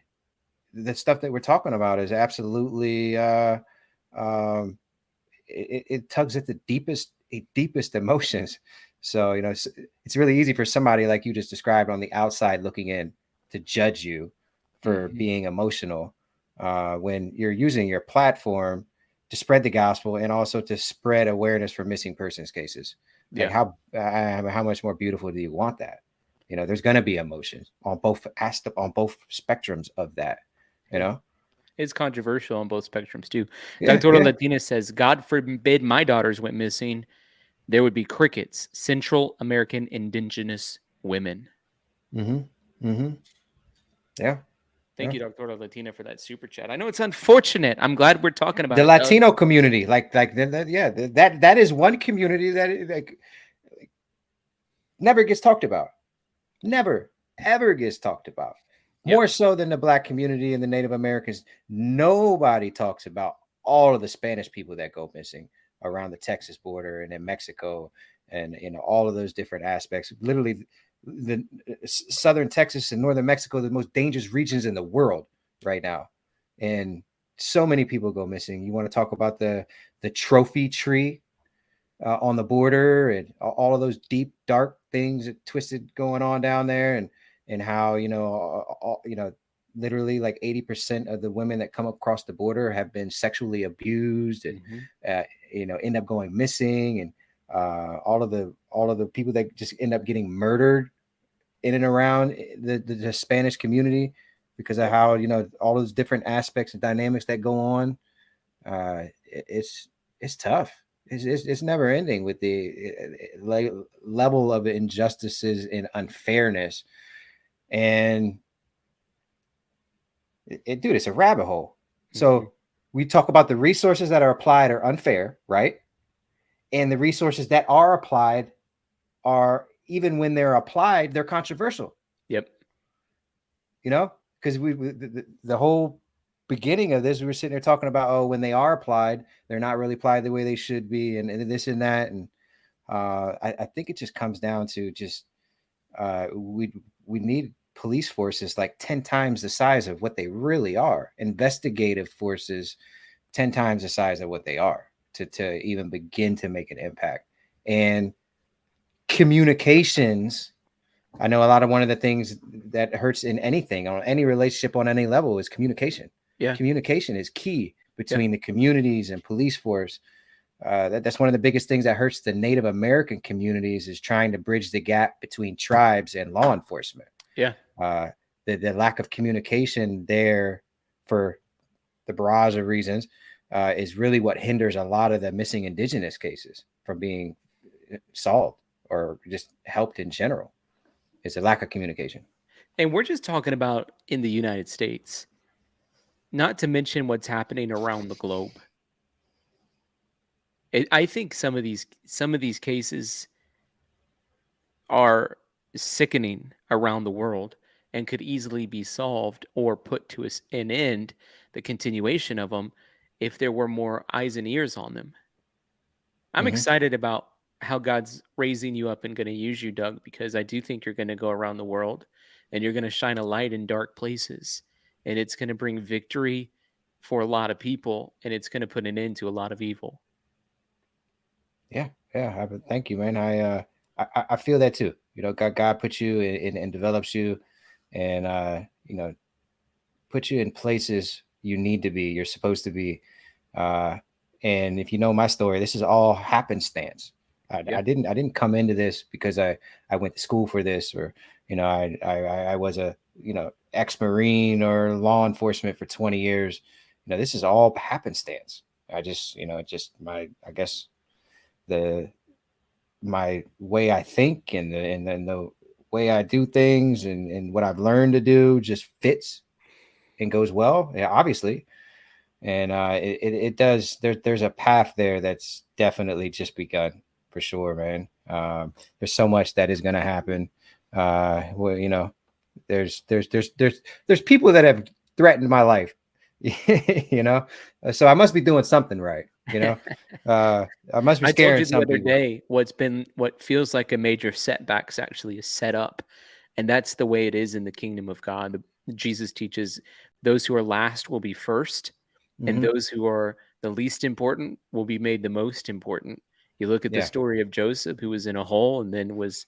the stuff that we're talking about is absolutely um it tugs at the deepest emotions. So it's really easy for somebody like you just described on the outside looking in to judge you for Mhm. being emotional when you're using your platform to spread the gospel and also to spread awareness for missing persons cases. Like Yeah. how much more beautiful do you want that? There's going to be emotions on both spectrums of that. you Yeah. know It's controversial on both spectrums too. yeah, Doctora yeah. Latina says, God forbid my daughters went missing. There would be crickets, Central American indigenous women. Mm-hmm. Mm-hmm. Yeah. Thank Yeah. you, Doctora Latina, for that super chat. I know it's unfortunate. I'm glad we're talking about The it, Doug. Latino community, that is one community that like never gets talked about. Never ever gets talked about. Yep. More so than the Black community and the Native Americans. Nobody talks about all of the Spanish people that go missing around the Texas border and in Mexico, and all of those different aspects. Literally, the southern Texas and northern Mexico are the most dangerous regions in the world right now, and so many people go missing. You want to talk about the trophy tree on the border and all of those deep dark things that twisted going on down there, and how literally like 80% of the women that come across the border have been sexually abused and Mhm. end up going missing, and all of the people that just end up getting murdered in and around the Spanish community because of Yep. how all those different aspects and dynamics that go on. It's tough. It's never ending with the level of injustices and unfairness, and dude, it's a rabbit hole. Mhm. So we talk about the resources that are applied are unfair, right? And the resources that are applied are, even when they're applied, they're controversial. Yep. Because the whole beginning of this, we were sitting there talking about, oh, when they are applied, they're not really applied the way they should be, and this and that. And I think it just comes down to just we need police forces like 10 times the size of what they really are, investigative forces 10 times the size of what they are to even begin to make an impact. And communications, I know a lot of one of the things that hurts in anything, on any relationship on any level, is communication. Yeah. Communication is key between the communities and police force. That's one of the biggest things that hurts the Native American communities, is trying to bridge the gap between tribes and law enforcement. Yeah. The lack of communication there, for the barrage of reasons, is really what hinders a lot of the missing indigenous cases from being solved or just helped in general. It's a lack of communication. And we're just talking about in the United States. not to mention what's happening around the globe. I think some of these cases are sickening around the world and could easily be solved or put to an end, the continuation of them, if there were more eyes and ears on them. I'm Hmm. excited about how God's raising you up and going to use you, Doug, because I do think you're going to go around the world and you're going to shine a light in dark places. And it's going to bring victory for a lot of people, and it's going to put an end to a lot of evil. Yeah, yeah. Thank you, man. I feel that too. God puts you and develops you, and puts you in places you need to be. You're supposed to be. Uh, and if you know my story, this is all happenstance. Yeah. I didn't come into this because I went to school for this, or I was a ex-Marine or law enforcement for 20 years. This is all happenstance. I just I guess the my way I think and the way I do things and what I've learned to do just fits and goes well. Yeah, obviously. And it does. There's a path there that's definitely just begun for sure, man. There's so much that is going to happen. Well, there's people that have threatened my life, so I must be doing something right. I must be I told scaring you the some other people. day what feels like a major setbacks actually is set up. And that's the way it is in the kingdom of God. Jesus teaches those who are last will be first, and Hmm. those who are the least important will be made the most important. You look at the Yeah. story of Joseph, who was in a hole and then was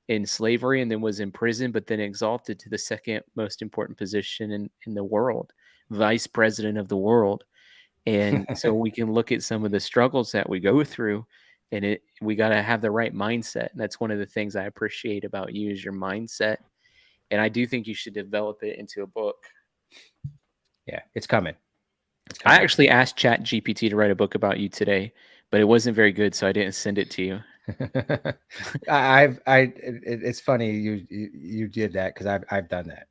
in slavery and then was in prison, but then exalted to the second most important position in the world, vice president of the world. And so we can look at some of the struggles that we go through, and we got to have the right mindset. And that's one of the things I appreciate about you is your mindset. And I do think you should develop it into a book. Yeah, it's coming. It's I coming. actually asked Chat GPT to write a book about you today, but it wasn't very good, so I didn't send it to you. It's funny you did that because I've done that.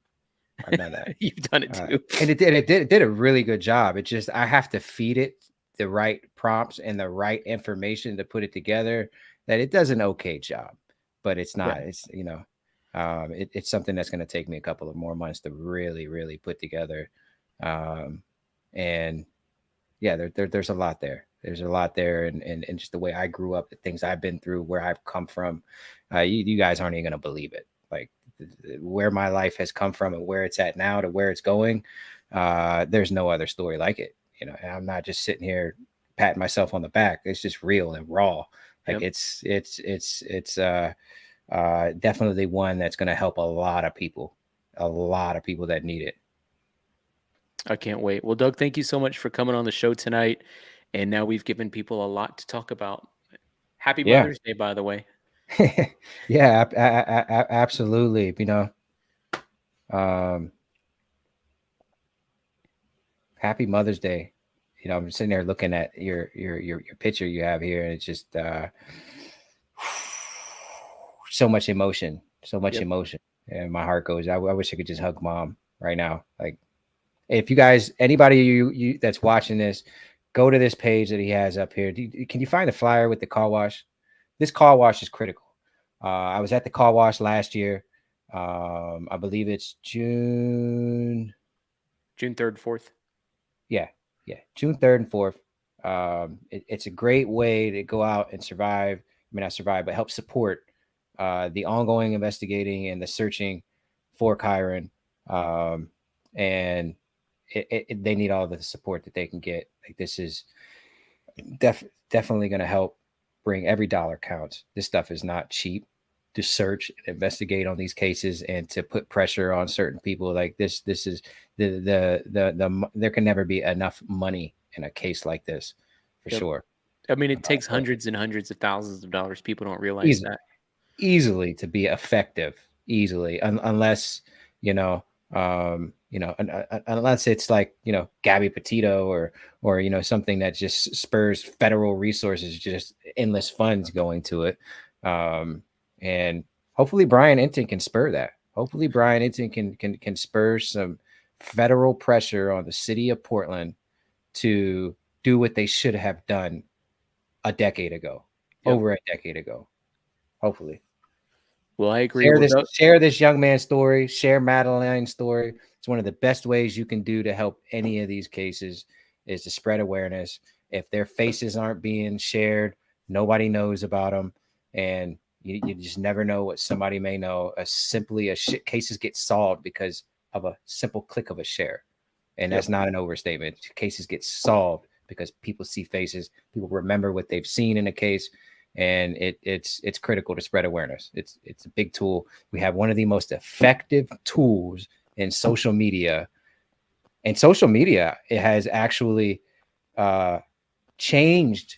I've done that. You've done it too. And it did a really good job. It just I have to feed it the right prompts and the right information to put it together. That it does an okay job, but it's Yeah. not. It's something that's going to take me a couple of more months to really put together. And yeah, there's a lot there. There's a lot there, and just the way I grew up, the things I've been through, where I've come from. You guys aren't even going to believe it. Like where my life has come from and where it's at now to where it's going. There's no other story like it. And I'm not just sitting here patting myself on the back. It's just real and raw. Like Yep. it's definitely one that's going to help a lot of people that need it. I can't wait. Well, Doug, thank you so much for coming on the show tonight. And now we've given people a lot to talk about. Happy Yeah. Mother's Day, by the way. Yeah, absolutely. Happy Mother's Day. I'm sitting there looking at your picture you have here, and it's just so much emotion, Yep. and my heart goes. I wish I could just hug mom right now. Like, if you guys, anybody you that's watching this, go to this page that he has up here. Can you find the flyer with the car wash? This car wash is critical. I was at the car wash last year. I believe it's June 3rd, 4th. Yeah, June 3rd and 4th. It's a great way to go out and survive. I mean, not survive, but help support the ongoing investigating and the searching for Kyron. And they need all the support that they can get. Like, this is definitely going to help bring. Every dollar counts. This stuff is not cheap to search and investigate on these cases and to put pressure on certain people. Like this is there can never be enough money in a case like this, for Yep. sure. I mean, it takes hundreds and hundreds of thousands of dollars. People don't realize Easily, that. easily to be effective, unless unless it's like Gabby Petito or something that just spurs federal resources, just endless funds going to it. And hopefully Brian Enton can spur that. Hopefully Brian Enton can spur some federal pressure on the city of Portland to do what they should have done a decade ago, over a decade ago, hopefully. Well, I agree. Well, Share this young man's story, share Madeline's story. It's one of the best ways you can do to help any of these cases is to spread awareness. If their faces aren't being shared, nobody knows about them. And you just never know what somebody may know. Cases get solved because of a simple click of a share. And that's not an overstatement. Cases get solved because people see faces, people remember what they've seen in a case, and it's critical to spread awareness. It's a big tool. We have one of the most effective tools in social media, and social media, it has actually changed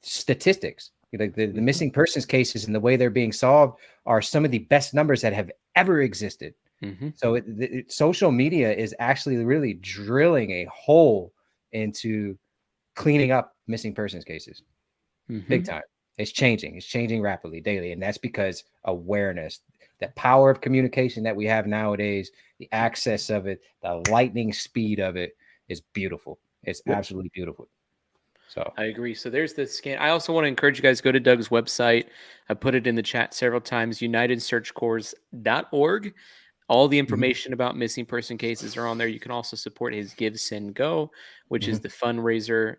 statistics. Like the missing persons cases and the way they're being solved are some of the best numbers that have ever existed. So social media is actually really drilling a hole into cleaning up missing persons cases. Big time. It's changing rapidly daily. And that's because awareness, the power of communication that we have nowadays, the access of it, the lightning speed of it is beautiful. It's absolutely beautiful. So I agree. So there's the scan. I also want to encourage you guys to go to Doug's website. I put it in the chat several times, unitedsearchcorps.org. All the information about missing person cases are on there. You can also support his Give, Send, Go, which is the fundraiser.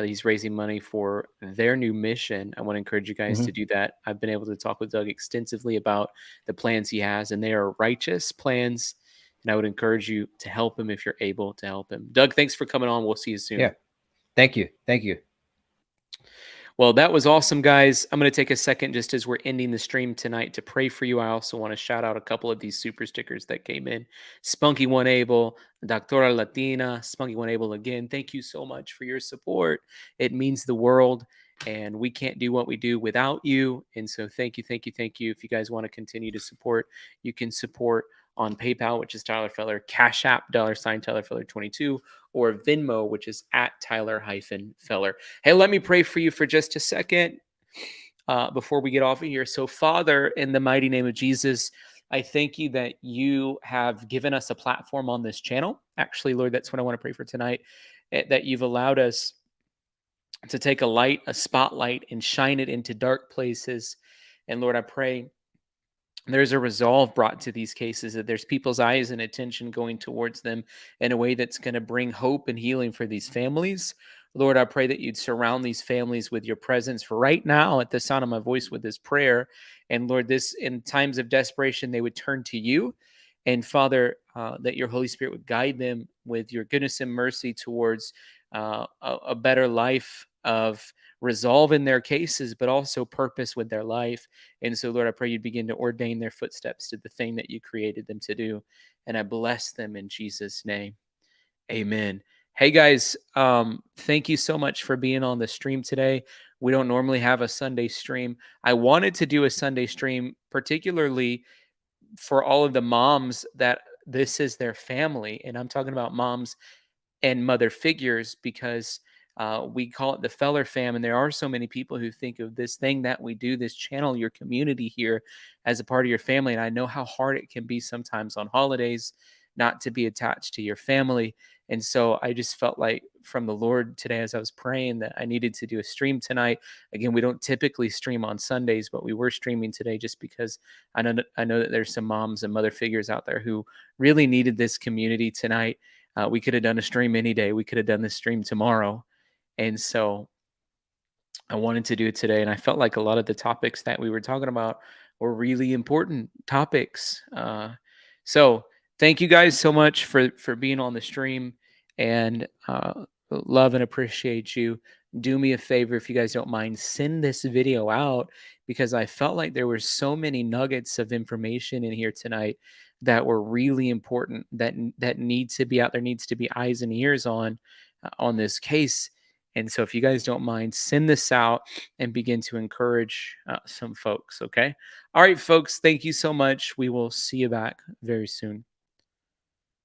He's raising money for their new mission. I want to encourage you guys to do that. I've been able to talk with Doug extensively about the plans he has, and they are righteous plans. And I would encourage you to help him if you're able to help him. Doug, thanks for coming on. We'll see you soon. Yeah. Thank you. Thank you. Well, that was awesome, guys. I'm going to take a second just as we're ending the stream tonight to pray for you. I also want to shout out a couple of these super stickers that came in. Spunky One Able, Doctora Latina, Spunky One Able again. Thank you so much for your support. It means the world, and we can't do what we do without you. And so thank you, thank you, thank you. If you guys want to continue to support, you can support on PayPal, which is Tyler Feller, Cash App, $ Tyler Feller 22, or Venmo, which is at Tyler-Feller. Hey, let me pray for you for just a second before we get off of here. So, Father, in the mighty name of Jesus, I thank you that you have given us a platform on this channel. Actually, Lord, that's what I want to pray for tonight, that you've allowed us to take a light, a spotlight, and shine it into dark places. And Lord, I pray there's a resolve brought to these cases, that there's people's eyes and attention going towards them in a way that's going to bring hope and healing for these families. Lord, I pray that you'd surround these families with your presence for right now at the sound of my voice with this prayer. And Lord, this in times of desperation, they would turn to you. And Father, that your Holy Spirit would guide them with your goodness and mercy towards a better life of resolve in their cases, but also purpose with their life. And so, Lord, I pray you'd begin to ordain their footsteps to the thing that you created them to do. And I bless them in Jesus' name. Amen. Hey, guys, thank you so much for being on the stream today. We don't normally have a Sunday stream. I wanted to do a Sunday stream, particularly for all of the moms that this is their family. And I'm talking about moms and mother figures, because we call it the Feller fam. And there are so many people who think of this thing that we do, this channel, your community here, as a part of your family. And I know how hard it can be sometimes on holidays not to be attached to your family. And so I just felt like from the Lord today, as I was praying, that I needed to do a stream tonight. Again, we don't typically stream on Sundays, but we were streaming today just because I know that there's some moms and mother figures out there who really needed this community tonight. We could have done a stream any day. We could have done this stream tomorrow. And so I wanted to do it today. And I felt like a lot of the topics that we were talking about were really important topics. So thank you guys so much for being on the stream, and love and appreciate you. Do me a favor, if you guys don't mind, send this video out, because I felt like there were so many nuggets of information in here tonight that were really important, that need to be out there, needs to be eyes and ears on this case. And so if you guys don't mind, send this out and begin to encourage some folks. Okay. All right, folks. Thank you so much. We will see you back very soon.